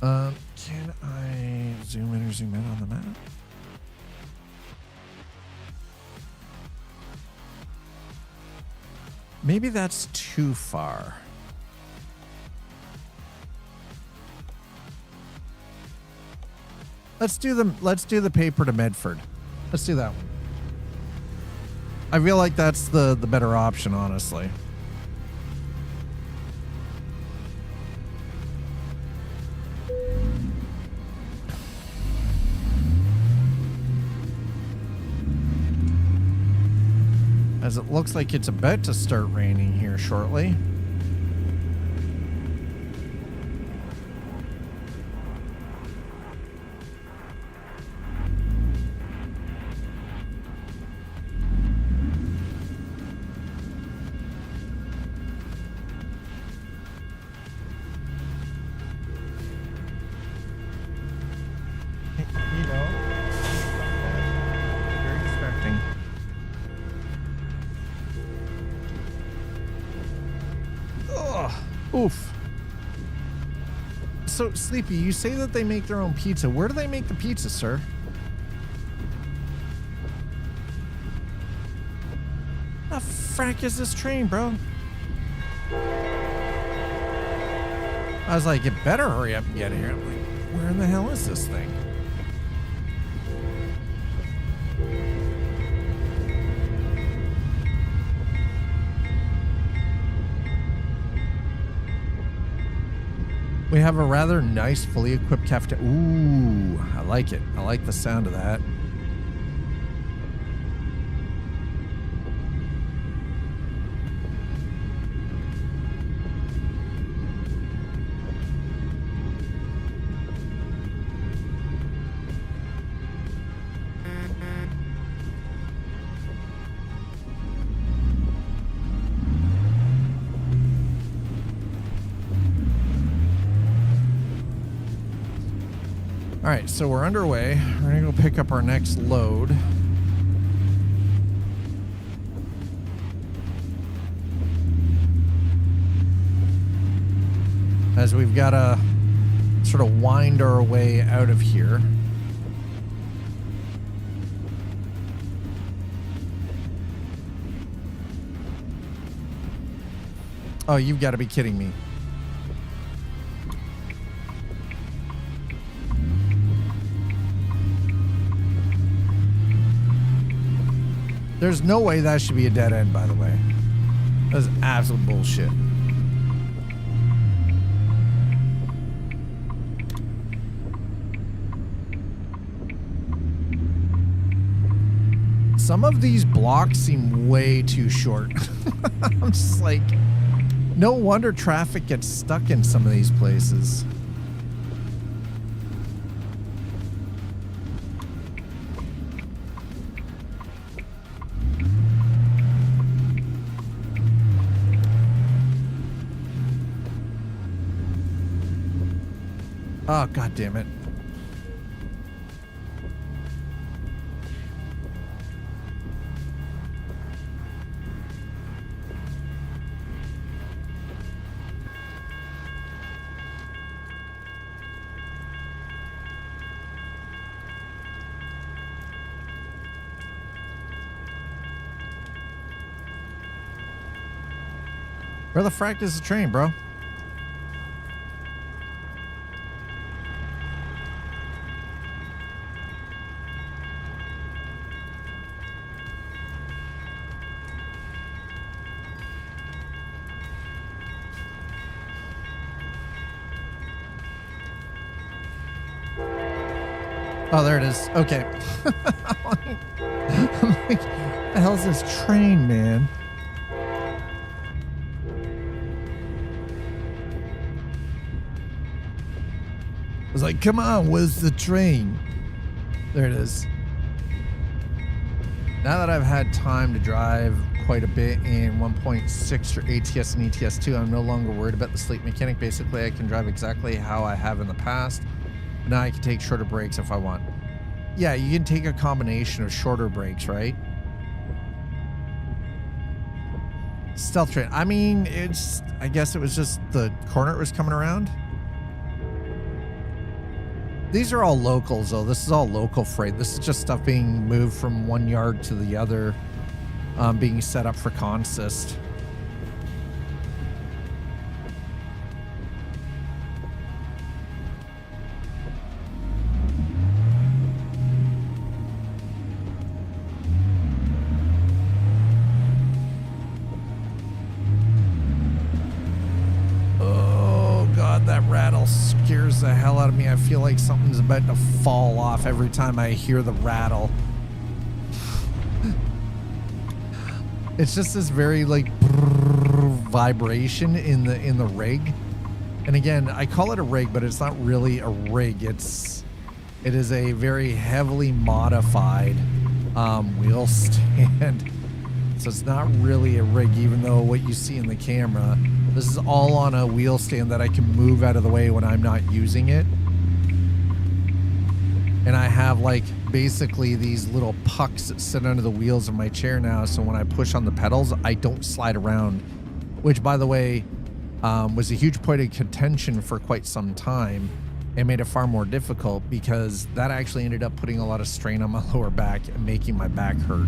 Can I zoom in or zoom in on the map? Maybe that's too far. Let's do the paper to Medford. Let's do that one. I feel like that's the better option, honestly. As it looks like it's about to start raining here shortly. Oof. So, Sleepy, you say that they make their own pizza. Where do they make the pizza, sir? The frack is this train, bro? I was like, you better hurry up and get here. I'm like, where in the hell is this thing? We have a rather nice, fully equipped cafeteria. Ooh, I like it. I like the sound of that. All right, so we're underway. We're gonna go pick up our next load. As we've got to sort of wind our way out of here. Oh, you've got to be kidding me. There's no way that should be a dead end, by the way. That's absolute bullshit. Some of these blocks seem way too short. I'm just like, no wonder traffic gets stuck in some of these places. Oh, God damn it. Where the frack is the train, bro? Oh, there it is. Okay. I'm like, what the hell's this train, man? I was like, come on, where's the train? There it is. Now that I've had time to drive quite a bit in 1.6 for ATS and ETS2, I'm no longer worried about the sleep mechanic. Basically, I can drive exactly how I have in the past. Now I can take shorter breaks if I want. Yeah, you can take a combination of shorter breaks, right? Stealth train. I mean, I guess it was just the corner it was coming around. These are all locals, though. This is all local freight. This is just stuff being moved from one yard to the other, being set up for consist. Scares the hell out of me. I feel like something's about to fall off every time I hear the rattle. It's just this very like vibration in the rig. And again, I call it a rig, but it's not really a rig. It is a very heavily modified wheel stand. So it's not really a rig, even though what you see in the camera, this is all on a wheel stand that I can move out of the way when I'm not using it. And I have like basically these little pucks that sit under the wheels of my chair now. So when I push on the pedals, I don't slide around, which by the way, was a huge point of contention for quite some time. It made it far more difficult because that actually ended up putting a lot of strain on my lower back and making my back hurt.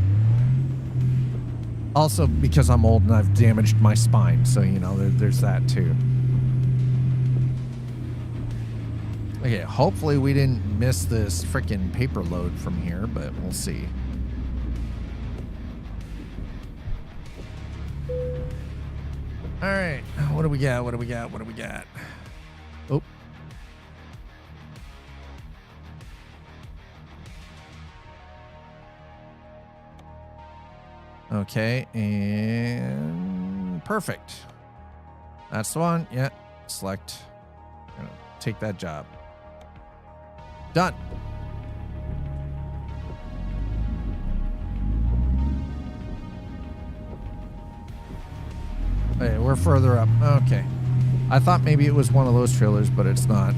Also, because I'm old and I've damaged my spine, so, you know, there's that too. Okay, hopefully we didn't miss this freaking paper load from here, but we'll see. All right, what do we got? What do we got? What do we got? Oh. Okay, and perfect. That's the one. Yeah, select. Gonna take that job. Done. Hey, we're further up. Okay. I thought maybe it was one of those trailers, but it's not.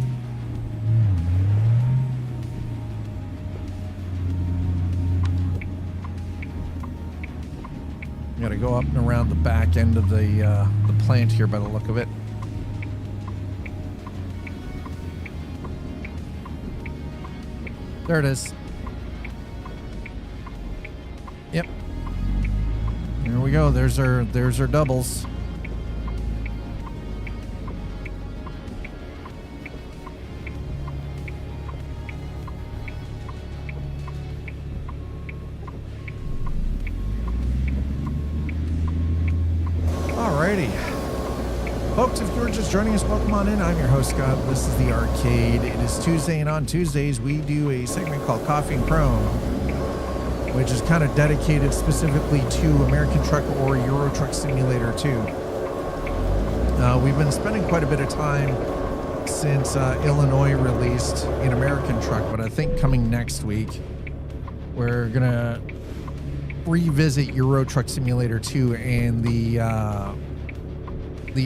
Gotta go up and around the back end of the plant here by the look of it. There it is. Yep. Here we go. There's our doubles. Folks, if you're just joining us, welcome on in. I'm your host, Scott. This is The Arcade. It is Tuesday, and on Tuesdays, we do a segment called Coffee and Chrome, which is kind of dedicated specifically to American Truck or Euro Truck Simulator 2. We've been spending quite a bit of time since Illinois released an American Truck, but I think coming next week, we're going to revisit Euro Truck Simulator 2 and the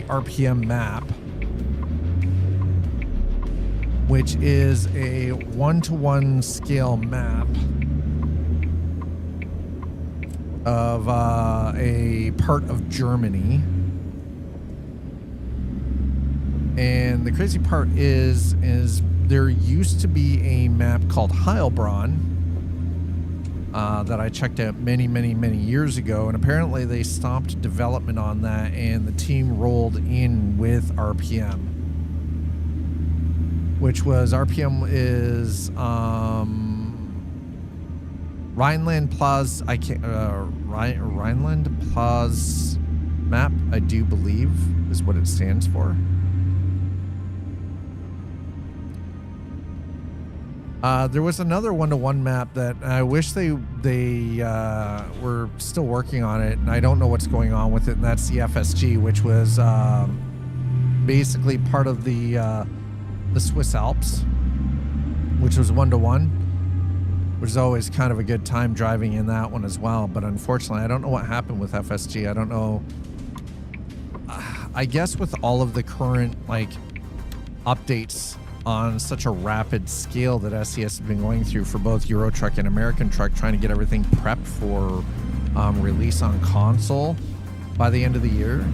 RPM map, which is a 1-to-1 scale map of a part of Germany. And the crazy part is there used to be a map called Heilbronn that I checked out many years ago, and apparently they stopped development on that, and the team rolled in with RPM, which was RPM is Rhineland Plaza. Rhineland Plaza map, I do believe, is what it stands for. There was another 1-to-1 map that I wish they were still working on it, and I don't know what's going on with it, and that's the FSG, which was basically part of the Swiss Alps, which was 1-to-1, which is always kind of a good time driving in that one as well. But unfortunately, I don't know what happened with FSG. I don't know. I guess with all of the current updates on such a rapid scale that SCS has been going through for both Euro Truck and American Truck, trying to get everything prepped for release on console by the end of the year.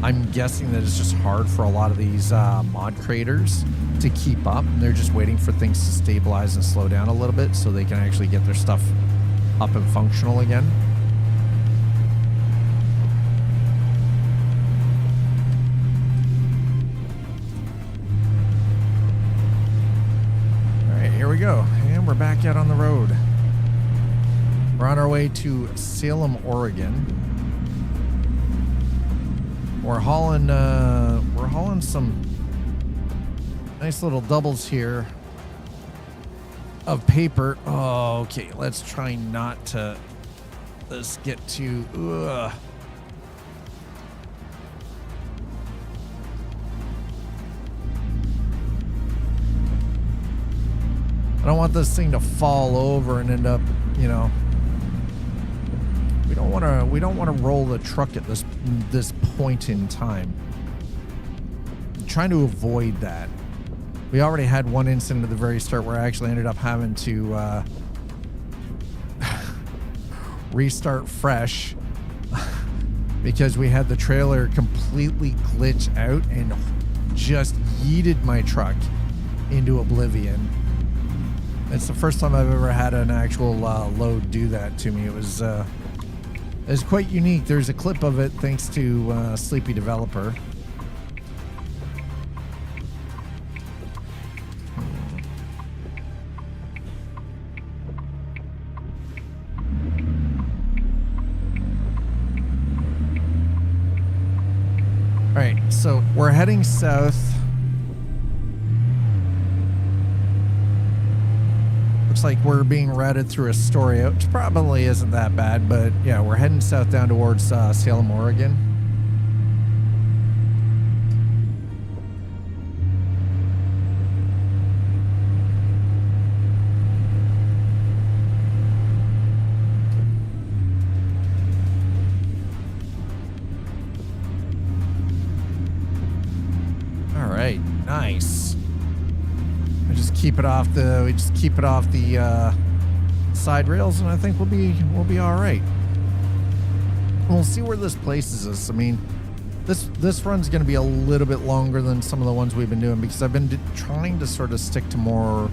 I'm guessing that it's just hard for a lot of these mod creators to keep up. They're just waiting for things to stabilize and slow down a little bit so they can actually get their stuff up and functional again. Here we go, and we're back out on the road. We're on our way to Salem, Oregon. We're hauling some nice little doubles here of paper. Oh, okay, let's try not to. Let's get to. I don't want this thing to fall over and end up, you know. We don't want to roll the truck at this point in time. I'm trying to avoid that. We already had one incident at the very start where I actually ended up having to restart fresh because we had the trailer completely glitch out and just yeeted my truck into oblivion. It's the first time I've ever had an actual load do that to me. It was quite unique. There's a clip of it thanks to Sleepy Developer. All right, so we're heading south. Looks like we're being routed through Astoria, which probably isn't that bad, but yeah, we're heading south down towards Salem, Oregon. All right, nice. We just keep it off the side rails, and I think we'll be all right. We'll see where this places us. I mean, this run's going to be a little bit longer than some of the ones we've been doing because I've been trying to sort of stick to more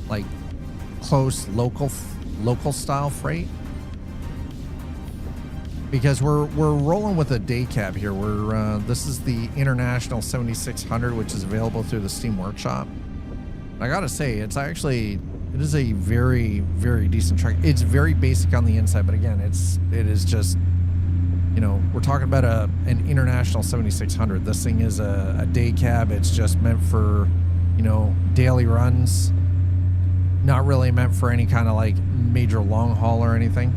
like close local style freight. Because we're rolling with a day cab here. This is the International 7600, which is available through the Steam Workshop. I gotta say, it is a very, very decent truck. It's very basic on the inside, but again, it is just, you know, we're talking about an International 7600. This thing is a day cab. It's just meant for, you know, daily runs. Not really meant for any kind of like major long haul or anything.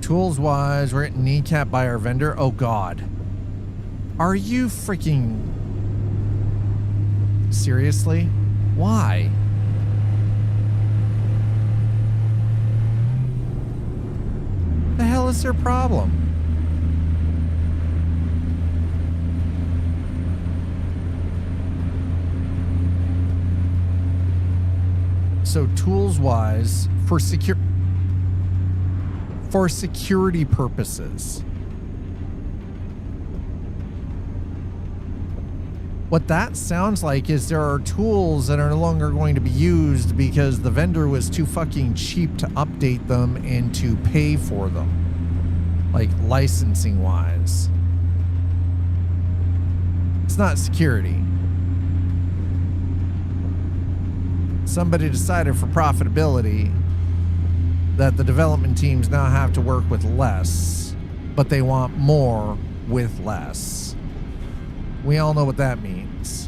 Tools wise, we're getting kneecapped by our vendor. Oh God. Are you freaking seriously? Why? The hell is their problem? So tools wise, for security purposes. What that sounds like is there are tools that are no longer going to be used because the vendor was too fucking cheap to update them and to pay for them. Like licensing wise. It's not security. Somebody decided for profitability that the development teams now have to work with less, but they want more with less. We all know what that means.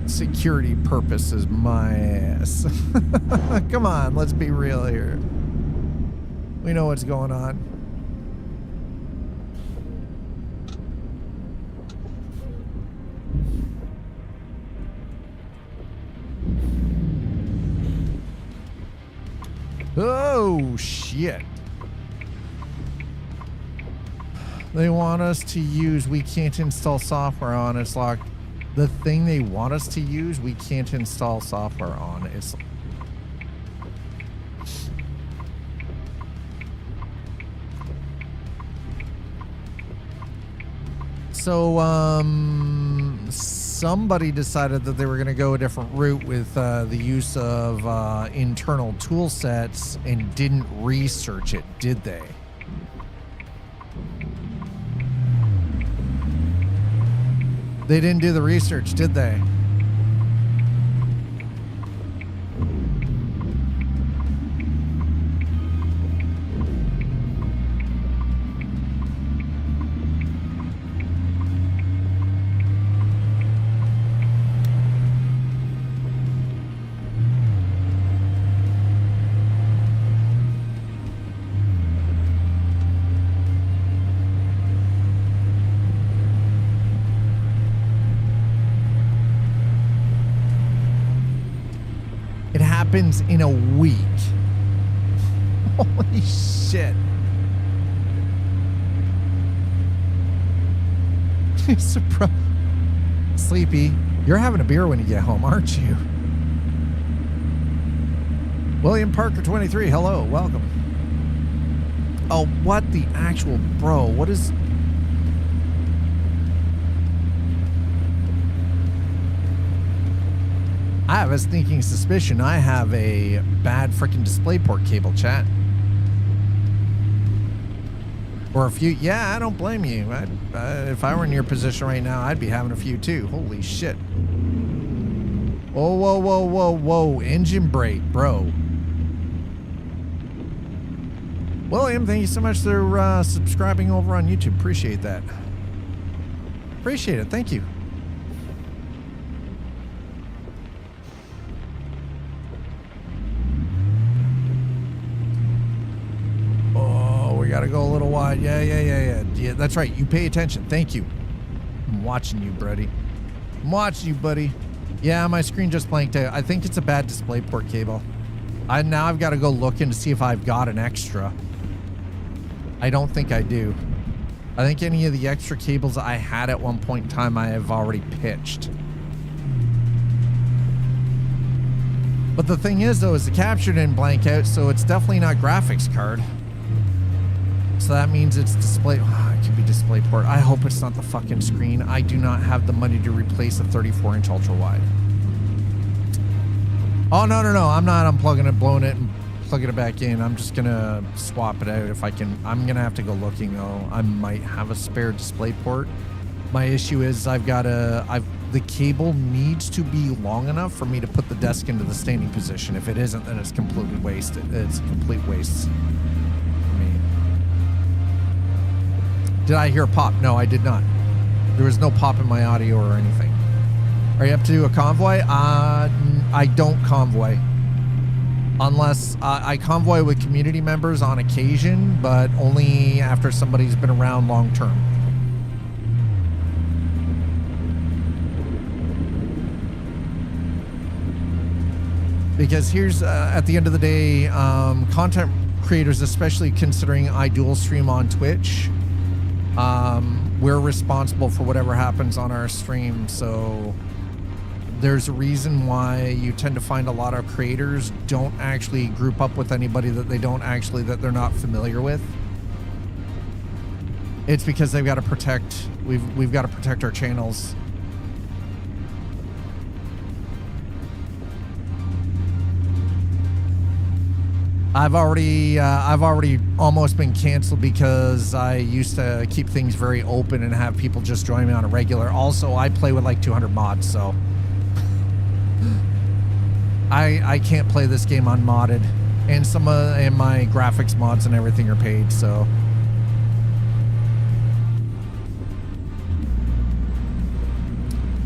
Security purposes, my ass. Come on, let's be real here. We know what's going on. Oh, shit. They want us to use, we can't install software on. It's like the thing they want us to use, we can't install software on. It's so, somebody decided that they were going to go a different route with the use of internal tool sets and didn't research it, did they? They didn't do the research, did they? Happens in a week. Holy shit. Sleepy, you're having a beer when you get home, aren't you? William Parker 23, hello, welcome. Oh, what the actual bro? What is... I have a sneaking suspicion I have a bad freaking DisplayPort cable, chat. Or a few. Yeah, I don't blame you. If I were in your position right now, I'd be having a few too. Holy shit. Whoa, whoa, whoa, whoa, whoa. Engine brake, bro. William, thank you so much for subscribing over on YouTube. Appreciate that. Appreciate it. Thank you. We gotta go a little wide. Yeah, that's right. You pay attention. Thank you. I'm watching you, buddy. I'm watching you, buddy. Yeah, my screen just blanked out. I think it's a bad DisplayPort cable. Now I've got to go looking to see if I've got an extra. I don't think I do. I think any of the extra cables I had at one point in time I have already pitched. But the thing is, though, is the capture didn't blank out, so it's definitely not graphics card. So that means it's display. Oh, it could be DisplayPort. I hope it's not the fucking screen. I do not have the money to replace a 34-inch ultra wide. Oh, no. I'm not unplugging it, blowing it, and plugging it back in. I'm just going to swap it out if I can. I'm going to have to go looking, though. I might have a spare DisplayPort. My issue is the cable needs to be long enough for me to put the desk into the standing position. If it isn't, then it's completely wasted. It's a complete waste. Did I hear a pop? No, I did not. There was no pop in my audio or anything. Are you up to do a convoy? I don't convoy. Unless I convoy with community members on occasion, but only after somebody's been around long term. Because here's, at the end of the day, content creators, especially considering I dual stream on Twitch, we're responsible for whatever happens on our stream. So there's a reason why you tend to find a lot of creators don't actually group up with anybody that they're not familiar with. It's because they've got to protect, we've got to protect our channels. I've already almost been canceled because I used to keep things very open and have people just join me on a regular. Also, I play with like 200 mods, so I can't play this game unmodded, and and my graphics mods and everything are paid. So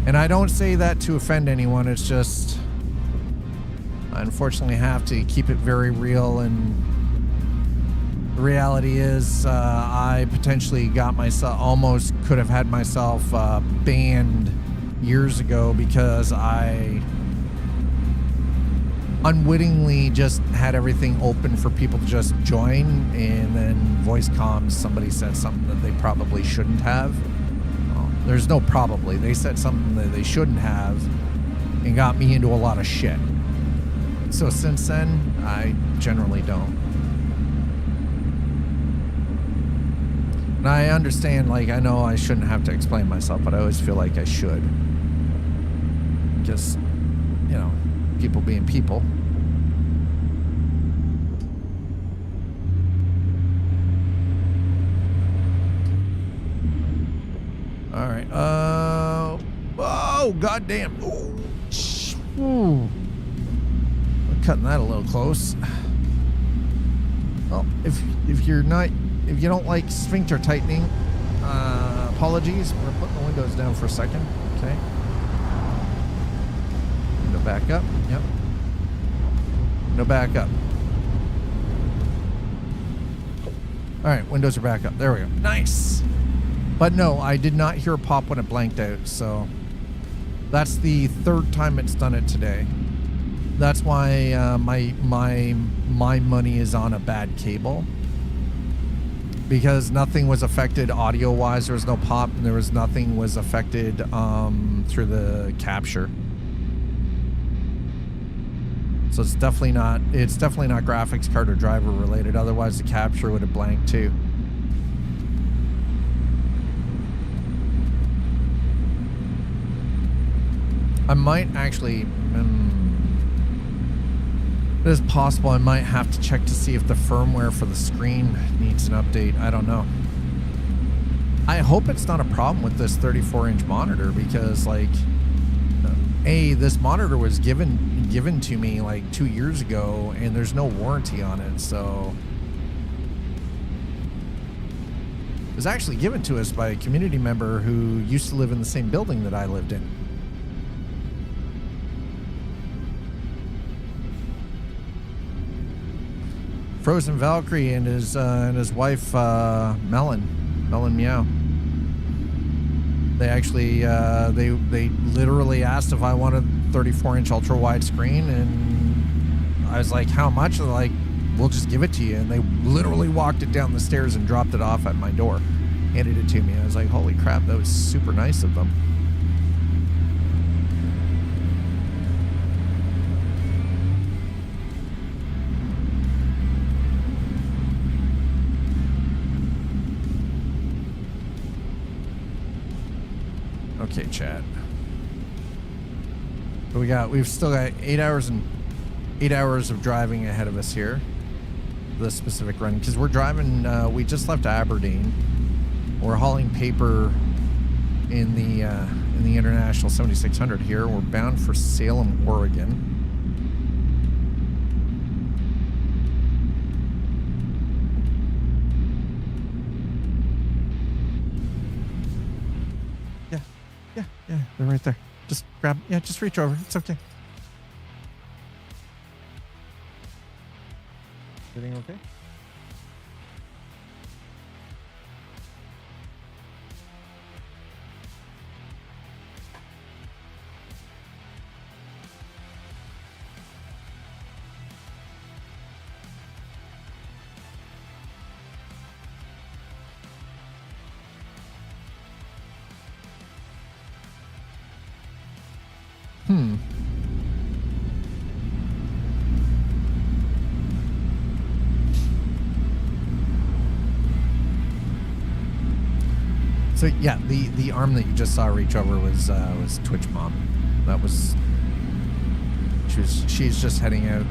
and I don't say that to offend anyone. It's just, I unfortunately have to keep it very real, and the reality is I potentially got myself, almost could have had myself banned years ago because I unwittingly just had everything open for people to just join, and then voice comms, somebody said something that they probably shouldn't have. Well, there's no probably. They said something that they shouldn't have and got me into a lot of shit. So since then, I generally don't. And I understand, like, I know I shouldn't have to explain myself, but I always feel like I should. Just, you know, people being people. All right. Oh, goddamn. Ooh. Cutting that a little close. Well, if you don't like sphincter tightening, apologies. We're putting the windows down for a second. Okay. Window back up. Yep. Window back up. All right, windows are back up. There we go. Nice. But no, I did not hear a pop when it blanked out. So that's the third time it's done it today. That's why my money is on a bad cable, because nothing was affected audio wise. There was no pop, and there was nothing was affected through the capture. So it's definitely not graphics card or driver related. Otherwise, the capture would have blanked too. I might actually. It is possible I might have to check to see if the firmware for the screen needs an update. I don't know. I hope it's not a problem with this 34-inch monitor, because, like, this monitor was given to me like 2 years ago, and there's no warranty on it. So it was actually given to us by a community member who used to live in the same building that I lived in. Frozen Valkyrie and his wife Melon Meow. They actually they literally asked if I wanted 34-inch ultra wide screen, and I was like, how much? They're like, we'll just give it to you. And they literally walked it down the stairs and dropped it off at my door, handed it to me. I was like, holy crap, that was super nice of them. Okay, chat. We've still got 8 hours of driving ahead of us here. This specific run, because we're driving. We just left Aberdeen. We're hauling paper in the International 7600 here. We're bound for Salem, Oregon. Yeah, they're right there. Just grab. Yeah, just reach over. It's okay. Everything okay? So yeah, the arm that you just saw reach over was Twitch Mom. That was she's just heading out.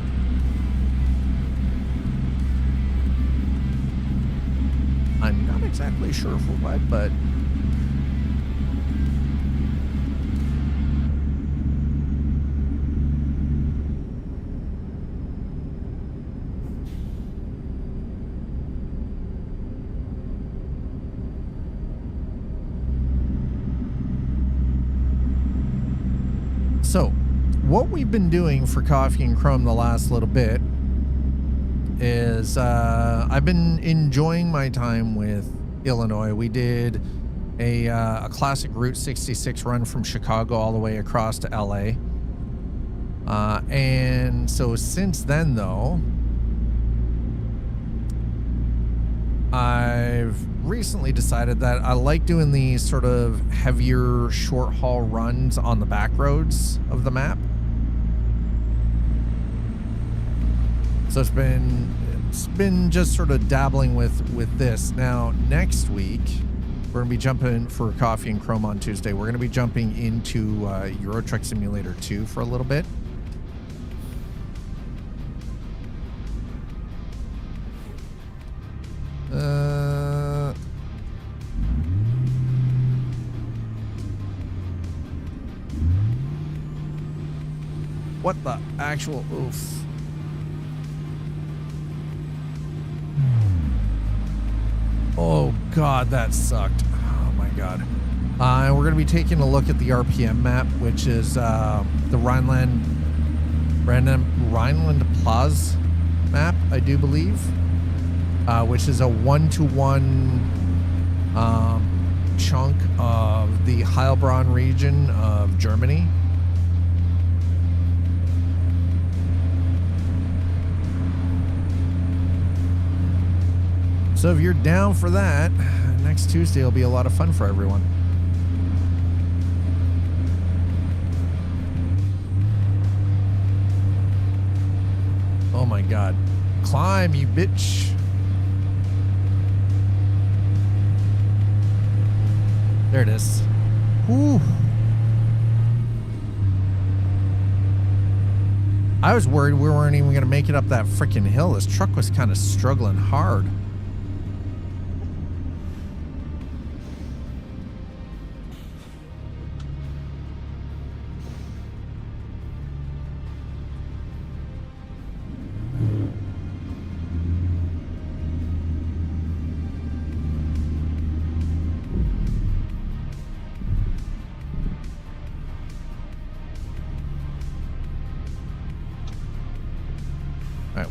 I'm not exactly sure for what, but so what we've been doing for Coffee and Chrome the last little bit is I've been enjoying my time with Illinois. We did a classic Route 66 run from Chicago all the way across to LA. And so since then, though, I've recently decided that I like doing these sort of heavier short haul runs on the back roads of the map. So it's been just sort of dabbling with this. Now next week we're gonna be jumping for Coffee and Chrome on Tuesday. We're gonna be jumping into Euro Truck Simulator 2 for a little bit. What the actual oof? Oh God, that sucked. Oh my God. We're going to be taking a look at the RPM map, which is the Rhineland Plaza map, I do believe, which is a 1-to-1 chunk of the Heilbronn region of Germany. So if you're down for that, next Tuesday will be a lot of fun for everyone. Oh my God. Climb, you bitch. There it is. Whew. I was worried we weren't even going to make it up that freaking hill. This truck was kind of struggling hard.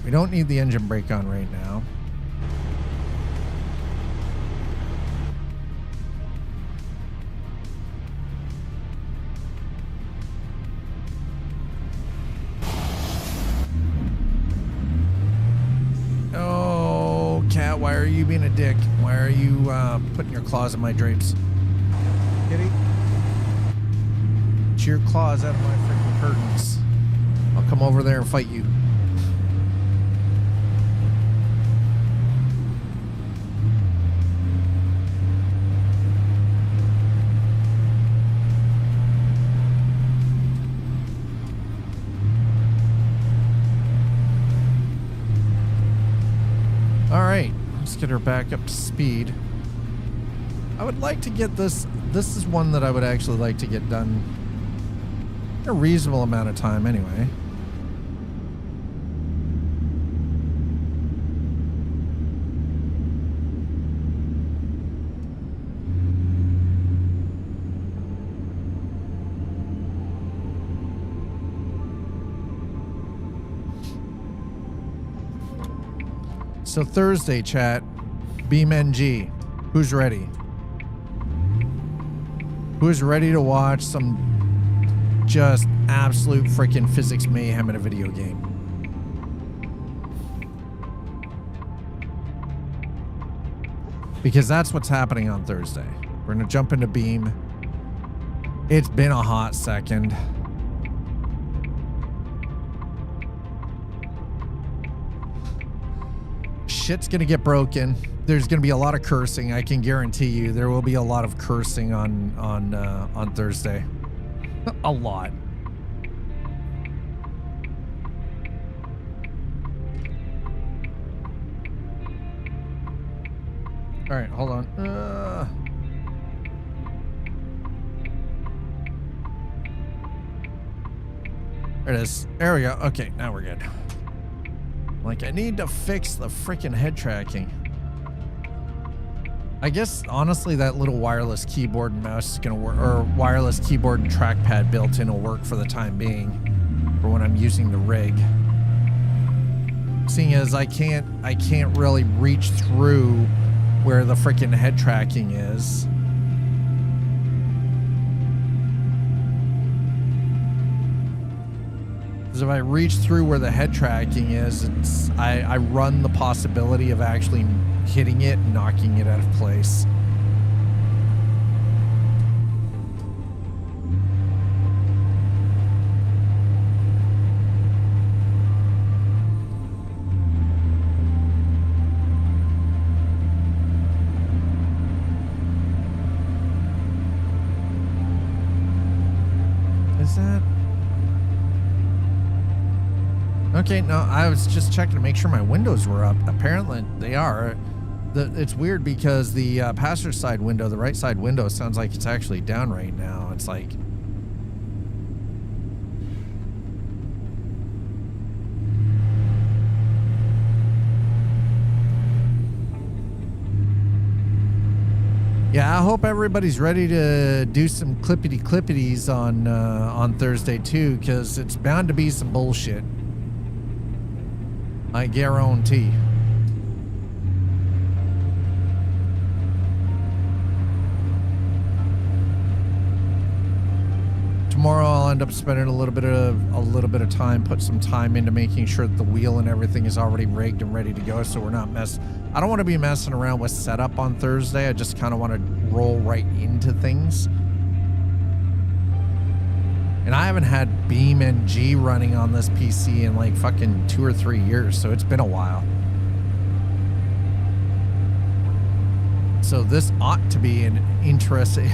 We don't need the engine brake on right now. Oh, cat, why are you being a dick? Why are you putting your claws in my drapes? Kitty? Get your claws out of my freaking curtains. I'll come over there and fight you. Get her back up to speed. I would like to get this. This is one that I would actually like to get done in a reasonable amount of time anyway. So Thursday, chat, BeamNG, who's ready? Who's ready to watch some just absolute freaking physics mayhem in a video game? Because that's what's happening on Thursday. We're gonna jump into Beam. It's been a hot second. Shit's gonna get broken. There's gonna be a lot of cursing. I can guarantee you there will be a lot of cursing on Thursday. A lot. All right, hold on. There it is. There we go. Okay, now we're good. Like, I need to fix the freaking head tracking. I guess, honestly, that little wireless keyboard and mouse is going to work, or wireless keyboard and trackpad built in will work for the time being, for when I'm using the rig. Seeing as I can't really reach through where the freaking head tracking is. Because if I reach through where the head tracking is, I run the possibility of actually hitting it and knocking it out of place. Is that... Okay, no, I was just checking to make sure my windows were up. Apparently they are. It's weird because the passenger side window, the right side window, sounds like it's actually down right now. It's like... Yeah, I hope everybody's ready to do some clippity-clippities on Thursday too, because it's bound to be some bullshit. I guarantee. Tomorrow I'll wound up spending a little bit of time, put some time into making sure that the wheel and everything is already rigged and ready to go, so we're not I don't want to be messing around with setup on Thursday. I just kind of want to roll right into things. And I haven't had BeamNG running on this PC in like fucking 2 or 3 years, so it's been a while. So this ought to be an interesting...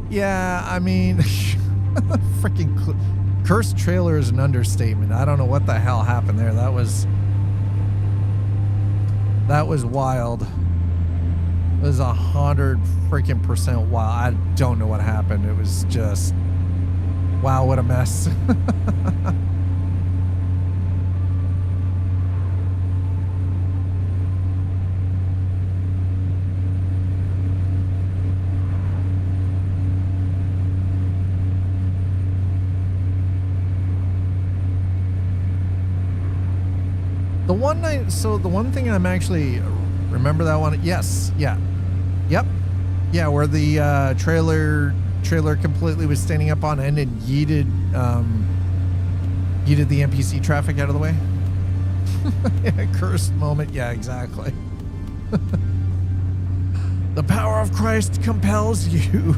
Yeah, I mean, freaking cursed trailer is an understatement. I don't know what the hell happened there. That was wild. It was 100% wild. I don't know what happened. It was just, wow, what a mess. The one thing I'm actually, remember that one? Yes, yeah. Yep. Yeah, where the trailer completely was standing up on end and yeeted the NPC traffic out of the way. Yeah, cursed moment. Yeah, exactly. The power of Christ compels you.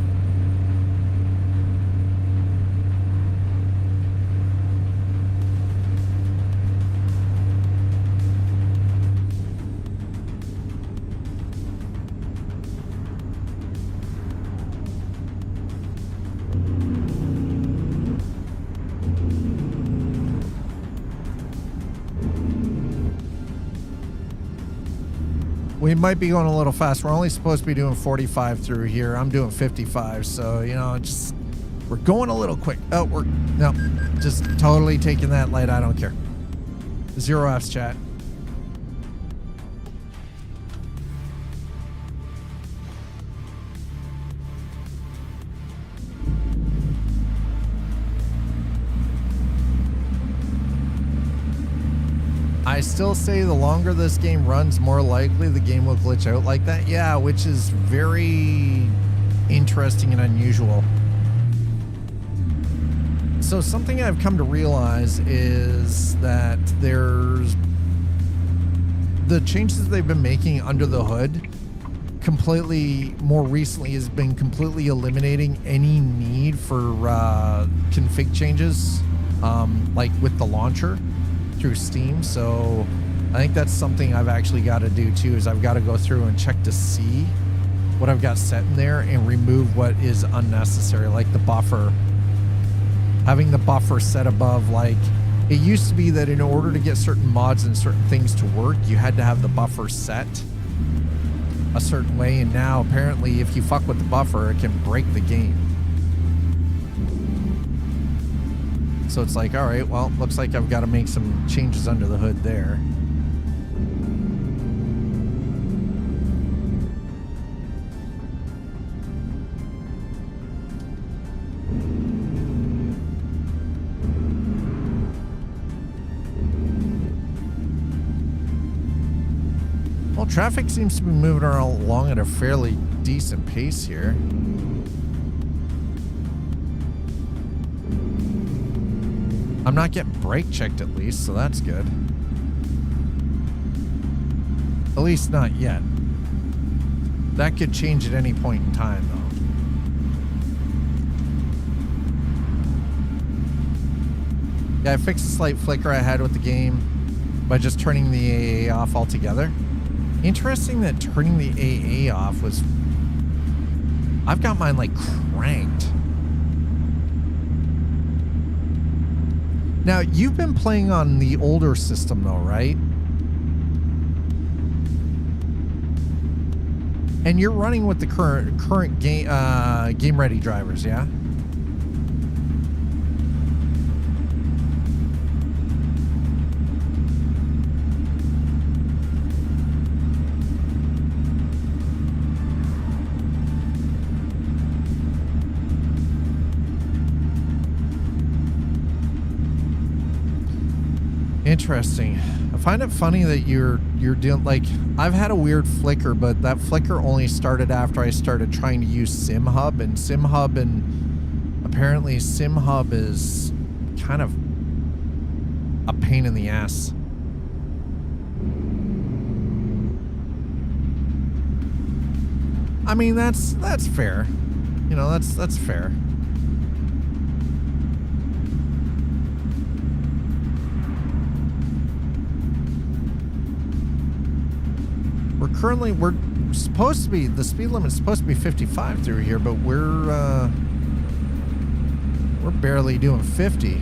We might be going a little fast. We're only supposed to be doing 45 through here. I'm doing 55, so, you know, just, we're going a little quick. Oh, no, just totally taking that light. I don't care. 0 Fs, chat. I still say the longer this game runs, more likely the game will glitch out like that. Yeah, which is very interesting and unusual. So something I've come to realize is that there's the changes they've been making under the hood completely, more recently, has been completely eliminating any need for config changes, like with the launcher through Steam. So I think that's something I've actually got to do too, is I've got to go through and check to see what I've got set in there and remove what is unnecessary, like the buffer. Having the buffer set above, like, it used to be that in order to get certain mods and certain things to work, you had to have the buffer set a certain way, and now apparently if you fuck with the buffer, it can break the game. So it's like, all right, well, looks like I've got to make some changes under the hood there. Well, traffic seems to be moving along at a fairly decent pace here. I'm not getting brake checked at least, so that's good. At least not yet. That could change at any point in time, though. Yeah, I fixed a slight flicker I had with the game by just turning the AA off altogether. Interesting that turning the AA off was... I've got mine, like, cranked. Now, you've been playing on the older system, though, right? And you're running with the current game ready drivers, yeah? Interesting. I find it funny that you're dealing, like, I've had a weird flicker, but that flicker only started after I started trying to use SimHub, and SimHub and Apparently, SimHub is kind of a pain in the ass. I mean, that's fair. You know, that's fair. We're supposed to be, the speed limit's supposed to be 55 through here, but we're barely doing 50.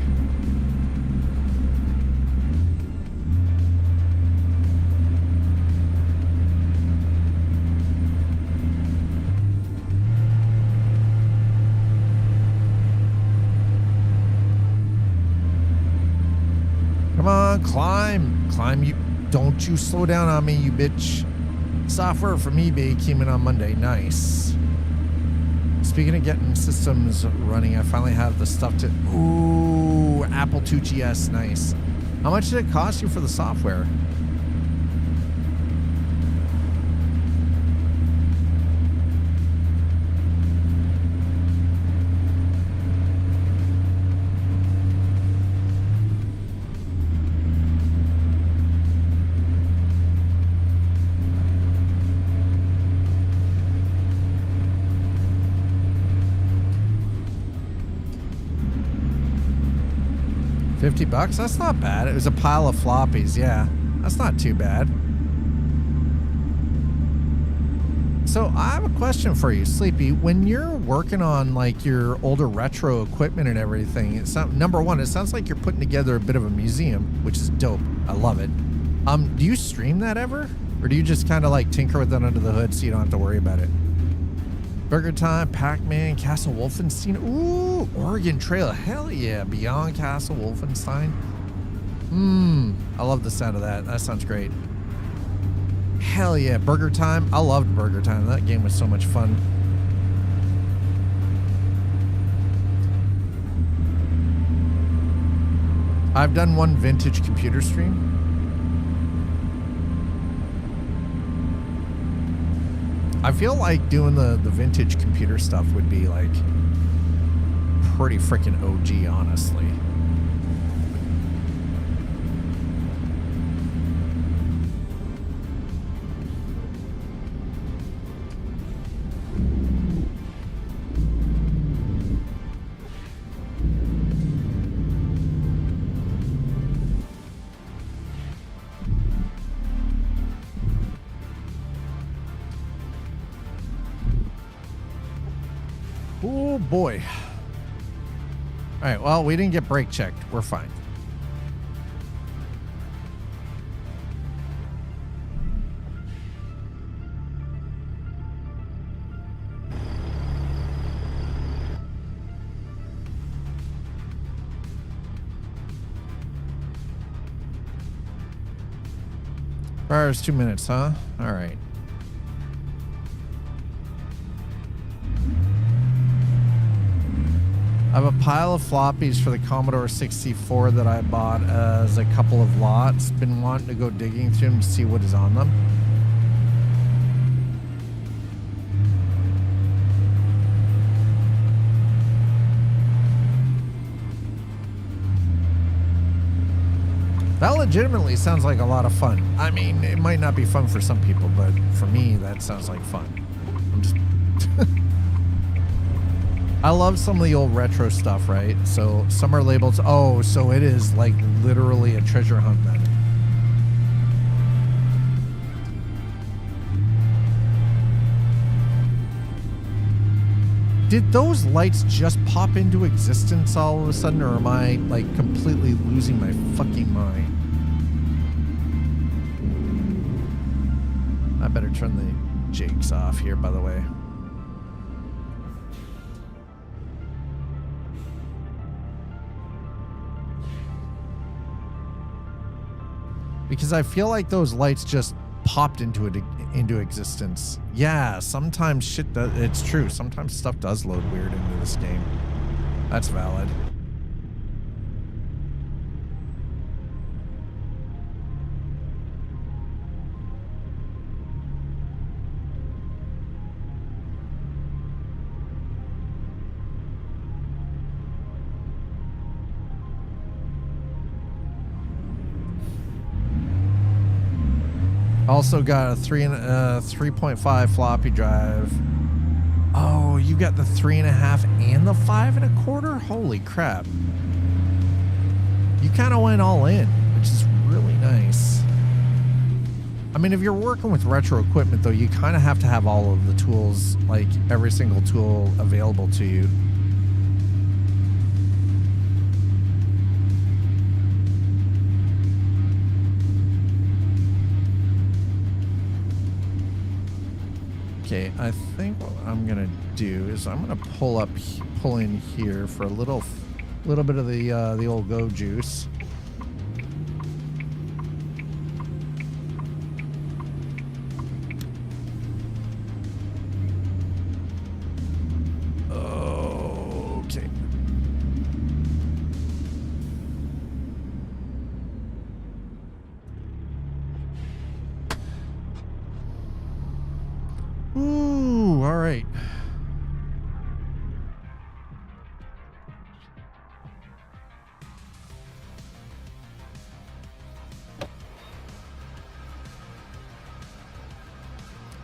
Come on, climb, you, don't you slow down on me, you bitch. Software from eBay came in on Monday. Nice. Speaking of getting systems running, I finally have the stuff to... Ooh, Apple 2GS. Nice. How much did it cost you for the software? $50? That's not bad. It was a pile of floppies. Yeah, that's not too bad. So I have a question for you, Sleepy. When you're working on like your older retro equipment and everything, it's not, number one, it sounds like you're putting together a bit of a museum, which is dope. I love it. Do you stream that ever? Or do you just kind of like tinker with it under the hood so you don't have to worry about it? Burger Time, Pac-Man, Castle Wolfenstein. Ooh, Oregon Trail. Hell yeah. Beyond Castle Wolfenstein. I love the sound of that. That sounds great. Hell yeah. Burger Time. I loved Burger Time. That game was so much fun. I've done one vintage computer stream. I feel like doing the vintage computer stuff would be like pretty freaking OG, honestly. Oh boy. All right, well, we didn't get brake checked. We're fine. Requires 2 minutes, huh? All right. I have a pile of floppies for the Commodore 64 that I bought as a couple of lots. Been wanting to go digging through them to see what is on them. That legitimately sounds like a lot of fun. I mean, it might not be fun for some people, but for me, that sounds like fun. I'm just... I love some of the old retro stuff, right? So some are labeled... Oh, so it is like literally a treasure hunt then. Did those lights just pop into existence all of a sudden, or am I like completely losing my fucking mind? I better turn the jigs off here, by the way. Because I feel like those lights just popped into existence. Yeah, sometimes shit does. It's true. Sometimes stuff does load weird into this game. That's valid. Also got a 3.5 floppy drive. Oh, you got the 3.5 and the 5.25? Holy crap. You kind of went all in, which is really nice. I mean, if you're working with retro equipment, though, you kind of have to have all of the tools, like every single tool available to you. Okay, I think what I'm gonna do is I'm gonna pull in here for a little bit of the old go juice. Okay. Ooh, all right.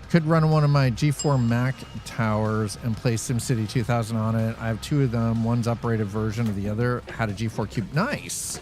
Could run one of my G4 Mac towers and play SimCity 2000 on it. I have two of them. One's uprated version of the other had a G4 Cube. Nice.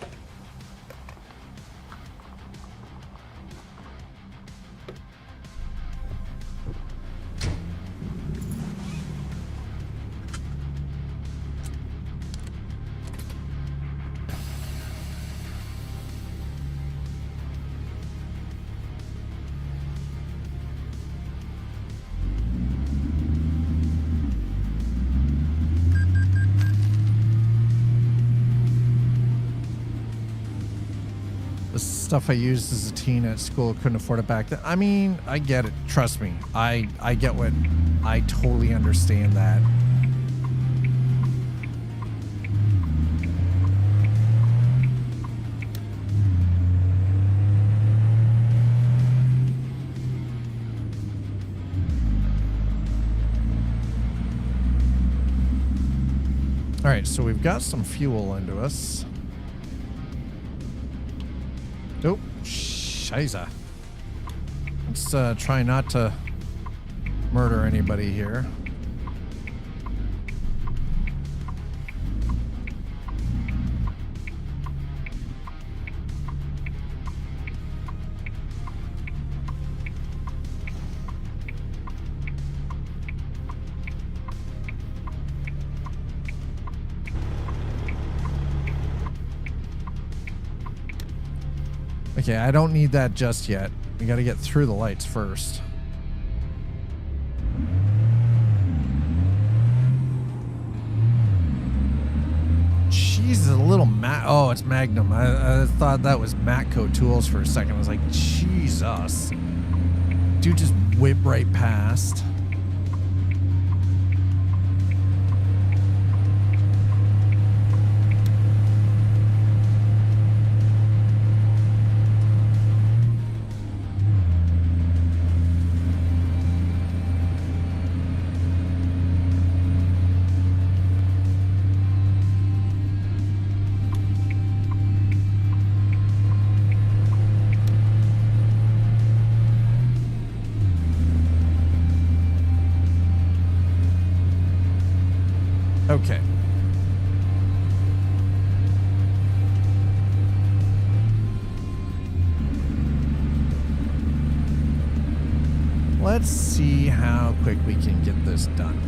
Stuff I used as a teen at school, couldn't afford it back then. I mean, I get it. Trust me. I get what... I totally understand that. All right, so we've got some fuel into us. Oh, shiza. Let's try not to murder anybody here. Okay, I don't need that just yet. We got to get through the lights first. Jeez, a little oh, it's Magnum. I thought that was Matco Tools for a second. I was like, Jesus. Dude just whipped right past. Okay. Let's see how quick we can get this done.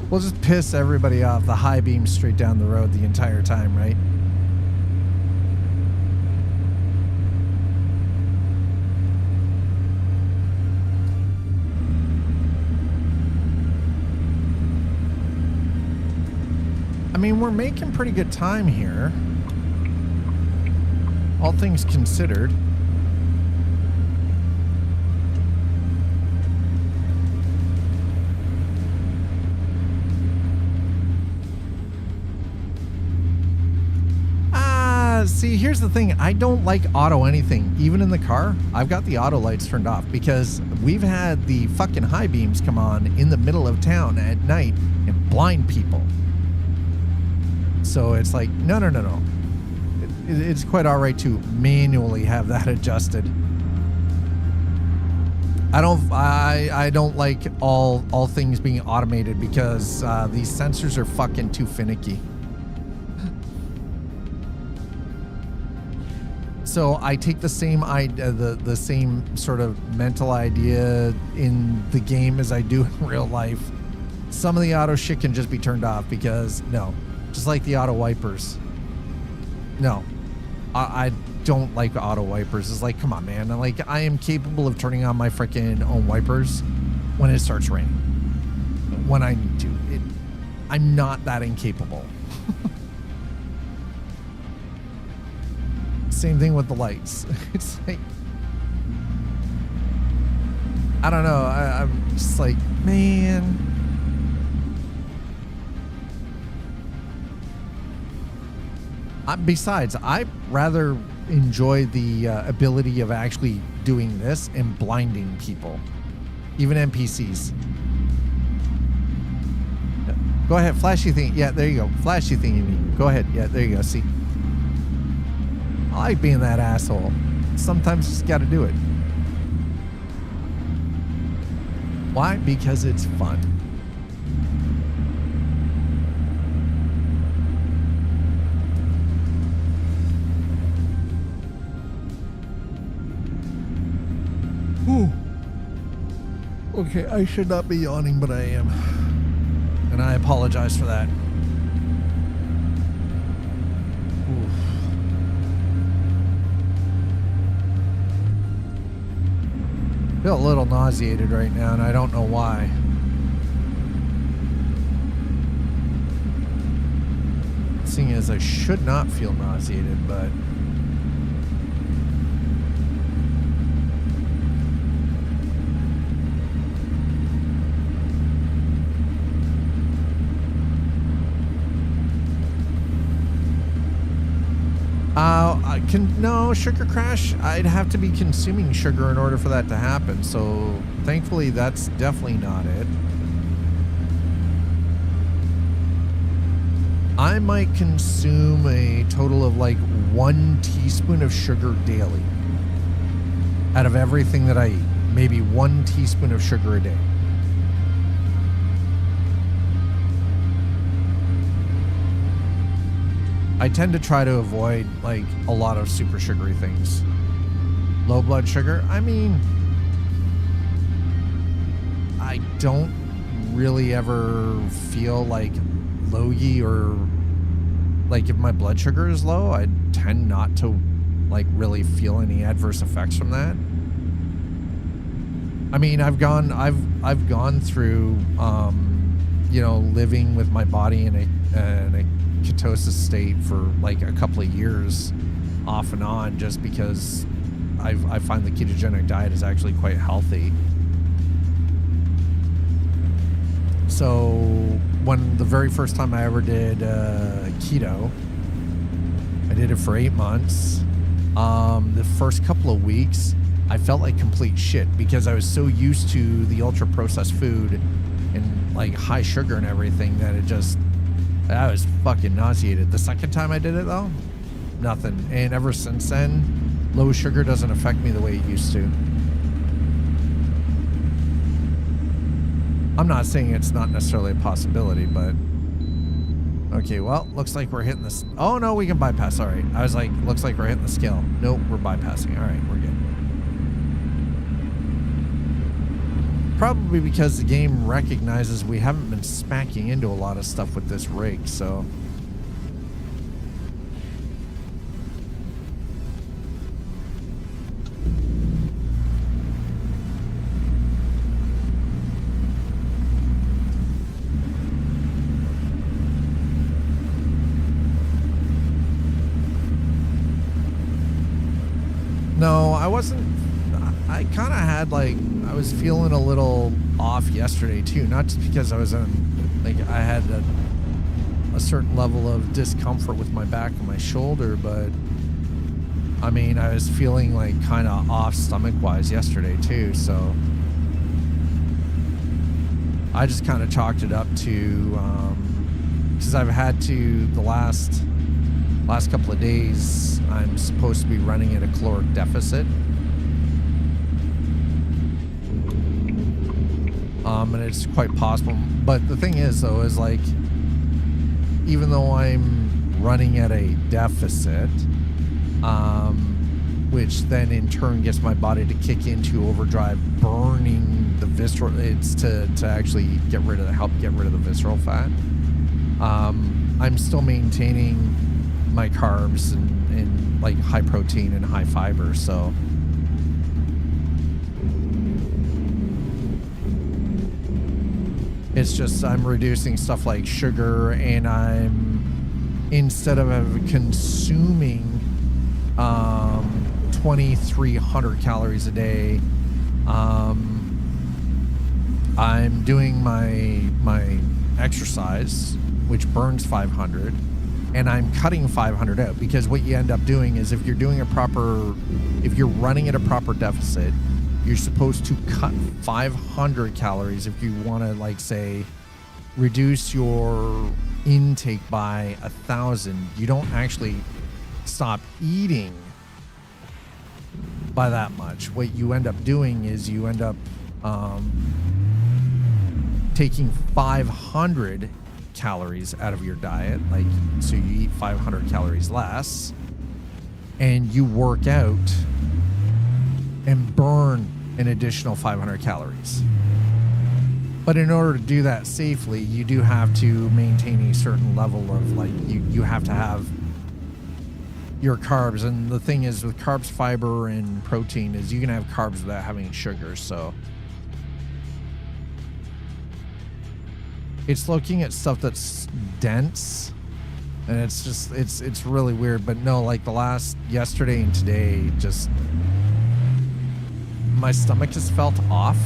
We'll just piss everybody off. The high beam straight down the road the entire time, right? I mean, we're making pretty good time here. All things considered. See, here's the thing. I don't like auto anything. Even in the car, I've got the auto lights turned off because we've had the fucking high beams come on in the middle of town at night and blind people. So it's like, no. It's quite all right to manually have that adjusted. I don't like all things being automated because these sensors are fucking too finicky. So I take the same the same sort of mental idea in the game as I do in real life. Some of the auto shit can just be turned off because no, just like the auto wipers. No, I don't like auto wipers. It's like, come on, man. I am capable of turning on my freaking own wipers when it starts raining, when I need to. I'm not that incapable. Same thing with the lights. It's like, I don't know. I'm just like, man. Besides, I rather enjoy the ability of actually doing this and blinding people, even NPCs. Go ahead, flashy thing. Yeah, there you go. Flashy thing you mean. Go ahead. Yeah, there you go. See? I like being that asshole. Sometimes you just got to do it. Why? Because it's fun. Ooh. Okay, I should not be yawning, but I am. And I apologize for that. Ooh. Feel a little nauseated right now, and I don't know why. Seeing as I should not feel nauseated, but no, sugar crash, I'd have to be consuming sugar in order for that to happen. So thankfully, that's definitely not it. I might consume a total of like 1 teaspoon of sugar daily. Out of everything that I eat, maybe 1 teaspoon of sugar a day. I tend to try to avoid like a lot of super sugary things. Low blood sugar, I mean, I don't really ever feel like logy, or like if my blood sugar is low, I tend not to like really feel any adverse effects from that. I mean, I've gone through you know, living with my body in a ketosis state for like a couple of years off and on, just because I find the ketogenic diet is actually quite healthy. So when the very first time I ever did keto, I did it for 8 months. The first couple of weeks I felt like complete shit because I was so used to the ultra processed food and like high sugar and everything that I was fucking nauseated. The second time I did it though, nothing. And ever since then, low sugar doesn't affect me the way it used to. I'm not saying it's not necessarily a possibility, but okay, well, looks like we're hitting this. Oh no, we can bypass. All right. I was like, looks like we're hitting the scale. Nope, we're bypassing. All right, we're good. Probably because the game recognizes we haven't been smacking into a lot of stuff with this rig, so. No, I wasn't. I kind of had like, I was feeling a little off yesterday too. Not just because I was like I had a certain level of discomfort with my back and my shoulder, but I mean, I was feeling like kind of off stomach-wise yesterday too, so I just kind of chalked it up to because I've had to the last couple of days. I'm supposed to be running at a caloric deficit, and it's quite possible. But the thing is, though, is like even though I'm running at a deficit, which then in turn gets my body to kick into overdrive, burning the visceral. It's to actually help get rid of the visceral fat. I'm still maintaining my carbs and like high protein and high fiber. So it's just I'm reducing stuff like sugar, and I'm instead of consuming 2,300 calories a day, I'm doing my exercise, which burns 500, and I'm cutting 500 out, because what you end up doing is if you're running at a proper deficit, you're supposed to cut 500 calories if you want to, like, say, reduce your intake by 1,000. You don't actually stop eating by that much. What you end up doing is you end up taking 500 calories out of your diet, like, so you eat 500 calories less, and you work out and burn an additional 500 calories. But in order to do that safely, you do have to maintain a certain level of, like, you have to have your carbs. And the thing is with carbs, fiber, and protein is you can have carbs without having sugar. So it's looking at stuff that's dense, and it's just it's really weird. But no, like yesterday and today, just my stomach just felt off.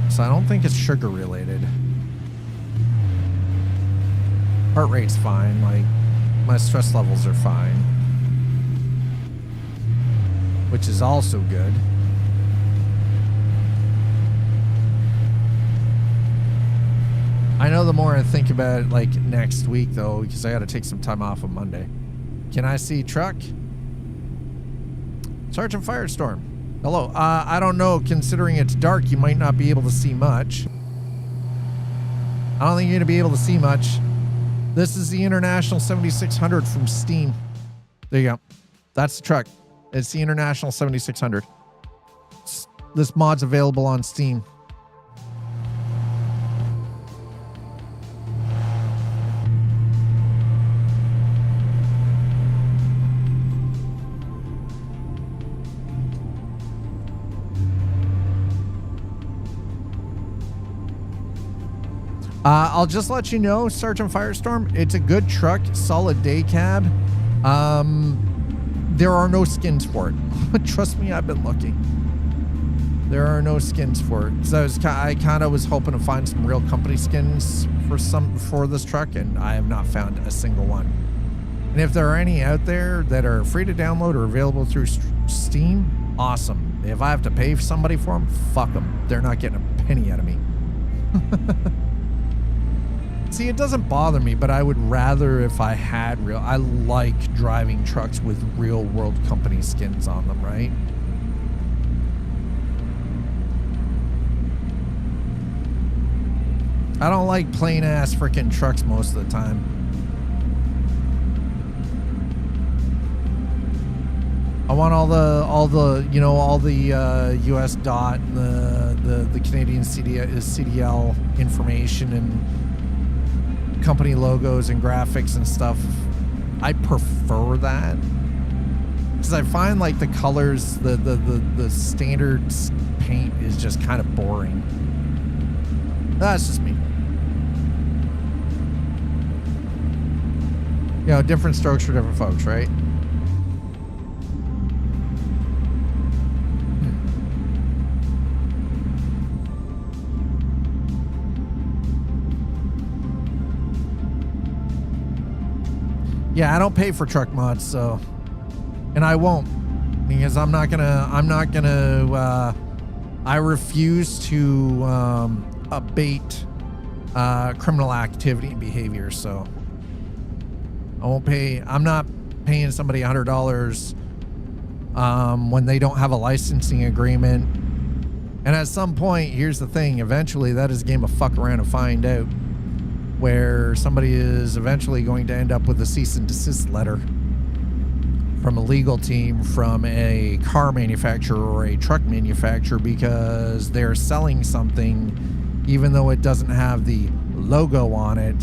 So I don't think it's sugar related. Heart rate's fine, like my stress levels are fine, which is also good. I know the more I think about it, like next week though, because I got to take some time off on Monday. Can I see truck? Sergeant Firestorm. Hello. I don't know, considering it's dark, you might not be able to see much. I don't think you're going to be able to see much. This is the International 7600 from Steam. There you go. That's the truck. It's the International 7600. This mod's available on Steam. I'll just let you know, Sergeant Firestorm, it's a good truck, solid day cab. There are no skins for it. Trust me, I've been looking. There are no skins for it. So I kind of was hoping to find some real company skins for this truck, and I have not found a single one. And if there are any out there that are free to download or available through Steam, awesome. If I have to pay somebody for them, fuck them. They're not getting a penny out of me. See, it doesn't bother me, but I would rather if I had I like driving trucks with real world company skins on them, right? I don't like plain ass freaking trucks most of the time. I want all the US DOT and the Canadian CDL information and company logos and graphics and stuff. I prefer that because I find like the colors, the standard paint is just kind of boring. That's just me. You know, different strokes for different folks, right? Yeah, I don't pay for truck mods, so, and I won't, because I refuse to abate criminal activity and behavior, so I won't pay. I'm not paying somebody $100 when they don't have a licensing agreement. And at some point, here's the thing, eventually that is a game of fuck around and find out, where somebody is eventually going to end up with a cease and desist letter from a legal team from a car manufacturer or a truck manufacturer because they're selling something, even though it doesn't have the logo on it,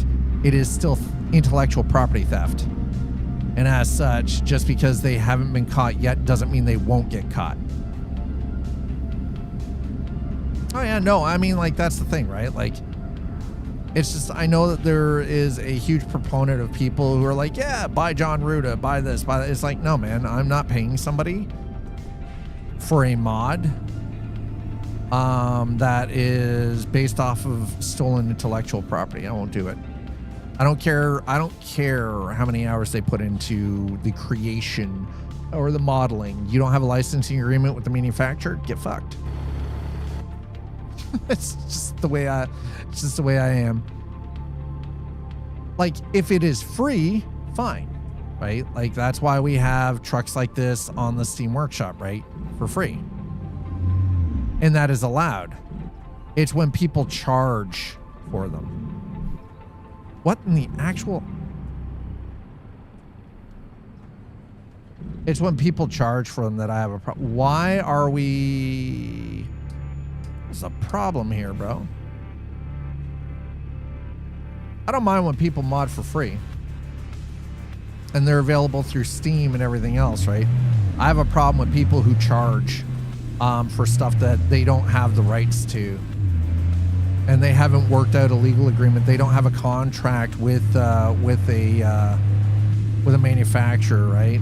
it is still intellectual property theft. And as such, just because they haven't been caught yet doesn't mean they won't get caught. Oh yeah, no, I mean, like, that's the thing, right? Like, it's just, I know that there is a huge proponent of people who are like, yeah, buy John Ruda, buy this, buy that. It's like, no, man, I'm not paying somebody for a mod that is based off of stolen intellectual property. I won't do it. I don't care how many hours they put into the creation or the modeling. You don't have a licensing agreement with the manufacturer, get fucked. It's just the way I am. Like, if it is free, fine, right? Like, that's why we have trucks like this on the Steam Workshop, right? For free. And that is allowed. It's when people charge for them. What in the actual... It's when people charge for them that I have a problem. Why are we... There's a problem here, bro. I don't mind when people mod for free. And they're available through Steam and everything else, right? I have a problem with people who charge for stuff that they don't have the rights to. And they haven't worked out a legal agreement. They don't have a contract with a manufacturer, right?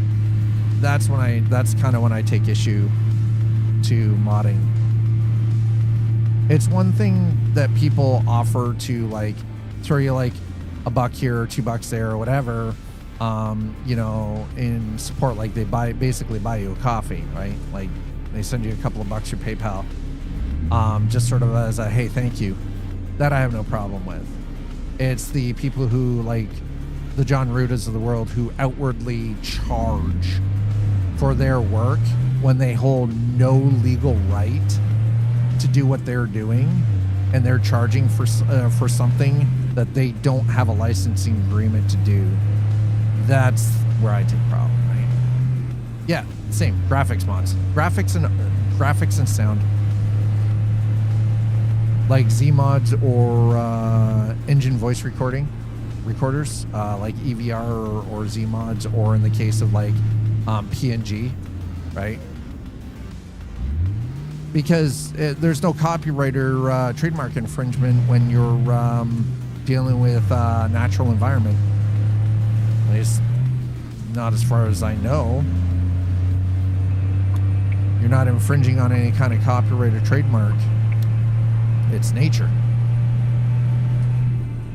That's kind of when I take issue to modding. It's one thing that people offer to, like, throw you like $1 here or $2 there or whatever, you know, in support. Like, they basically buy you a coffee, right? Like, they send you a couple of bucks through PayPal, just sort of as a, hey, thank you. That I have no problem with. It's the people who, like, the John Rudas of the world, who outwardly charge for their work when they hold no legal right to do what they're doing, and they're charging for something that they don't have a licensing agreement to do. That's where I take problem, right? Yeah, same. Graphics mods, graphics and sound, like Z mods or engine voice recorders, like EVR or Z mods, or in the case of like PNG, right? Because there's no copyright or trademark infringement when you're dealing with natural environment. At least not as far as I know. You're not infringing on any kind of copyright or trademark. It's nature.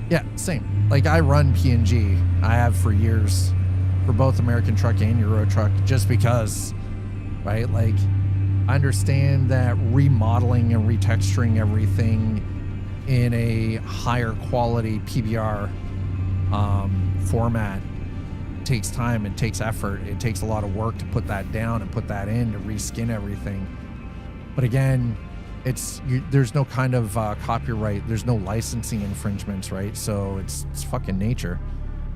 Yeah, same. Like, I run PNG. I have for years, for both American Truck and Euro Truck, just because, right? Like, I understand that remodeling and retexturing everything in a higher quality PBR format takes time, it takes effort, it takes a lot of work to put that down and put that in, to reskin everything. But again, there's no kind of copyright, there's no licensing infringements, right? So it's fucking nature.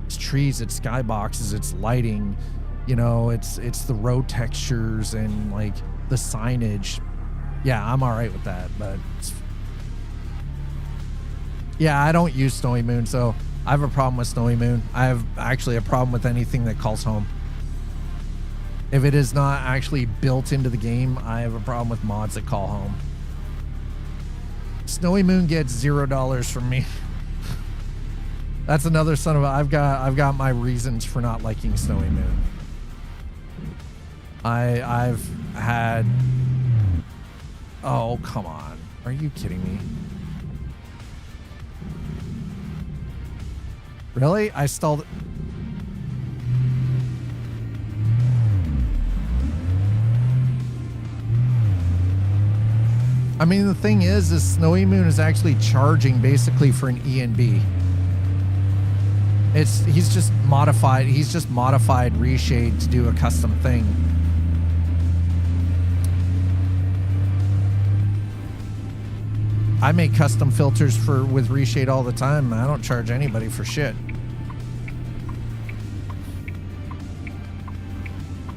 It's trees, it's skyboxes, it's lighting, you know, it's the road textures and like the signage. Yeah, I'm all right with that, but yeah, I don't use Snowy Moon, so I have a problem with Snowy Moon. I have actually a problem with anything that calls home. If it is not actually built into the game, I have a problem with mods that call home. Snowy Moon gets $0 from me. That's another son of a... I've got my reasons for not liking Snowy Moon. I've had... Oh, come on. Are you kidding me? Really? I stalled... I mean, the thing is Snowy Moon is actually charging basically for an ENB. He's just modified Reshade to do a custom thing. I make custom filters with Reshade all the time. I don't charge anybody for shit.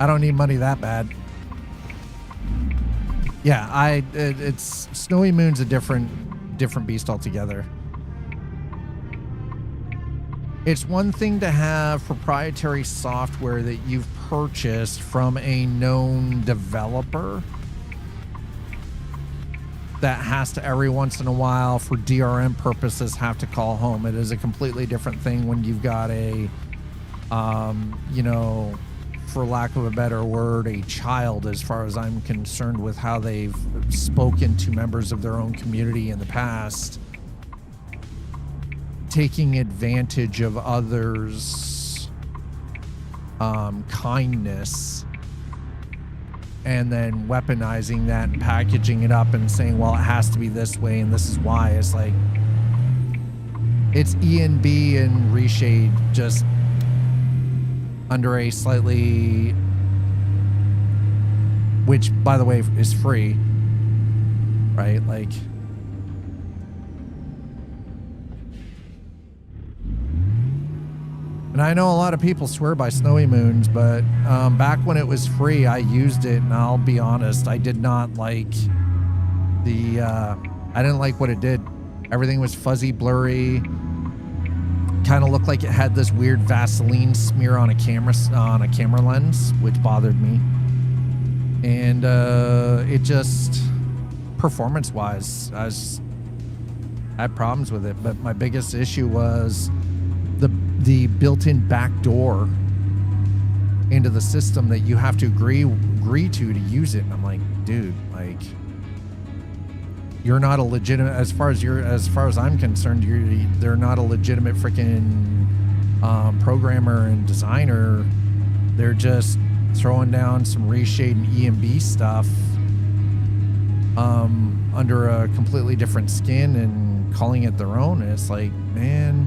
I don't need money that bad. Yeah, it's Snowy Moon's a different beast altogether. It's one thing to have proprietary software that you've purchased from a known developer that has to every once in a while for DRM purposes have to call home. It is a completely different thing when you've got a, you know, for lack of a better word, a child, as far as I'm concerned, with how they've spoken to members of their own community in the past, taking advantage of others' kindness, and then weaponizing that and packaging it up and saying, well, it has to be this way and this is why. It's like, it's ENB and Reshade just under a slightly, which by the way is free, right? Like, and I know a lot of people swear by Snowy Moons, but back when it was free, I used it, and I'll be honest, I did not like I didn't like what it did. Everything was fuzzy, blurry, kind of looked like it had this weird Vaseline smear on a camera lens, which bothered me. And it just, performance-wise, I had problems with it. But my biggest issue was the built-in back door into the system that you have to agree to use it. And I'm like, dude, like, you're not a legitimate, as far as I'm concerned, they're not a legitimate freaking programmer and designer. They're just throwing down some Reshade and EMB stuff under a completely different skin and calling it their own. And it's like, man.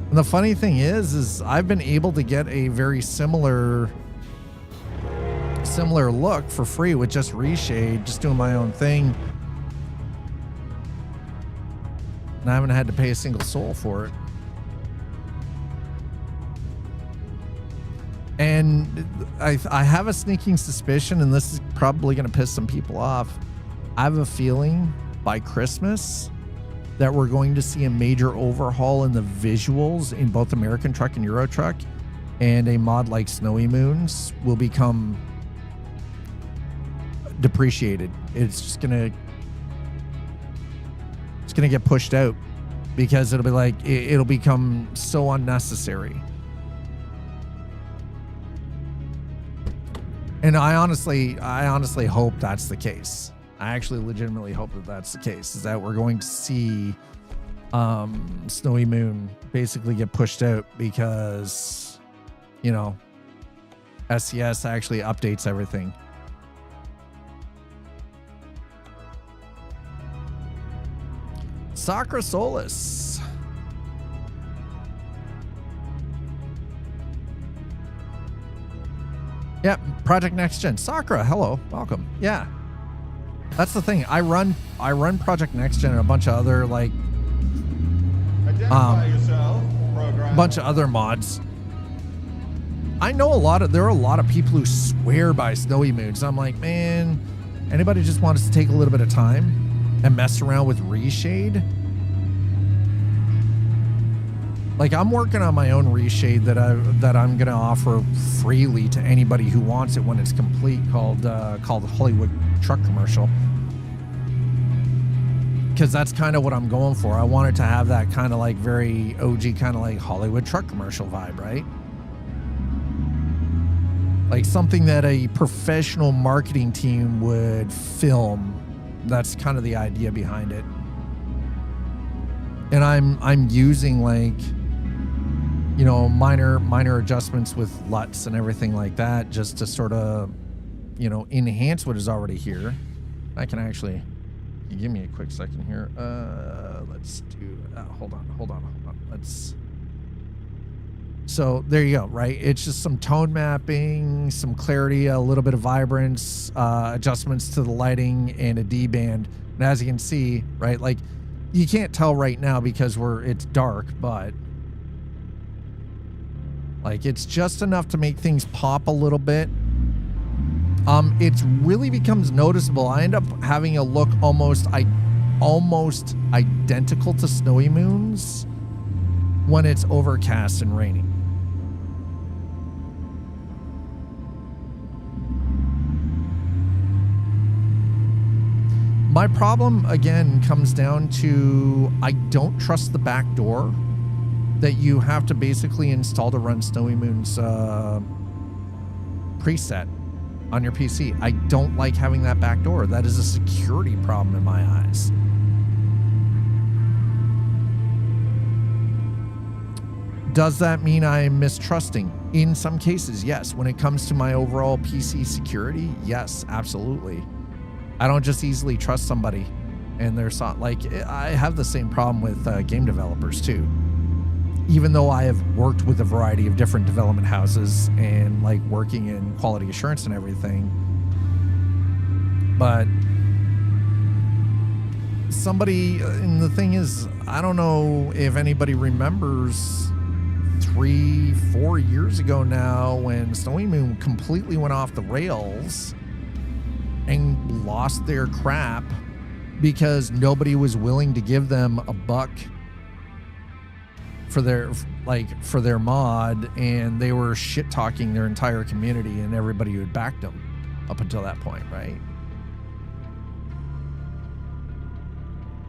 And the funny thing is I've been able to get a very similar look for free with just Reshade, just doing my own thing, and I haven't had to pay a single soul for it. And I have a sneaking suspicion, and this is probably going to piss some people off, I have a feeling by Christmas that we're going to see a major overhaul in the visuals in both American Truck and Euro Truck, and a mod like Snowy Moons will become depreciated. It's gonna get pushed out because it'll be like, it'll become so unnecessary. And I honestly hope that's the case. I actually legitimately hope that that's the case, is that we're going to see Snowy Moon basically get pushed out because, you know, SCS actually updates everything. Sakura Solus. Yep, Project Next Gen. Sakura, hello, welcome. Yeah, that's the thing. I run Project Next Gen and a bunch of other, like, Identify yourself, program. bunch of other mods. I know there are a lot of people who swear by Snowy Moons. I'm like, man, anybody just wants to take a little bit of time and mess around with Reshade? Like, I'm working on my own Reshade that I'm gonna offer freely to anybody who wants it when it's complete, called Hollywood Truck Commercial. Because that's kind of what I'm going for. I want it to have that kind of like very OG kind of like Hollywood Truck Commercial vibe, right? Like something that a professional marketing team would film. That's kind of the idea behind it. And I'm using, like, you know, minor adjustments with LUTs and everything like that, just to sort of you know, enhance what is already here. I can actually, give me a quick second here. Let's do, hold on. So there you go, right? It's just some tone mapping, some clarity, a little bit of vibrance, adjustments to the lighting, and a D band. And as you can see, right, like you can't tell right now because it's dark, but like it's just enough to make things pop a little bit. It really becomes noticeable. I end up having a look almost identical to Snowy Moon's when it's overcast and raining. My problem, again, comes down to I don't trust the back door that you have to basically install to run Snowy Moon's preset on your PC. I don't like having that back door. That is a security problem in my eyes. Does that mean I'm mistrusting? In some cases, yes. When it comes to my overall PC security, yes, absolutely. I don't just easily trust somebody and they're like, I have the same problem with game developers too. Even though I have worked with a variety of different development houses and like working in quality assurance and everything, but somebody, and the thing is, I don't know if anybody remembers 3-4 years ago now when Snowy Moon completely went off the rails and lost their crap because nobody was willing to give them $1 for their mod, and they were shit talking their entire community and everybody who had backed them up until that point, right?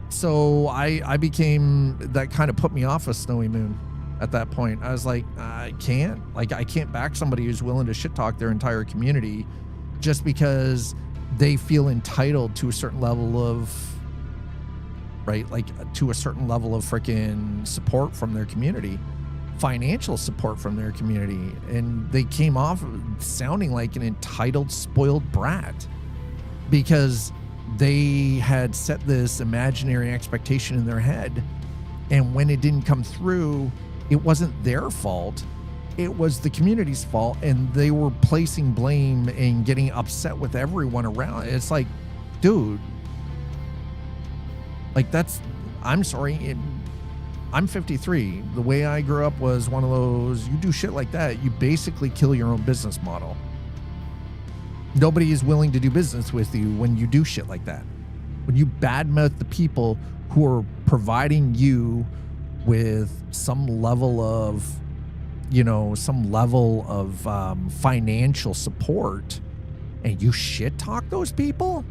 So I became, that kind of put me off of Snowy Moon at that point. I was like, I can't back somebody who's willing to shit talk their entire community just because they feel entitled to a certain level of, right, like to a certain level of freaking support from their community, financial support from their community. And they came off sounding like an entitled, spoiled brat because they had set this imaginary expectation in their head. And when it didn't come through, it wasn't their fault. It was the community's fault, and they were placing blame and getting upset with everyone around. It's like, dude, like I'm sorry, I'm 53. The way I grew up was one of those, you do shit like that, you basically kill your own business model. Nobody is willing to do business with you when you do shit like that. When you badmouth the people who are providing you with some level of financial support, and you shit talk those people,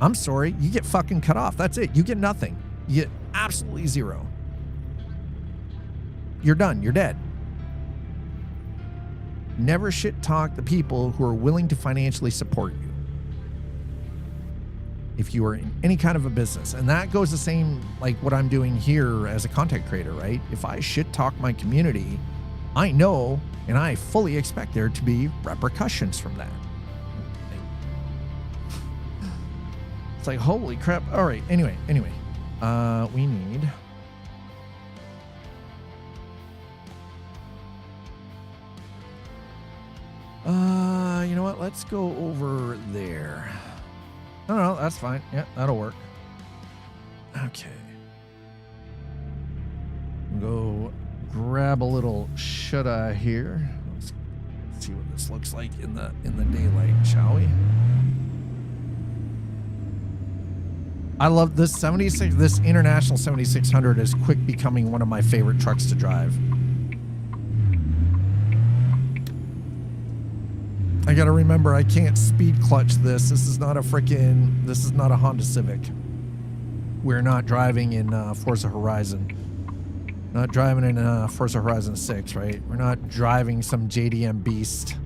I'm sorry, you get fucking cut off. That's it. You get nothing. You get absolutely zero. You're done. You're dead. Never shit talk the people who are willing to financially support you if you are in any kind of a business. And that goes the same like what I'm doing here as a content creator, right? If I shit talk my community, I know and I fully expect there to be repercussions from that. It's like, holy crap. All right. Anyway, we need, you know what? Let's go over there. No, that's fine. Yeah, that'll work. Okay. Go grab a little shoulda here. Let's see what this looks like in the daylight, shall we? I love this 76. This International 7600 is quick becoming one of my favorite trucks to drive. I gotta remember, I can't speed clutch this. This is not a Honda Civic. We're not driving in Forza Horizon. Not driving in Forza Horizon 6, right? We're not driving some JDM beast.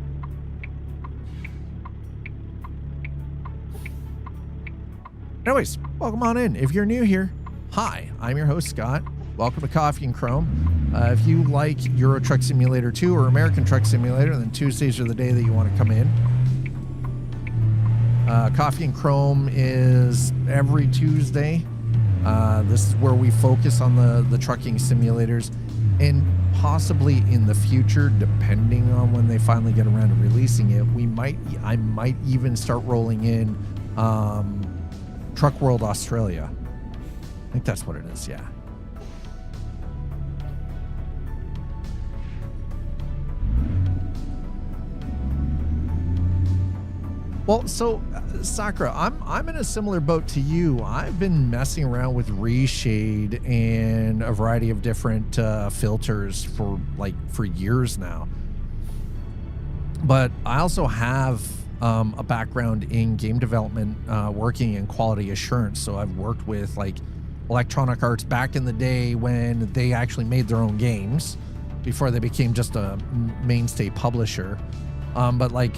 Anyways, welcome on in. If you're new here, hi, I'm your host, Scott. Welcome to Coffee and Chrome. If you like Euro Truck Simulator 2 or American Truck Simulator, then Tuesdays are the day that you want to come in. Coffee and Chrome is every Tuesday. This is where we focus on the trucking simulators, and possibly in the future, depending on when they finally get around to releasing it, I might even start rolling in Truck World Australia. I think that's what it is, yeah. Well, so Sakura, I'm in a similar boat to you. I've been messing around with reshade and a variety of different filters for years now. But I also have a background in game development, working in quality assurance. So I've worked with like Electronic Arts back in the day when they actually made their own games before they became just a mainstay publisher. But like,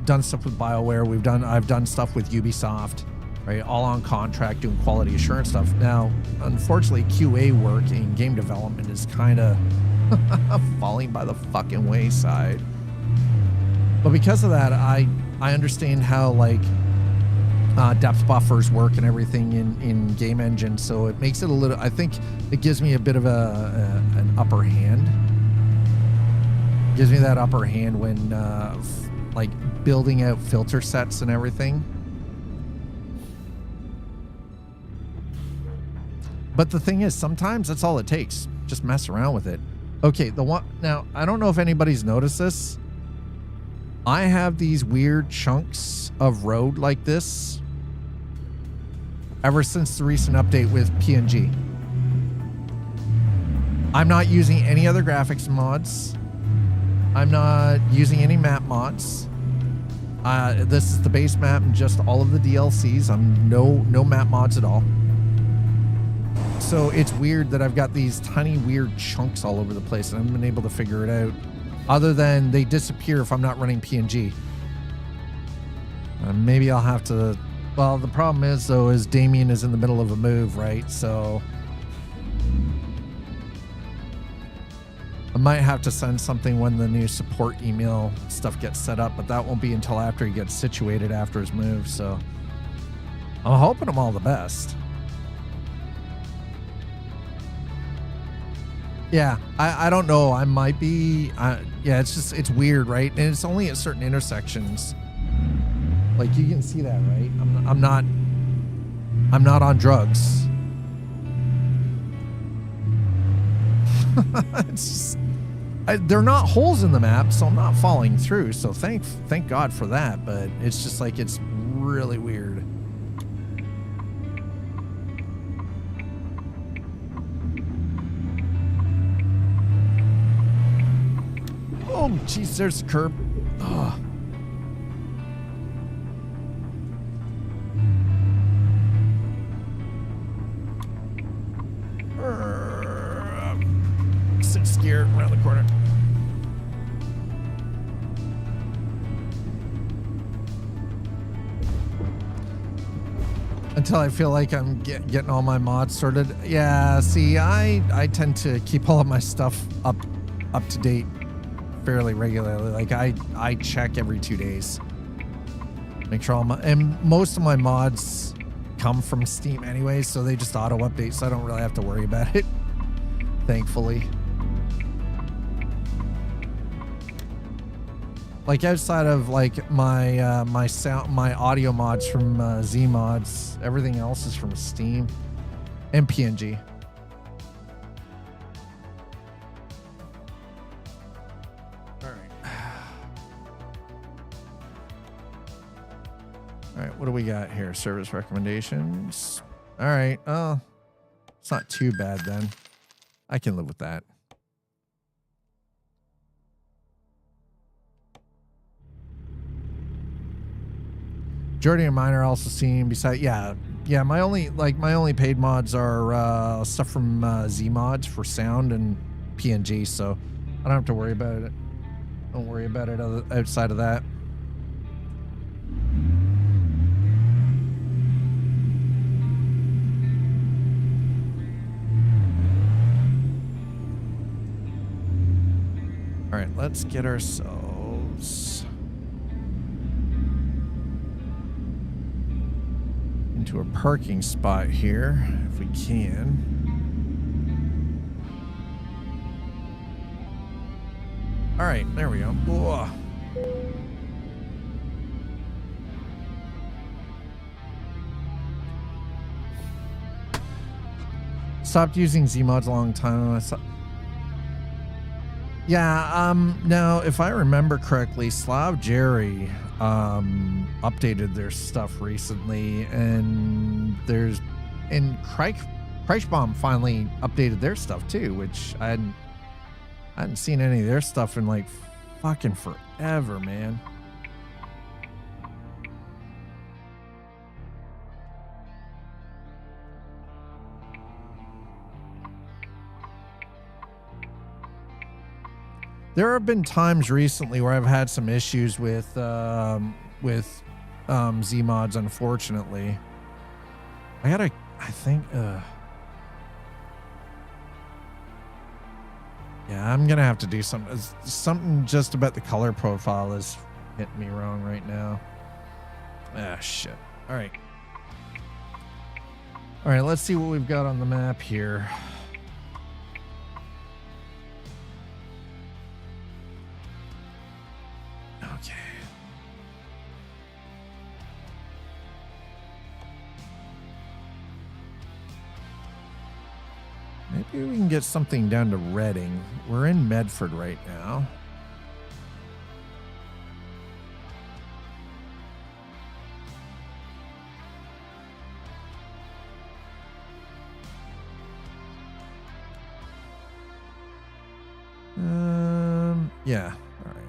done stuff with BioWare. I've done stuff with Ubisoft, right? All on contract doing quality assurance stuff. Now, unfortunately, QA work in game development is kind of falling by the fucking wayside. But because of that, I understand how like depth buffers work and everything in game engine. So it makes it a little, I think it gives me a bit of an upper hand. Gives me that upper hand when like building out filter sets and everything. But the thing is, sometimes that's all it takes. Just mess around with it. Okay, the one now, I don't know if anybody's noticed this. I have these weird chunks of road like this ever since the recent update with PNG. I'm not using any other graphics mods. I'm not using any map mods. This is the base map and just all of the DLCs. I'm no map mods at all. So it's weird that I've got these tiny weird chunks all over the place and I haven't been able to figure it out. Other than they disappear if I'm not running PNG. Maybe I'll have to... Well, the problem is, though, is Damien is in the middle of a move, right? So I might have to send something when the new support email stuff gets set up, but that won't be until after he gets situated after his move. So I'm hoping him all the best. Yeah, I don't know. I might be. Yeah, it's weird, right? And it's only at certain intersections. Like you can see that, right? I'm not on drugs. It's just, they're not holes in the map, so I'm not falling through. So thank God for that. But it's just like it's really weird. Oh, jeez, there's the curb. Ugh. Sit scared around the corner. Until I feel like I'm getting all my mods sorted. Yeah, see, I tend to keep all of my stuff up to date fairly regularly. Like I check every 2 days. Make sure and most of my mods come from Steam anyway, so they just auto update, so I don't really have to worry about it. Thankfully. Like outside of like my my sound, my audio mods from Z Mods, everything else is from Steam and PNG. All right, what do we got here? Service recommendations. All right. Oh, it's not too bad then. I can live with that. Jordy and mine are also seen beside. Yeah. My only paid mods are stuff from Z Mods for sound and PNG, so I don't have to worry about it. Don't worry about it outside of that. All right, let's get ourselves. into a parking spot here if we can. All right, there we go. Whoa. Stopped using Zmods a long time. Yeah, now if I remember correctly, Slav Jerry updated their stuff recently, and Kreischbaum finally updated their stuff too, which I hadn't seen any of their stuff in like fucking forever, man. There have been times recently where I've had some issues with Zmods, unfortunately. I think yeah, I'm gonna have to do something just about the color profile is hitting me wrong right now. Ah, shit. All right, let's see what we've got on the map here. Okay. Maybe we can get something down to Reading. We're in Medford right now. Yeah. All right.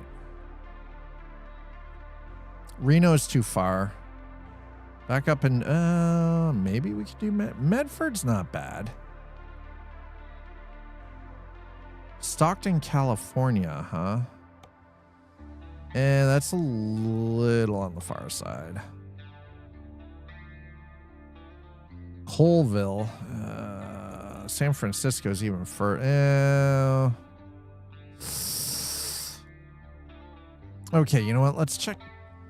Reno's too far. Back up in, maybe we could do Medford's not bad. Stockton, California, huh? That's a little on the far side. Colville, San Francisco's even further. Okay, you know what? Let's check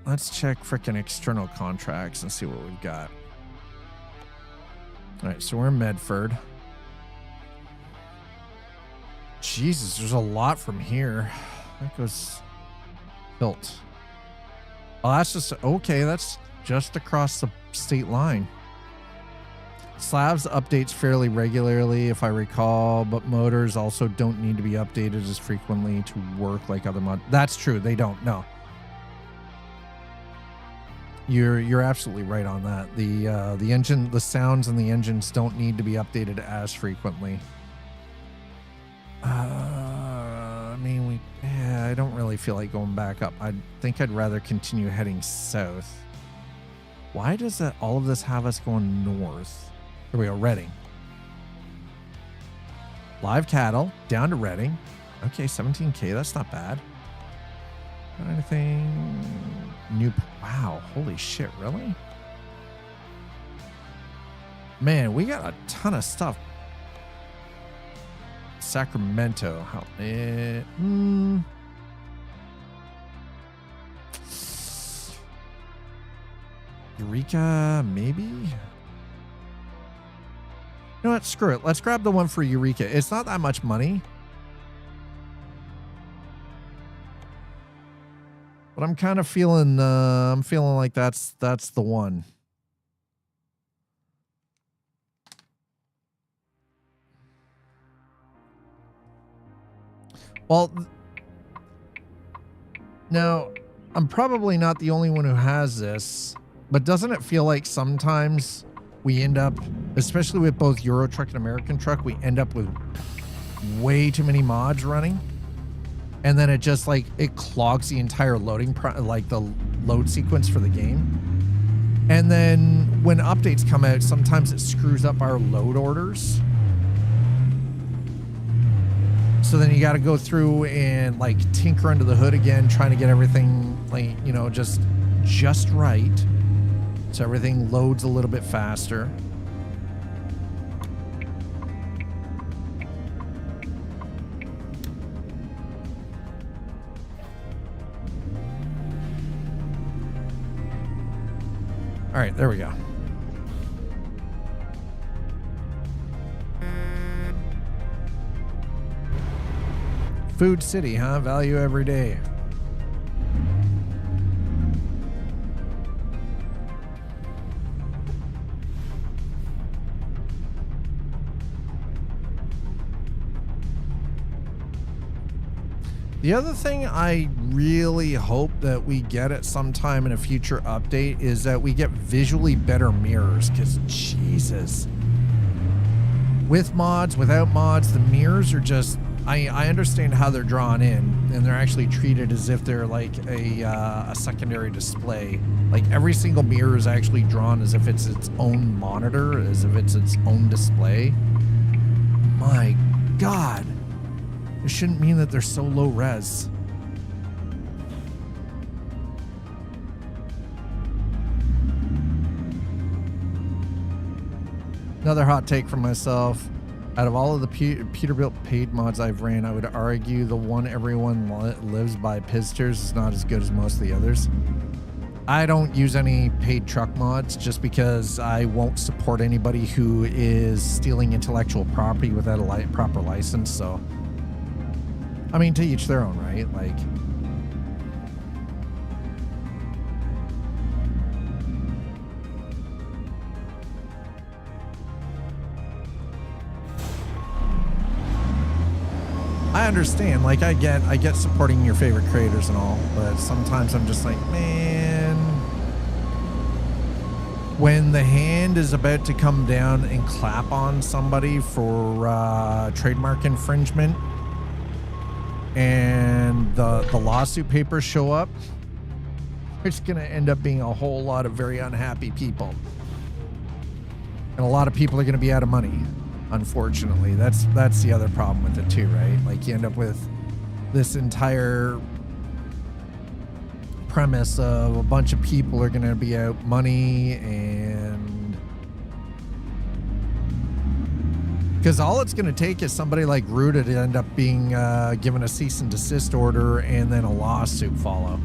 frickin' external contracts and see what we've got. All right, so we're in Medford. Jesus, there's a lot from here. That goes built. Oh, that's just okay. That's just across the state line. Slabs updates fairly regularly, if I recall, but motors also don't need to be updated as frequently to work like other mods. That's true. They don't. No. You're absolutely right on that. The engine, the sounds and the engines don't need to be updated as frequently. I mean, I don't really feel like going back up. I think I'd rather continue heading south. Why does that all of this have us going north? Here we go, Reading. Live cattle down to Reading. Okay, 17K. That's not bad. Got anything new? Wow, holy shit, really? Man, we got a ton of stuff. Sacramento. How? Eureka, maybe? You know what? Screw it. Let's grab the one for Eureka. It's not that much money. But I'm kind of feeling, I'm feeling like that's the one. Well, now, I'm probably not the only one who has this, but doesn't it feel like sometimes we end up, especially with both Euro Truck and American Truck, we end up with way too many mods running, and then it just like it clogs the entire loading like the load sequence for the game. And then when updates come out, sometimes it screws up our load orders. So then you got to go through and like tinker under the hood again, trying to get everything like, you know, just right. So everything loads a little bit faster. All right, there we go. Food City, huh? Value every day. The other thing I really hope that we get at some time in a future update is that we get visually better mirrors, because Jesus. With mods, without mods, the mirrors are just... I understand how they're drawn in, and they're actually treated as if they're like a secondary display. Like every single mirror is actually drawn as if it's its own monitor, as if it's its own display. My God. It shouldn't mean that they're so low res. Another hot take from myself. Out of all of the Peterbilt paid mods I've ran, I would argue the one everyone lives by Pisters is not as good as most of the others. I don't use any paid truck mods just because I won't support anybody who is stealing intellectual property without a proper license. So, I mean, to each their own, right? Like, I understand. Like, I get supporting your favorite creators and all, but sometimes I'm just like, man, when the hand is about to come down and clap on somebody for trademark infringement, and the lawsuit papers show up, it's going to end up being a whole lot of very unhappy people. And a lot of people are going to be out of money, unfortunately. That's the other problem with it too, right? Like, you end up with this entire premise of a bunch of people are going to be out money, and because all it's going to take is somebody like Ruda to end up being given a cease and desist order and then a lawsuit follow.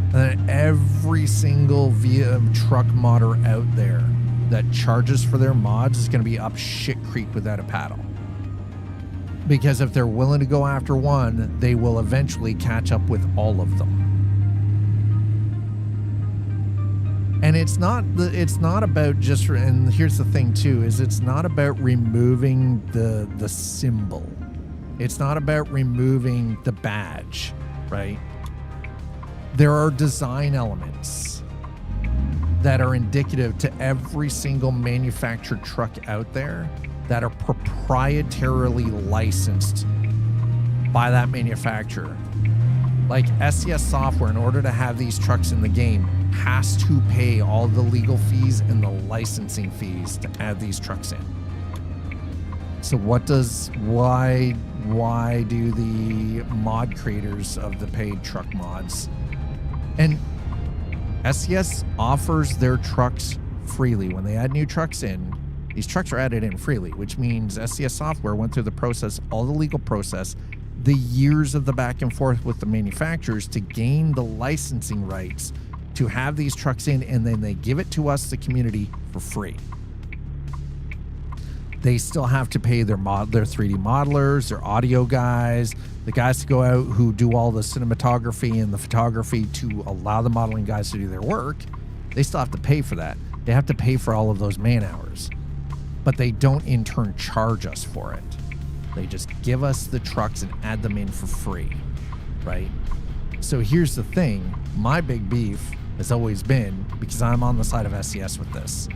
And then every single truck modder out there that charges for their mods is going to be up shit creek without a paddle. Because if they're willing to go after one, they will eventually catch up with all of them. And it's not about just, and here's the thing too, is it's not about removing the symbol. It's not about removing the badge, right? There are design elements that are indicative to every single manufactured truck out there that are proprietarily licensed by that manufacturer. Like SCS Software, in order to have these trucks in the game, has to pay all the legal fees and the licensing fees to add these trucks in. So why do the mod creators of the paid truck mods, and SCS offers their trucks freely. When they add new trucks in, these trucks are added in freely, which means SCS Software went through the process, all the legal process, the years of the back and forth with the manufacturers to gain the licensing rights to have these trucks in, and then they give it to us, the community, for free. They still have to pay their 3D modelers, their audio guys, the guys to go out who do all the cinematography and the photography to allow the modeling guys to do their work. They still have to pay for that. They have to pay for all of those man hours. But they don't in turn charge us for it. They just give us the trucks and add them in for free, right? So here's the thing. My big beef has always been, because I'm on the side of SCS with this.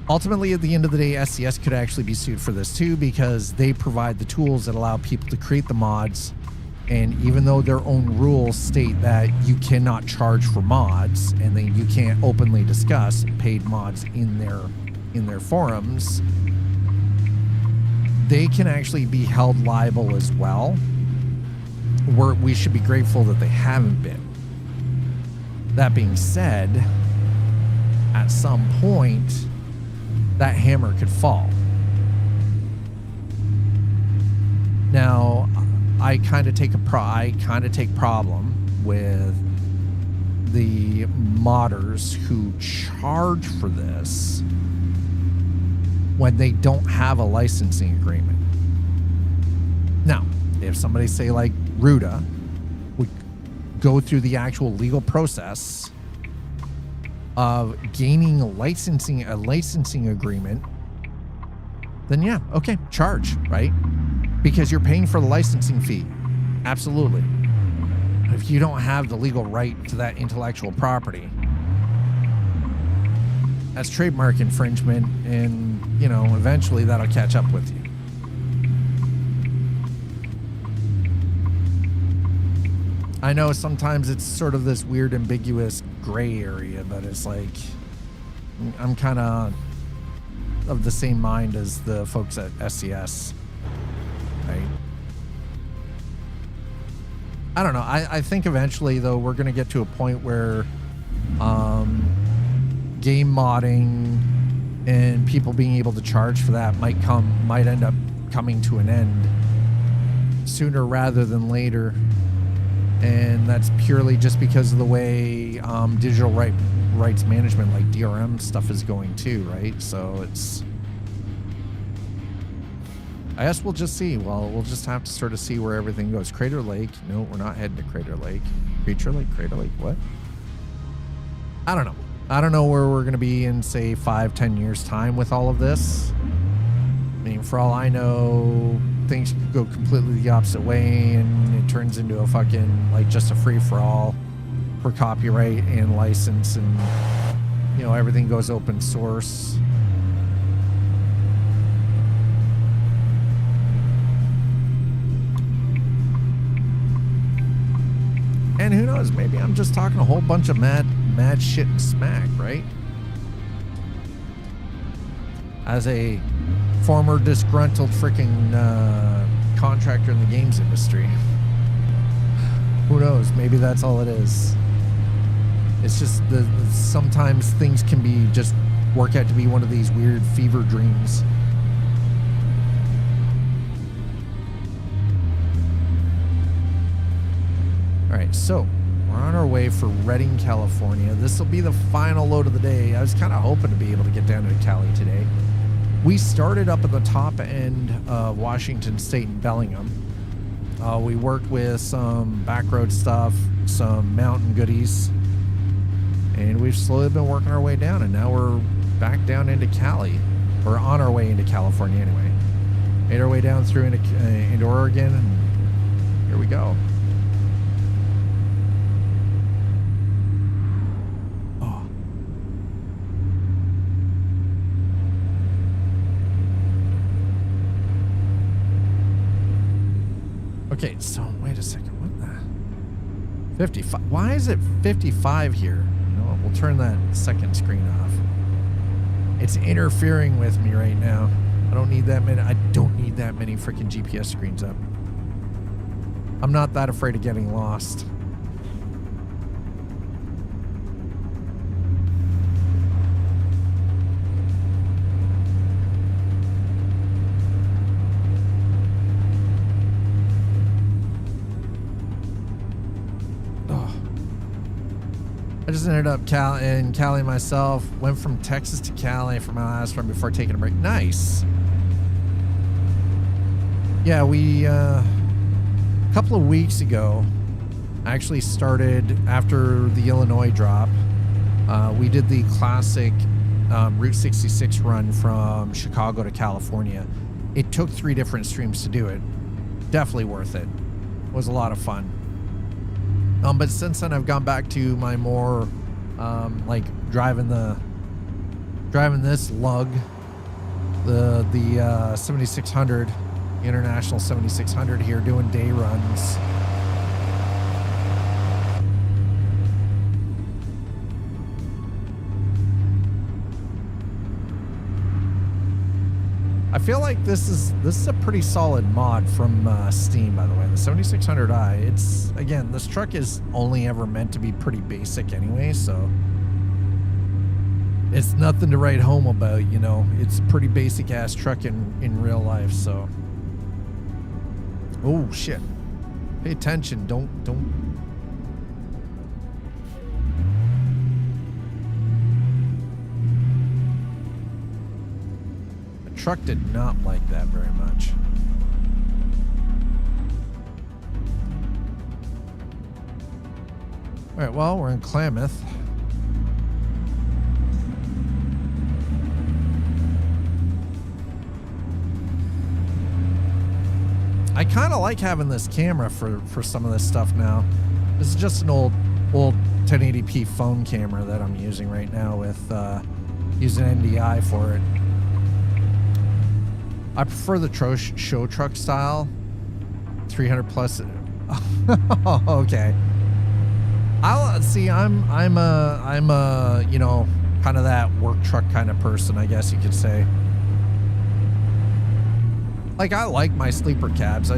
Ultimately, at the end of the day, SCS could actually be sued for this too, because they provide the tools that allow people to create the mods. And even though their own rules state that you cannot charge for mods, and then you can't openly discuss paid mods in their forums, they can actually be held liable as well. We should be grateful that they haven't been. That being said, at some point, that hammer could fall. Now, I kind of take problem with the modders who charge for this when they don't have a licensing agreement. if somebody, say like Ruda, would go through the actual legal process of gaining a licensing agreement, then yeah, okay, charge, right? Because you're paying for the licensing fee. Absolutely. If you don't have the legal right to that intellectual property, that's trademark infringement, and, you know, eventually that'll catch up with you. I know sometimes it's sort of this weird, ambiguous gray area, but it's like, I'm kind of the same mind as the folks at SCS, right? I don't know. I think eventually, though, we're going to get to a point where game modding and people being able to charge for that might end up coming to an end sooner rather than later. And that's purely just because of the way digital rights management, like DRM stuff, is going too, right? So it's, I guess we'll just see. Well, we'll just have to sort of see where everything goes. Crater Lake. No, we're not heading to Crater Lake. Creature Lake? Crater Lake? What? I don't know. I don't know where we're going to be in, say, 5-10 years time with all of this. I mean, for all I know, things could go completely the opposite way and it turns into a fucking, like, just a free-for-all for copyright and license, and, you know, everything goes open source. And who knows, maybe I'm just talking a whole bunch of mad shit and smack, right? As a former disgruntled freaking contractor in the games industry, who knows? Maybe that's all it is. It's just sometimes things can be just work out to be one of these weird fever dreams. All right, so we're on our way for Redding, California. This will be the final load of the day. I was kind of hoping to be able to get down to Cali today. We started up at the top end of Washington State in Bellingham. We worked with some backroad stuff, some mountain goodies, and we've slowly been working our way down, and now we're back down into Cali. We're on our way into California anyway. Made our way down through into Oregon, and here we go. Okay, so wait a second. What the? 55. Why is it 55 here? You know what? We'll turn that second screen off. It's interfering with me right now. I don't need that many. I don't need that many freaking GPS screens up. I'm not that afraid of getting lost. I just ended up in Cali myself. Went from Texas to Cali for my last run before taking a break. Nice. Yeah, we a couple of weeks ago, I actually started after the Illinois drop. We did the classic Route 66 run from Chicago to California. It took 3 different streams to do it. Definitely worth it. It was a lot of fun. But since then, I've gone back to my more, like driving this lug, the 7600, International 7600 here, doing day runs. I feel like this is a pretty solid mod from Steam, by the way. The 7600i. It's, again, this truck is only ever meant to be pretty basic anyway, so it's nothing to write home about, you know. It's a pretty basic ass truck in real life, so. Oh shit. Pay attention. Don't. Truck did not like that very much. All right, well, we're in Klamath. I kind of like having this camera for some of this stuff now. This is just an old 1080p phone camera that I'm using right now with using NDI for it. I prefer the show truck style. 300 plus. Oh, okay. I'll see. I'm a you know, kind of that work truck kind of person, I guess you could say. Like, I like my sleeper cabs.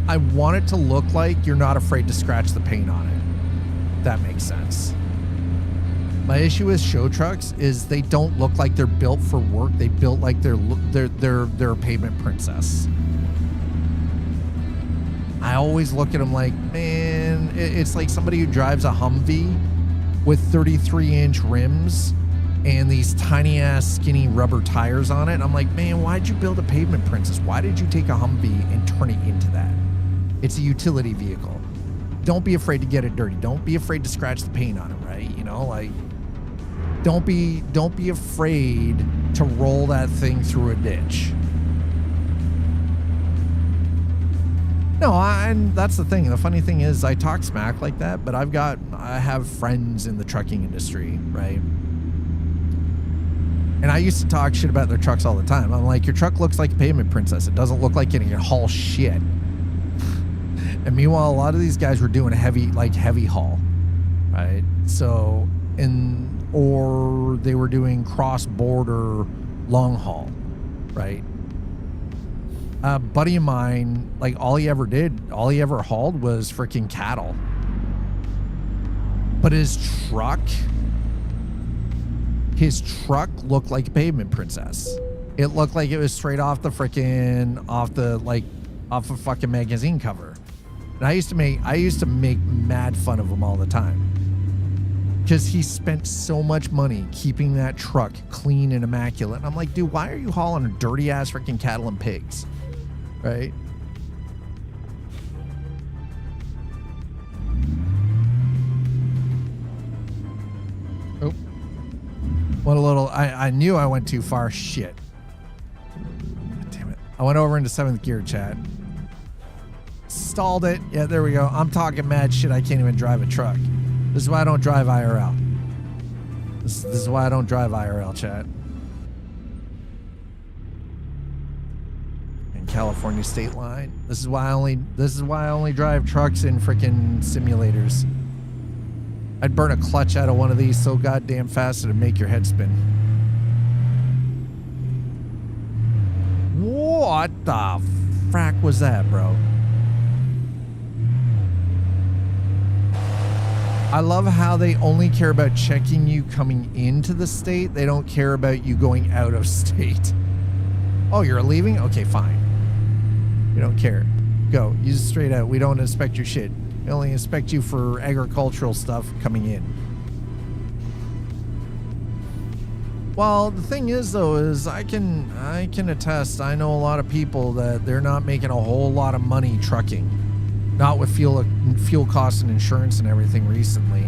I want it to look like you're not afraid to scratch the paint on it. That makes sense. My issue with show trucks is they don't look like they're built for work. They built like they're a pavement princess. I always look at them like, man, it's like somebody who drives a Humvee with 33-inch rims and these tiny ass skinny rubber tires on it. I'm like, man, why'd you build a pavement princess? Why did you take a Humvee and turn it into that? It's a utility vehicle. Don't be afraid to get it dirty. Don't be afraid to scratch the paint on it, right? You know, like, don't be afraid to roll that thing through a ditch. No, and that's the thing. The funny thing is I talk smack like that, but I have friends in the trucking industry, right? And I used to talk shit about their trucks all the time. I'm like, your truck looks like a pavement princess. It doesn't look like it can haul shit. And meanwhile, a lot of these guys were doing heavy haul, right? So, or they were doing cross-border long haul, right? A buddy of mine, like, all he ever hauled was freaking cattle. But his truck looked like a pavement princess. It looked like it was straight off a fucking magazine cover. And I used to make mad fun of him all the time. Because he spent so much money keeping that truck clean and immaculate. And I'm like, dude, why are you hauling a dirty ass freaking cattle and pigs? Right? Oh. What a little... I knew I went too far. Shit. God damn it. I went over into 7th gear, chat. Stalled it. Yeah, there we go. I'm talking mad shit. I can't even drive a truck. This is why I don't drive IRL. This is why I don't drive IRL, chat. And California state line. This is why I only drive trucks in freaking simulators. I'd burn a clutch out of one of these so goddamn fast it'd make your head spin. What the frack was that, bro? I love how they only care about checking you coming into the state. They don't care about you going out of state. Oh, you're leaving? Okay, fine. We don't care. Go. Use it straight out. We don't inspect your shit. We only inspect you for agricultural stuff coming in. Well, the thing is, though, is I can attest. I know a lot of people that they're not making a whole lot of money trucking. Not with fuel costs and insurance and everything recently.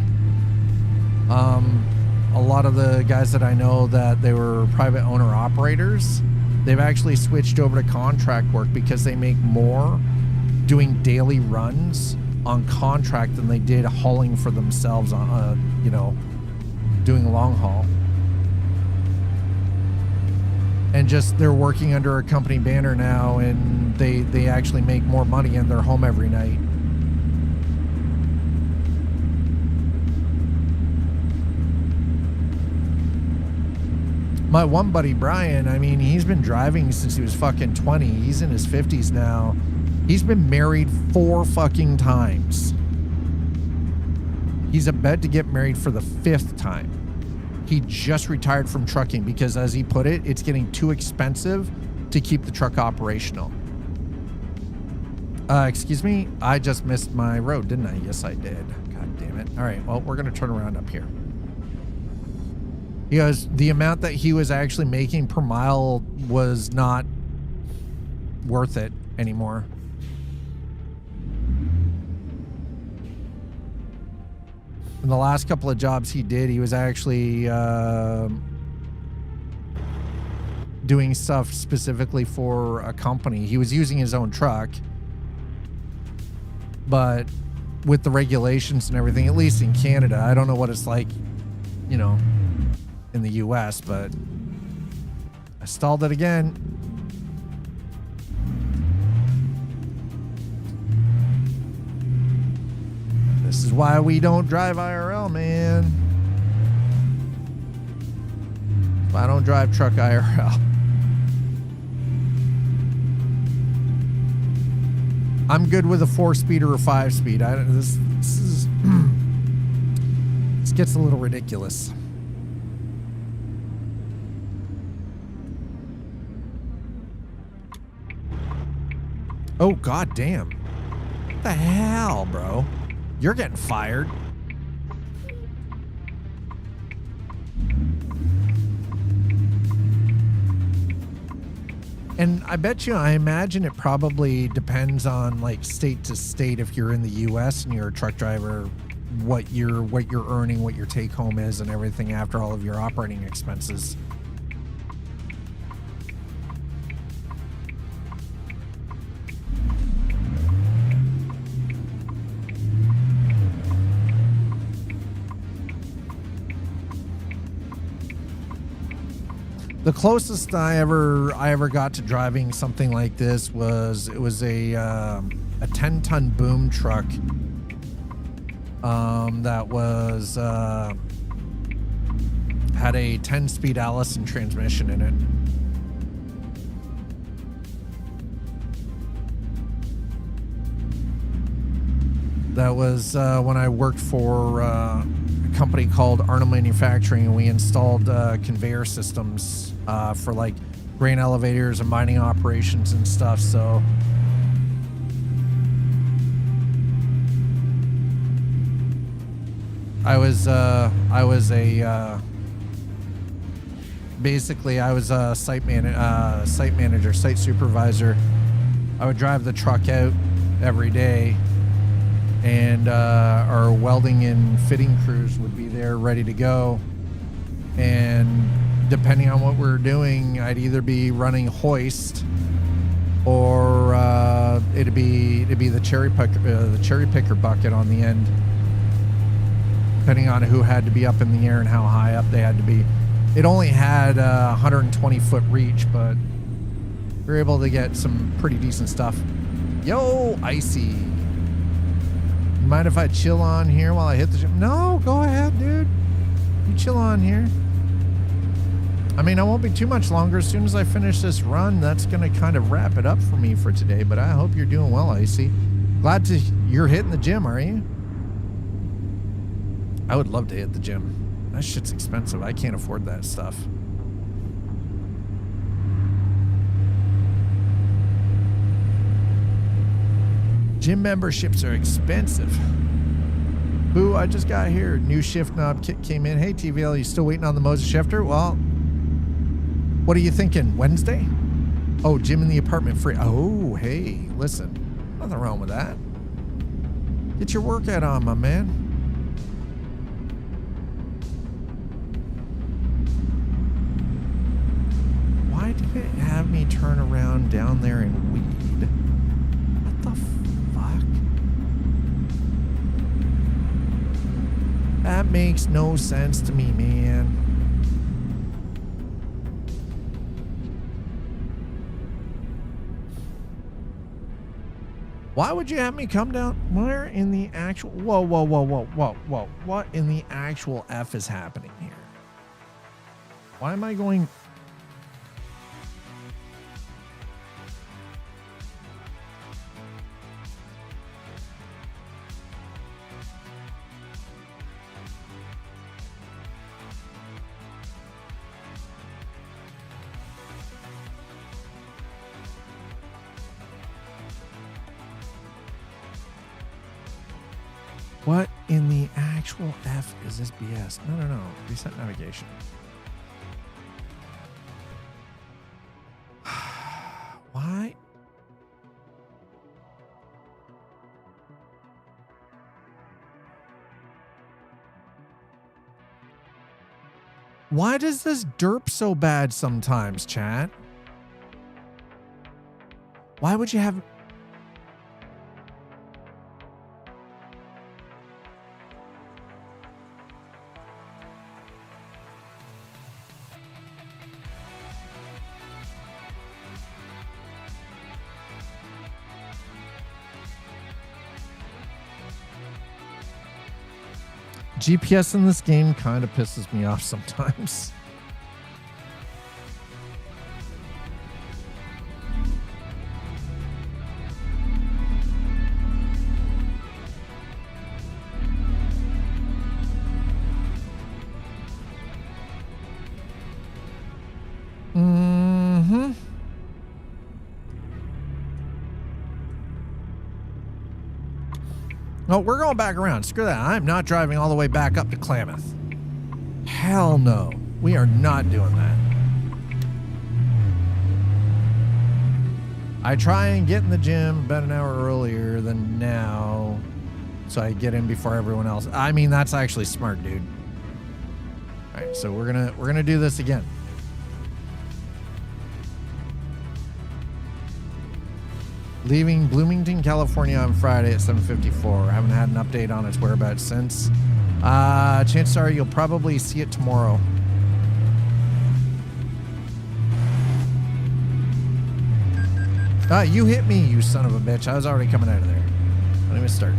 A lot of the guys that I know that they were private owner operators, they've actually switched over to contract work because they make more doing daily runs on contract than they did hauling for themselves on, doing long haul. And just they're working under a company banner now, and they actually make more money and they're home every night. My one buddy Brian, I mean, he's been driving since he was fucking 20. He's in his 50s now. He's been married 4 fucking times. He's about to get married for the 5th time. He just retired from trucking because, as he put it, it's getting too expensive to keep the truck operational. Excuse me? I just missed my road, didn't I? Yes, I did. God damn it. All right, well, we're going to turn around up here. He goes, the amount that he was actually making per mile was not worth it anymore. In the last couple of jobs he did, he was actually doing stuff specifically for a company. He was using his own truck, but with the regulations and everything, at least in Canada, I don't know what it's like, you know, in the US, but I stalled it again. This is why we don't drive IRL, man. I don't drive truck IRL. I'm good with a 4-speed or a 5-speed. This is this gets a little ridiculous. Oh, god damn. What the hell, bro? You're getting fired. And I bet you, I imagine it probably depends on like state to state. If you're in the US and you're a truck driver, what you're earning, what your take home is and everything after all of your operating expenses. The closest I ever got to driving something like this was a 10-ton boom truck that was had a 10-speed Allison transmission in it. That was when I worked for a company called Arnold Manufacturing, and we installed conveyor systems for like grain elevators and mining operations and stuff. So I was a site manager, site supervisor. I would drive the truck out every day, and our welding and fitting crews would be there ready to go. And depending on what we were doing, I'd either be running hoist, or it'd be the cherry picker bucket on the end, depending on who had to be up in the air and how high up they had to be. It only had 120 foot reach, but we were able to get some pretty decent stuff. Yo, Icy. Mind if I chill on here while I hit the gym? No, go ahead, dude. You chill on here. I mean, I won't be too much longer. As soon as I finish this run, that's going to kind of wrap it up for me for today. But I hope you're doing well, Icy. You're hitting the gym, are you? I would love to hit the gym. That shit's expensive. I can't afford that stuff. Gym memberships are expensive. Boo, I just got here. New shift knob kit came in. Hey, TVL, you still waiting on the Moza shifter? Well, what are you thinking? Wednesday? Oh, gym in the apartment free. Oh, hey, listen. Nothing wrong with that. Get your workout on, my man. Why did it have me turn around down there and weed? What the fuck? That makes no sense to me, man. Why would you have me come down? Where in the actual... Whoa. What in the actual F is happening here? Why am I going... What in the actual F is this BS? No. Reset navigation. Why? Why does this derp so bad sometimes, chat? Why would you have... GPS in this game kind of pisses me off sometimes. Mm-hmm. No, we're going back around. Screw that. I'm not driving all the way back up to Klamath. Hell no. We are not doing that. I try and get in the gym about an hour earlier than now, so I get in before everyone else. I mean, that's actually smart, dude. All right, so we're gonna do this again. Leaving Bloomington, California on Friday at 7:54. I haven't had an update on its whereabouts since. Chances are you'll probably see it tomorrow. You hit me, you son of a bitch. I was already coming out of there. Don't even start.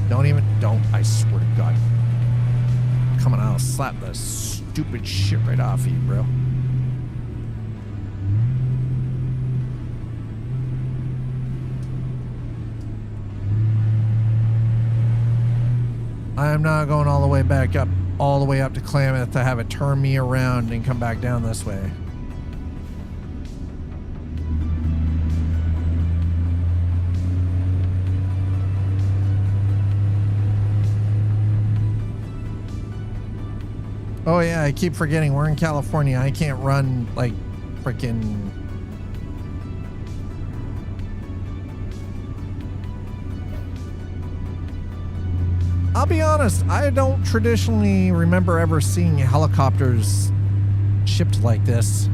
Don't. I swear to God. Come on, I'll slap the stupid shit right off of you, bro. I am not going all the way back up, all the way up to Klamath to have it turn me around and come back down this way. Oh yeah, I keep forgetting we're in California. I can't run like freaking... I'll be honest, I don't traditionally remember ever seeing helicopters shipped like this.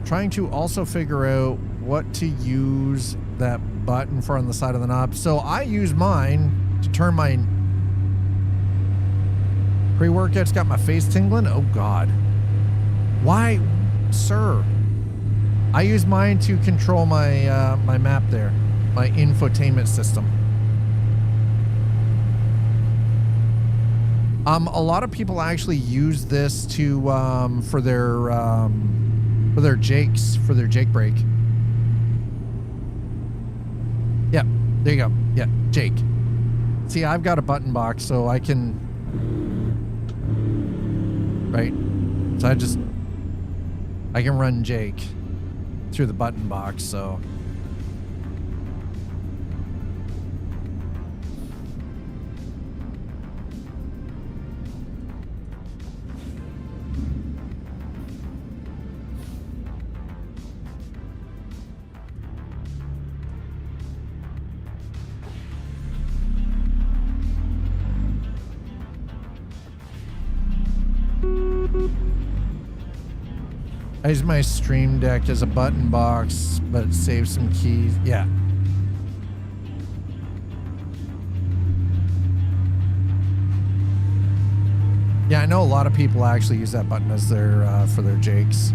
Trying to also figure out what to use that button for on the side of the knob. So I use mine to turn my pre-workout's got my face tingling. Oh God. Why, sir? I use mine to control my my map there. My infotainment system. A lot of people actually use this to for their jakes, for their jake brake. Yeah, there you go. Yeah, jake. See, I've got a button box, so I can. Right, so I can run jake through the button box. So. I use my Stream Deck as a button box, but it saves some keys. Yeah. Yeah, I know a lot of people actually use that button as their for their jakes.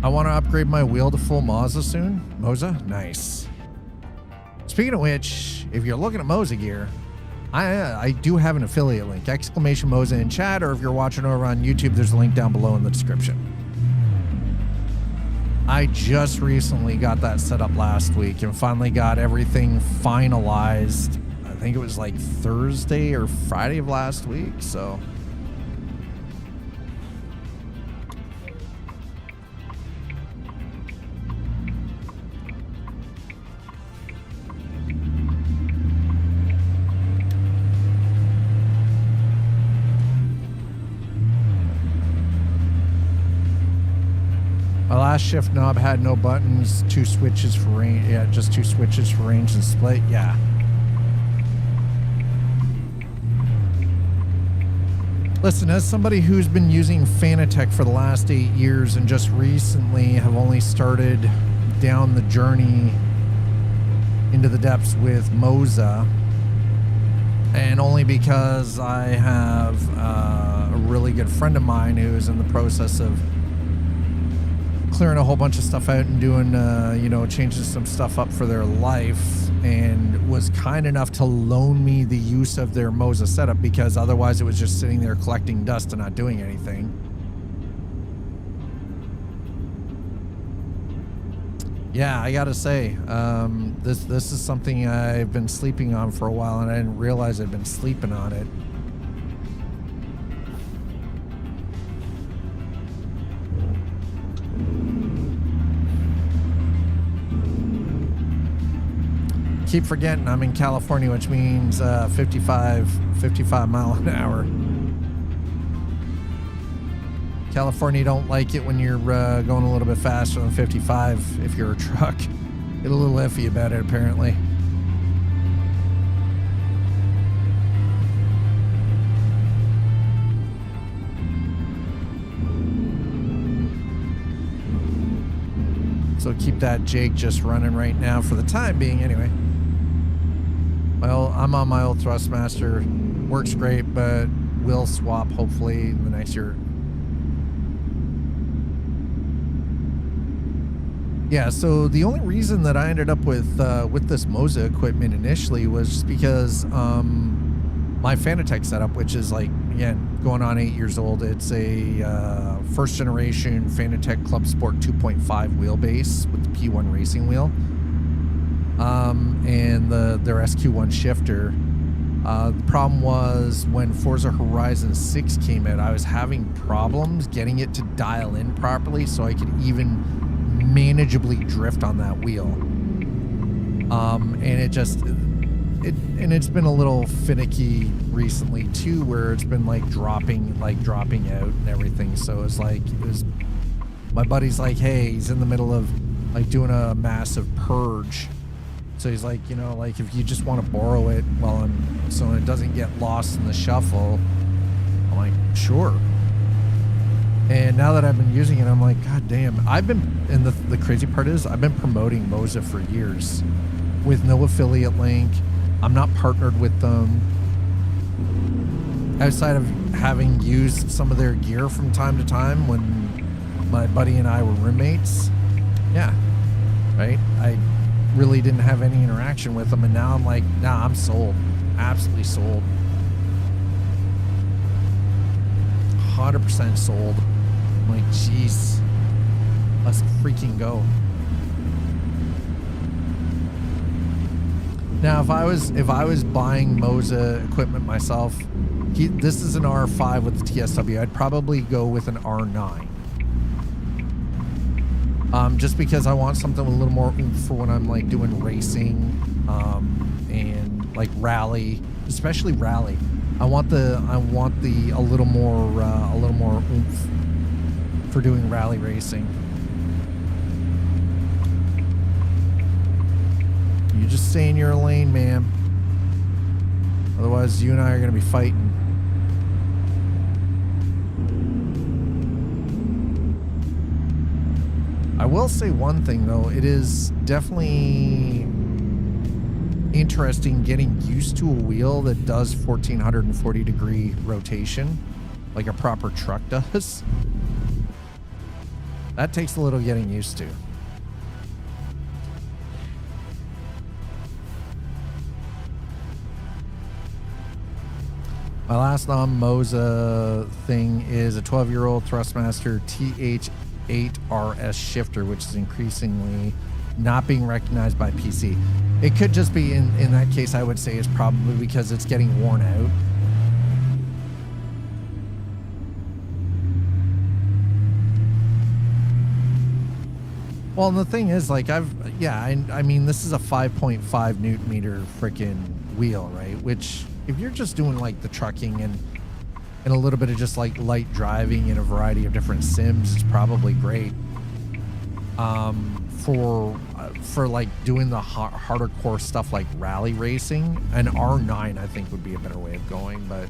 I want to upgrade my wheel to full Moza soon. Moza? Nice. Speaking of which, if you're looking at Moza gear, I do have an affiliate link. Exclamation Moza in chat, or if you're watching over on YouTube, there's a link down below in the description. I just recently got that set up last week and finally got everything finalized. I think it was like Thursday or Friday of last week, so... last shift knob had no buttons, 2 switches for range. Yeah, just 2 switches for range and split. Yeah. Listen, as somebody who's been using Fanatec for the last 8 years and just recently have only started down the journey into the depths with Moza, and only because I have a really good friend of mine who's in the process of clearing a whole bunch of stuff out and doing, you know, changing some stuff up for their life, and was kind enough to loan me the use of their Moza setup, because otherwise it was just sitting there collecting dust and not doing anything. Yeah, I gotta say, this is something I've been sleeping on for a while, and I didn't realize I'd been sleeping on it. Keep forgetting I'm in California, which means 55 mile an hour. California don't like it when you're going a little bit faster than 55 if you're a truck. Get a little iffy about it, apparently. So keep that Jake just running right now for the time being, anyway. Well, I'm on my old Thrustmaster. Works great, but will swap hopefully in the next year. Yeah, so the only reason that I ended up with this Moza equipment initially was just because my Fanatec setup, which is like, again, going on 8 years old. It's a first generation Fanatec Club Sport 2.5 wheelbase with the P1 racing wheel. And their SQ1 shifter. The problem was when Forza Horizon 6 came out, I was having problems getting it to dial in properly so I could even manageably drift on that wheel. And it's been a little finicky recently too, where it's been like dropping out and everything. So it's like, my buddy's like, hey, he's in the middle of like doing a massive purge. So he's like, you know, like if you just want to borrow it so it doesn't get lost in the shuffle. I'm like, sure. And now that I've been using it, I'm like, God damn. And the crazy part is I've been promoting Moza for years with no affiliate link. I'm not partnered with them. Outside of having used some of their gear from time to time when my buddy and I were roommates. Yeah, right? I really didn't have any interaction with them, and now I'm like, nah, I'm sold. Absolutely sold. 100% sold. I'm like, jeez, let's freaking go. Now, if I was buying Moza equipment myself, this is an R5 with the TSW. I'd probably go with an R9. Just because I want something with a little more oomph for when I'm like doing racing, and like rally, especially rally. I want a little more oomph for doing rally racing. You just stay in your lane, man. Otherwise, you and I are gonna be fighting. I will say one thing though, it is definitely interesting getting used to a wheel that does 1440 degree rotation like a proper truck does. That takes a little getting used to. My last non-Moza thing is a 12-year-old Thrustmaster TH8RS shifter, which is increasingly not being recognized by PC. It could just be, in that case, I would say it's probably because it's getting worn out. Well, and the thing is, like, I mean, this is a 5.5 Newton meter freaking wheel, right? Which, if you're just doing like the trucking and a little bit of just like light driving in a variety of different sims, it's probably great. for like doing the harder core stuff like rally racing. An R9 I think would be a better way of going, but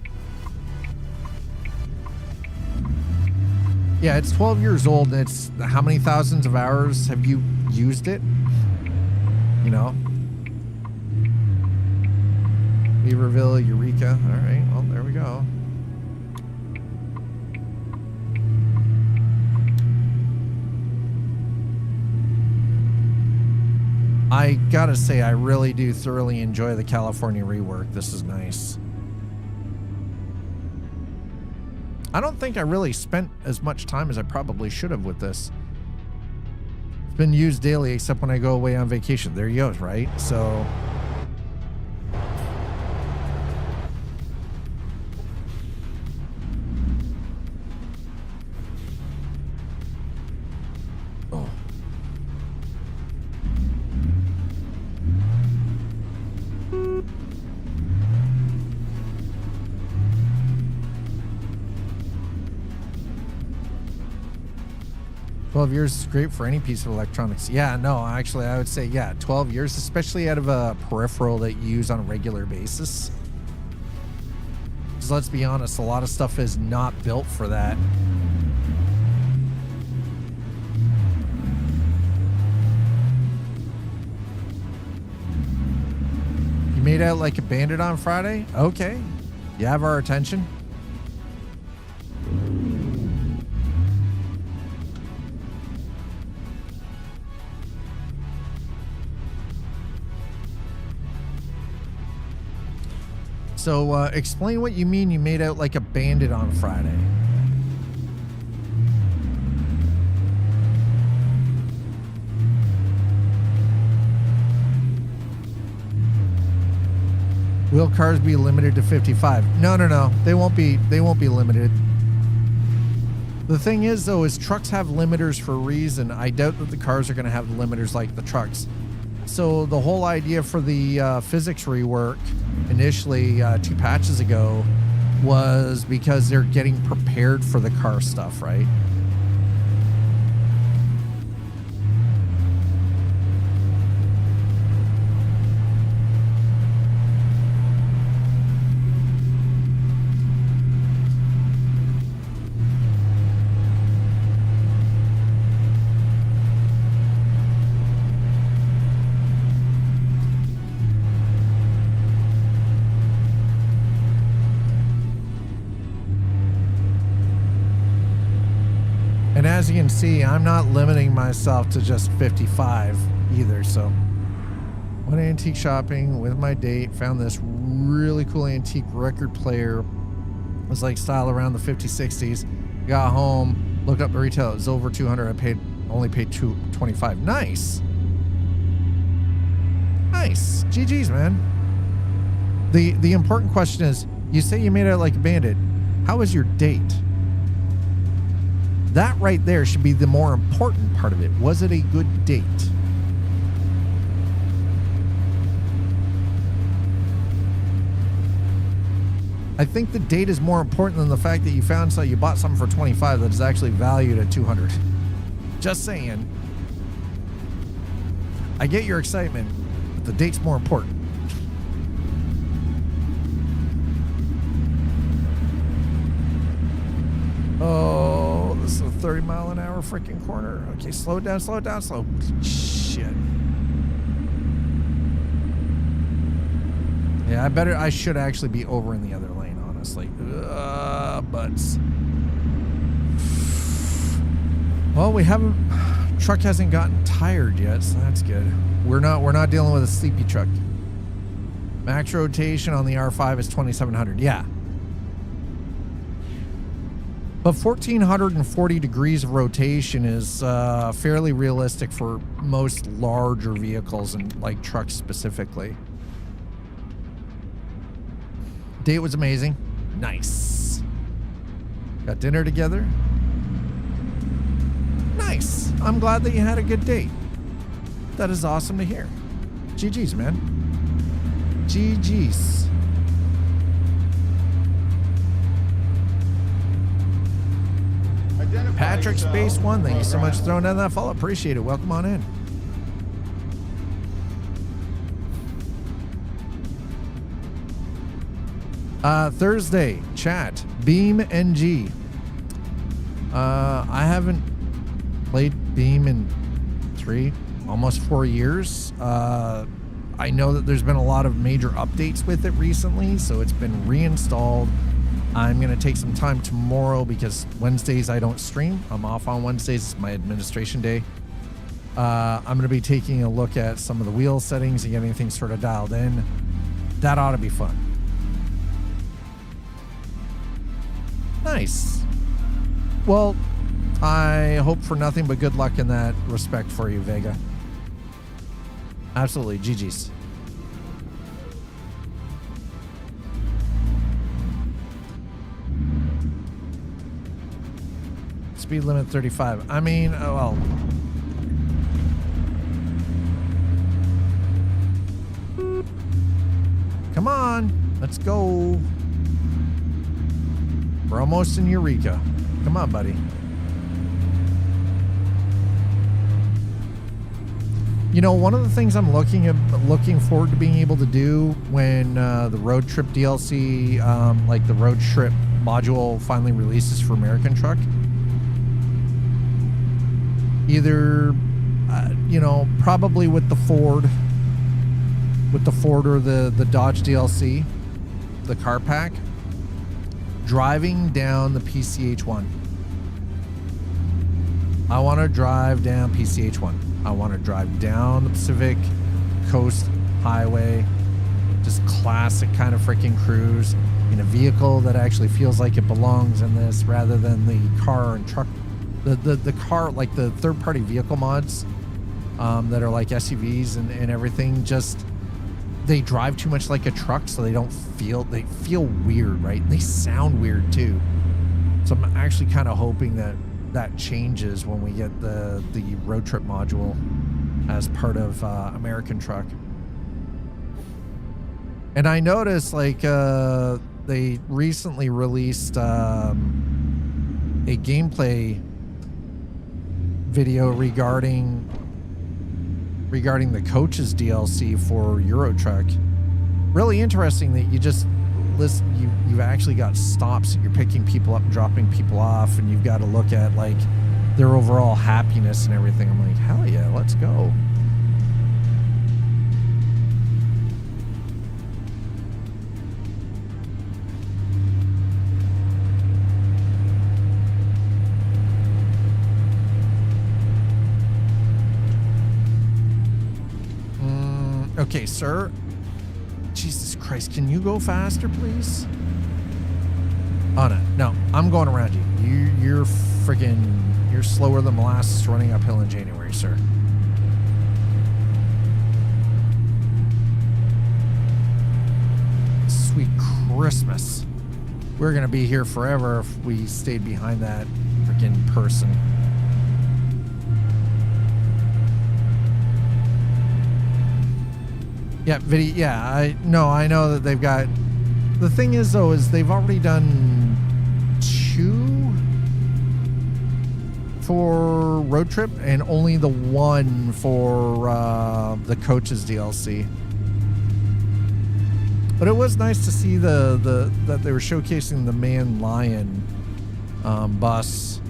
yeah, it's 12 years old, and it's how many thousands of hours have you used it? You know? Beaverville, Eureka. All right, well, there we go. I gotta say, I really do thoroughly enjoy the California rework. This is nice. I don't think I really spent as much time as I probably should have with this. It's been used daily except when I go away on vacation. There he goes, right? So... oh. 12 years is great for any piece of electronics. Yeah, no, actually, I would say, yeah, 12 years, especially out of a peripheral that you use on a regular basis. Because let's be honest, a lot of stuff is not built for that. You made out like a bandit on Friday? Okay. You have our attention. So, explain what you mean you made out like a bandit on Friday. Will cars be limited to 55? No. They won't be limited. The thing is, though, is trucks have limiters for a reason. I doubt that the cars are going to have limiters like the trucks. So the whole idea for the physics rework initially 2 patches ago was because they're getting prepared for the car stuff, right? And as you can see, I'm not limiting myself to just 55 either. So went antique shopping with my date, found this really cool antique record player. It was like style around the 50s, 60s. Got home, looked up the retail. It was over 200. I only paid $225. Nice. Nice. GG's, man. The important question is, you say you made it like a bandit. How was your date? That right there should be the more important part of it. Was it a good date? I think the date is more important than the fact that you found you bought something for 25 that is actually valued at 200. Just saying. I get your excitement, but the date's more important. Oh, this is a 30-mile-an-hour freaking corner. Okay, slow it down. Shit. Yeah, I should actually be over in the other lane, honestly. Butts. Well, truck hasn't gotten tired yet, so that's good. We're not dealing with a sleepy truck. Max rotation on the R5 is 2,700. Yeah. But 1,440 degrees of rotation is fairly realistic for most larger vehicles and like trucks specifically. Date was amazing. Nice. Got dinner together. Nice. I'm glad that you had a good date. That is awesome to hear. GG's, man. GG's. Patrick Space One, thank you so much for throwing down that follow. Appreciate it. Welcome on in. Thursday, chat, Beam NG. I haven't played Beam in almost 4 years. I know that there's been a lot of major updates with it recently, so it's been reinstalled. I'm going to take some time tomorrow because Wednesdays I don't stream. I'm off on Wednesdays. It's my administration day. I'm going to be taking a look at some of the wheel settings and getting things sort of dialed in. That ought to be fun. Nice. Well, I hope for nothing but good luck in that respect for you, Vega. Absolutely. GG's. Speed limit 35. I mean, well. Come on. Let's go. We're almost in Eureka. Come on, buddy. You know, one of the things I'm looking forward to being able to do when the road trip DLC, like the road trip module, finally releases for American Truck. Either, you know, probably with the Ford or the Dodge DLC, the car pack. Driving down the PCH1. I want to drive down PCH1. I want to drive down the Pacific Coast Highway. Just classic kind of freaking cruise in a vehicle that actually feels like it belongs in this rather than the car and truck. The car, like the third-party vehicle mods that are like SUVs and everything, just they drive too much like a truck, so they feel weird, right? And they sound weird too. So I'm actually kind of hoping that changes when we get the road trip module as part of American Truck. And I noticed like they recently released a gameplay video regarding the coaches DLC for Euro Truck. Really interesting that you just listen. You've actually got stops that you're picking people up and dropping people off, and you've got to look at like their overall happiness and everything. I'm like, hell yeah, let's go. Okay, sir. Jesus Christ, can you go faster, please? Oh, no, I'm going around you. You're slower than molasses running uphill in January, sir. Sweet Christmas. We're going to be here forever if we stayed behind that freaking person. Yeah, I know that they've got... The thing is, though, is they've already done 2 for Road Trip and only the 1 for the Coaches DLC. But it was nice to see that they were showcasing the Man Lion bus.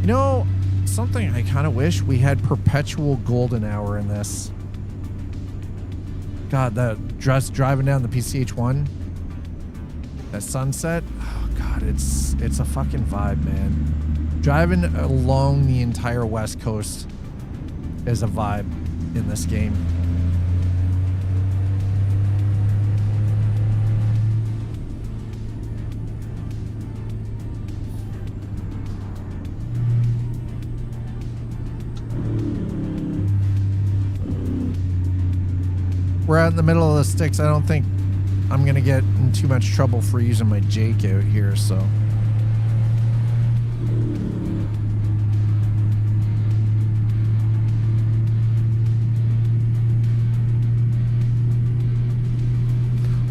You know... Something I kind of wish we had perpetual golden hour in this. God, that just driving down the PCH1, that sunset, oh God, it's a fucking vibe, man. Driving along the entire West Coast is a vibe in this game. We're out in the middle of the sticks. I don't think I'm going to get in too much trouble for using my Jake out here, so.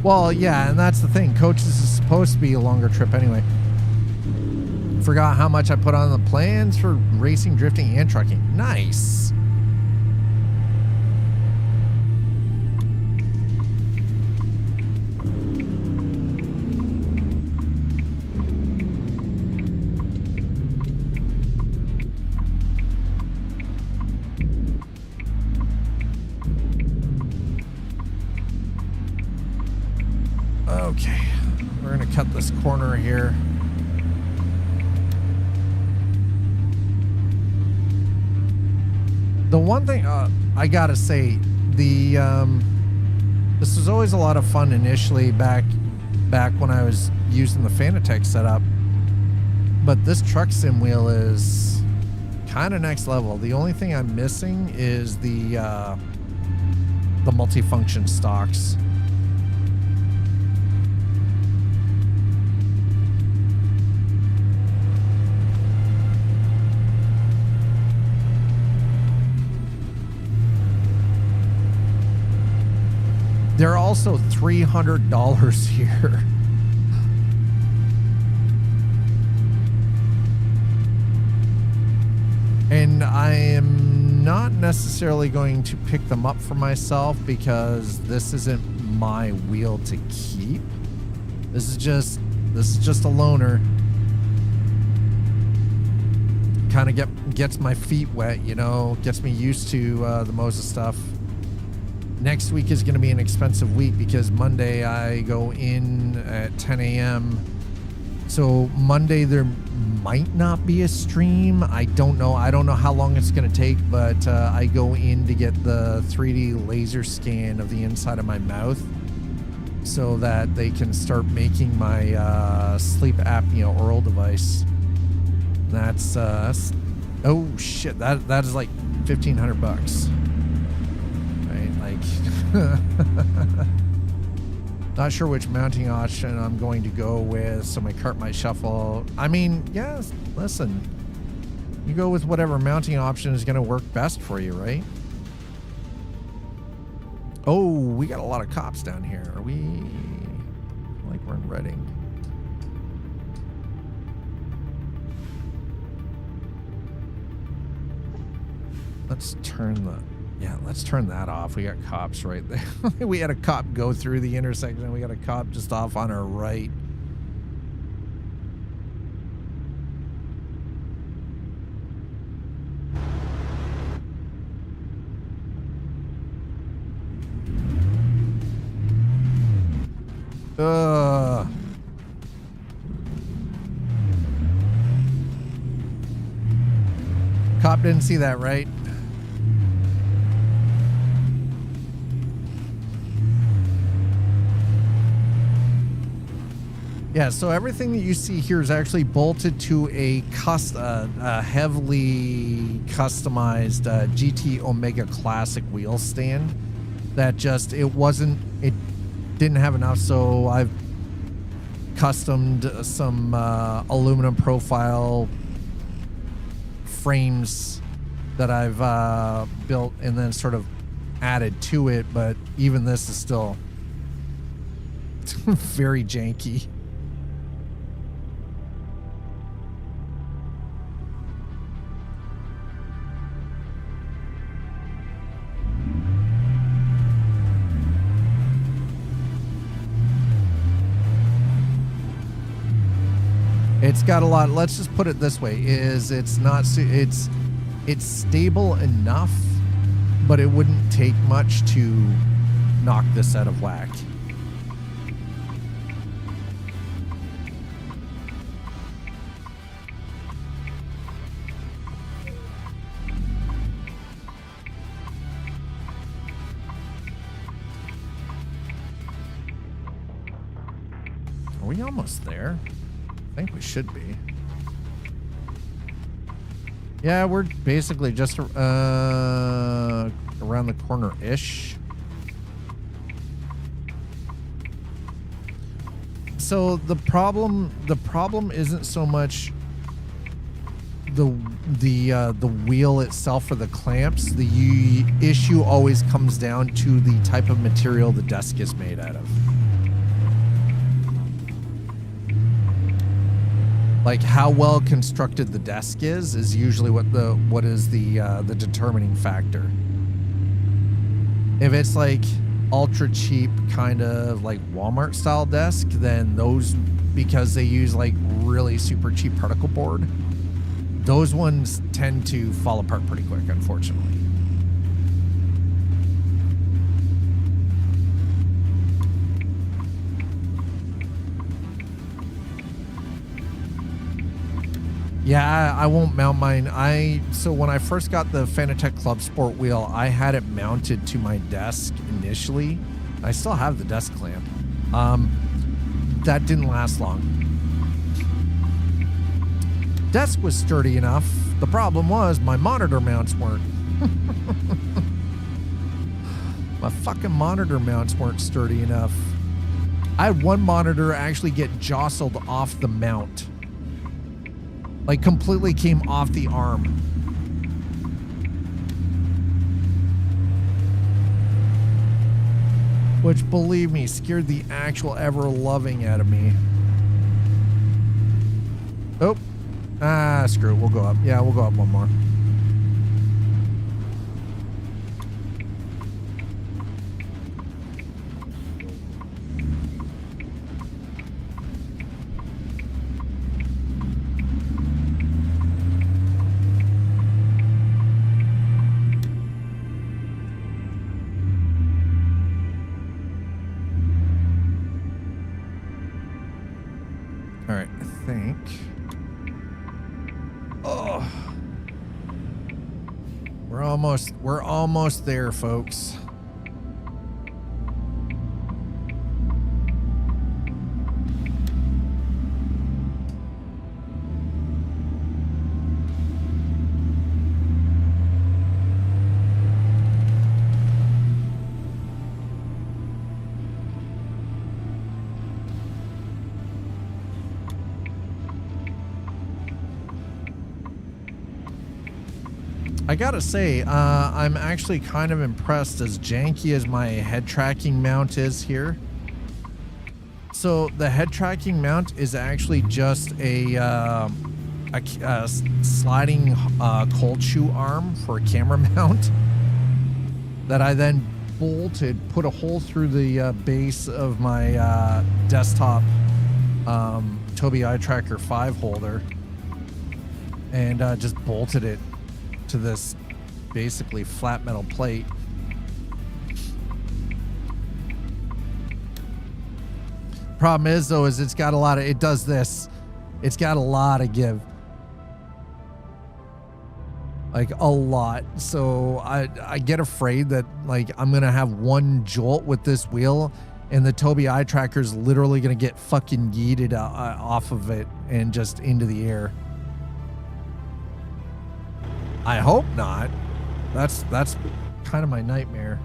Well, yeah, and that's the thing. Coaches is supposed to be a longer trip anyway. Forgot how much I put on the plans for racing, drifting, and trucking. Nice. Okay, we're gonna cut this corner here. The one thing I gotta say, this was always a lot of fun initially back when I was using the Fanatec setup, but this truck sim wheel is kind of next level. The only thing I'm missing is the multifunction stocks. They're also $300 here. And I am not necessarily going to pick them up for myself because this isn't my wheel to keep. This is just a loaner. Kind of gets my feet wet, you know, gets me used to the Moza stuff. Next week is going to be an expensive week because Monday I go in at 10 a.m. So Monday there might not be a stream. I don't know. I don't know how long it's going to take, but I go in to get the 3D laser scan of the inside of my mouth so that they can start making my sleep apnea oral device. That's oh shit, that is like $1,500. Not sure which mounting option I'm going to go with, so my cart might shuffle. I mean, yes, listen, you go with whatever mounting option is going to work best for you, right? Oh, we got a lot of cops down here. Are we like we're in Reading? Let's turn that off. We got cops right there. We had a cop go through the intersection. We got a cop just off on our right. Cop didn't see that, right? Yeah, so everything that you see here is actually bolted to a heavily customized GT Omega Classic wheel stand that just, it didn't have enough, so I've customed some aluminum profile frames that I've built and then sort of added to it, but even this is still very janky. It's got a lot. Let's just put it this way: it's stable enough, but it wouldn't take much to knock this out of whack. Are we almost there? I think we should be. Yeah, we're basically just around the corner-ish. So the problem isn't so much the wheel itself or the clamps. The issue always comes down to the type of material the desk is made out of. Like how well constructed the desk is usually what is the determining factor. If it's like ultra cheap kind of like Walmart style desk, then those, because they use like really super cheap particle board, those ones tend to fall apart pretty quick, unfortunately. Yeah, I won't mount mine. So when I first got the Fanatec Club Sport wheel, I had it mounted to my desk initially. I still have the desk clamp. That didn't last long. Desk was sturdy enough. The problem was my monitor mounts weren't. My fucking monitor mounts weren't sturdy enough. I had one monitor actually get jostled off the mount. Like completely came off the arm. Which, believe me, scared the actual ever loving out of me. Oh. Ah, screw it. We'll go up. Yeah, we'll go up one more. All right, I think. Oh, we're almost there, folks. I gotta say, I'm actually kind of impressed, as janky as my head tracking mount is here. So the head tracking mount is actually just a sliding cold shoe arm for a camera mount that I then bolted, put a hole through the base of my desktop Tobii Eye Tracker 5 holder, and just bolted it to this basically flat metal plate. Problem is though, is it's got a lot of, it does this. It's got a lot of give. Like a lot. So I get afraid that like I'm going to have one jolt with this wheel and the Tobii Eye Tracker is literally going to get fucking yeeted off of it and just into the air. I hope not. That's kind of my nightmare.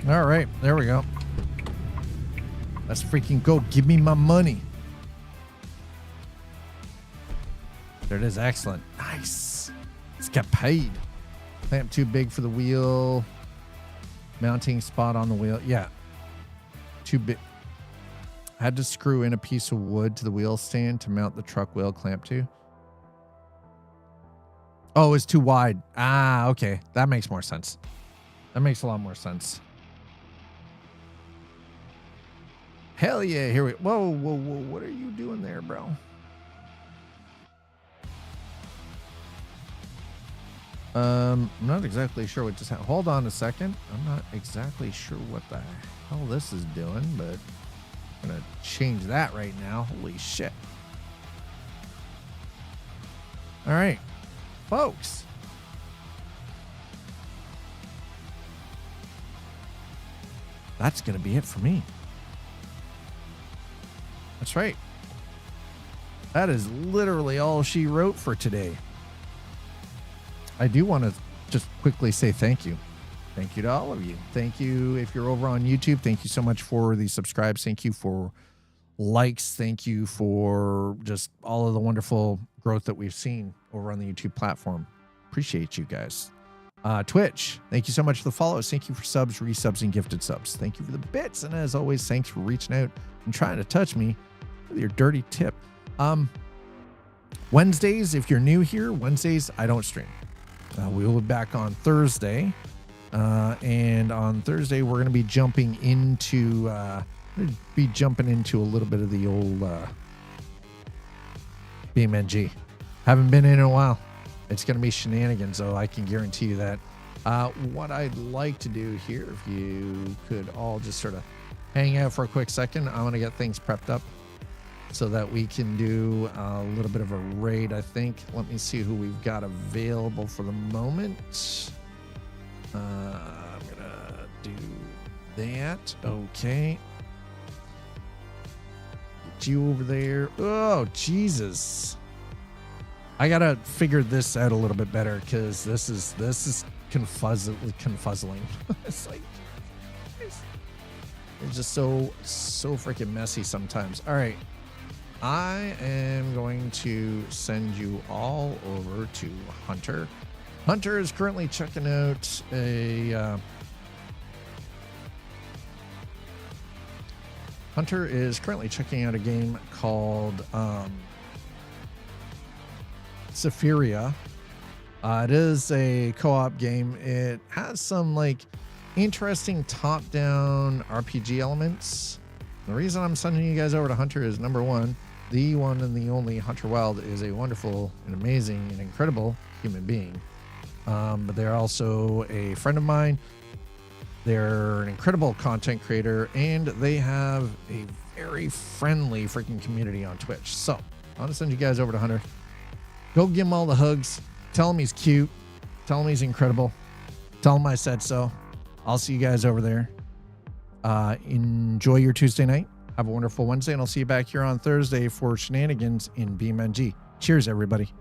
All right, there we go. Let's freaking go. Give me my money. There it is. Excellent. Nice. Let's get paid. Clamp too big for the wheel. Mounting spot on the wheel. Yeah. Too big. Had to screw in a piece of wood to the wheel stand to mount the truck wheel clamp to. Oh, it's too wide. Ah, okay. That makes more sense. That makes a lot more sense. Hell yeah, here we go. Whoa, whoa, whoa. What are you doing there, bro? I'm not exactly sure what just happened. Hold on a second. I'm not exactly sure what the hell this is doing, but I'm going to change that right now. Holy shit. All right, folks. That's going to be it for me. That's right. That is literally all she wrote for today. I do want to just quickly say thank you. Thank you to all of you. Thank you if you're over on YouTube. Thank you so much for the subscribes. Thank you for likes. Thank you for just all of the wonderful growth that we've seen over on the YouTube platform. Appreciate you guys. Twitch, thank you so much for the follows. Thank you for subs, resubs, and gifted subs. Thank you for the bits. And as always, thanks for reaching out and trying to touch me with your dirty tip. Wednesdays, if you're new here, Wednesdays, I don't stream. We will be back on Thursday. And on Thursday, we're going to be jumping into a little bit of the old BMNG. Haven't been in a while. It's going to be shenanigans, though. I can guarantee you that. What I'd like to do here, if you could all just sort of hang out for a quick second, I'm going to get things prepped up so that we can do a little bit of a raid, I think. Let me see who we've got available for the moment. I'm going to do that. Okay. Get you over there. Oh, Jesus. I got to figure this out a little bit better because this is confuzzling. It's like, it's just so freaking messy sometimes. All right. I am going to send you all over to Hunter. Hunter is currently checking out a game called Sephiria. It is a co-op game. It has some like interesting top-down RPG elements. The reason I'm sending you guys over to Hunter is, number one, the one and the only Hunter Wild is a wonderful and amazing and incredible human being. But they're also a friend of mine. They're an incredible content creator, and they have a very friendly freaking community on Twitch. So I'm going to send you guys over to Hunter. Go give him all the hugs. Tell him he's cute. Tell him he's incredible. Tell him I said so. I'll see you guys over there. Enjoy your Tuesday night. Have a wonderful Wednesday, and I'll see you back here on Thursday for shenanigans in BMNG. Cheers, everybody.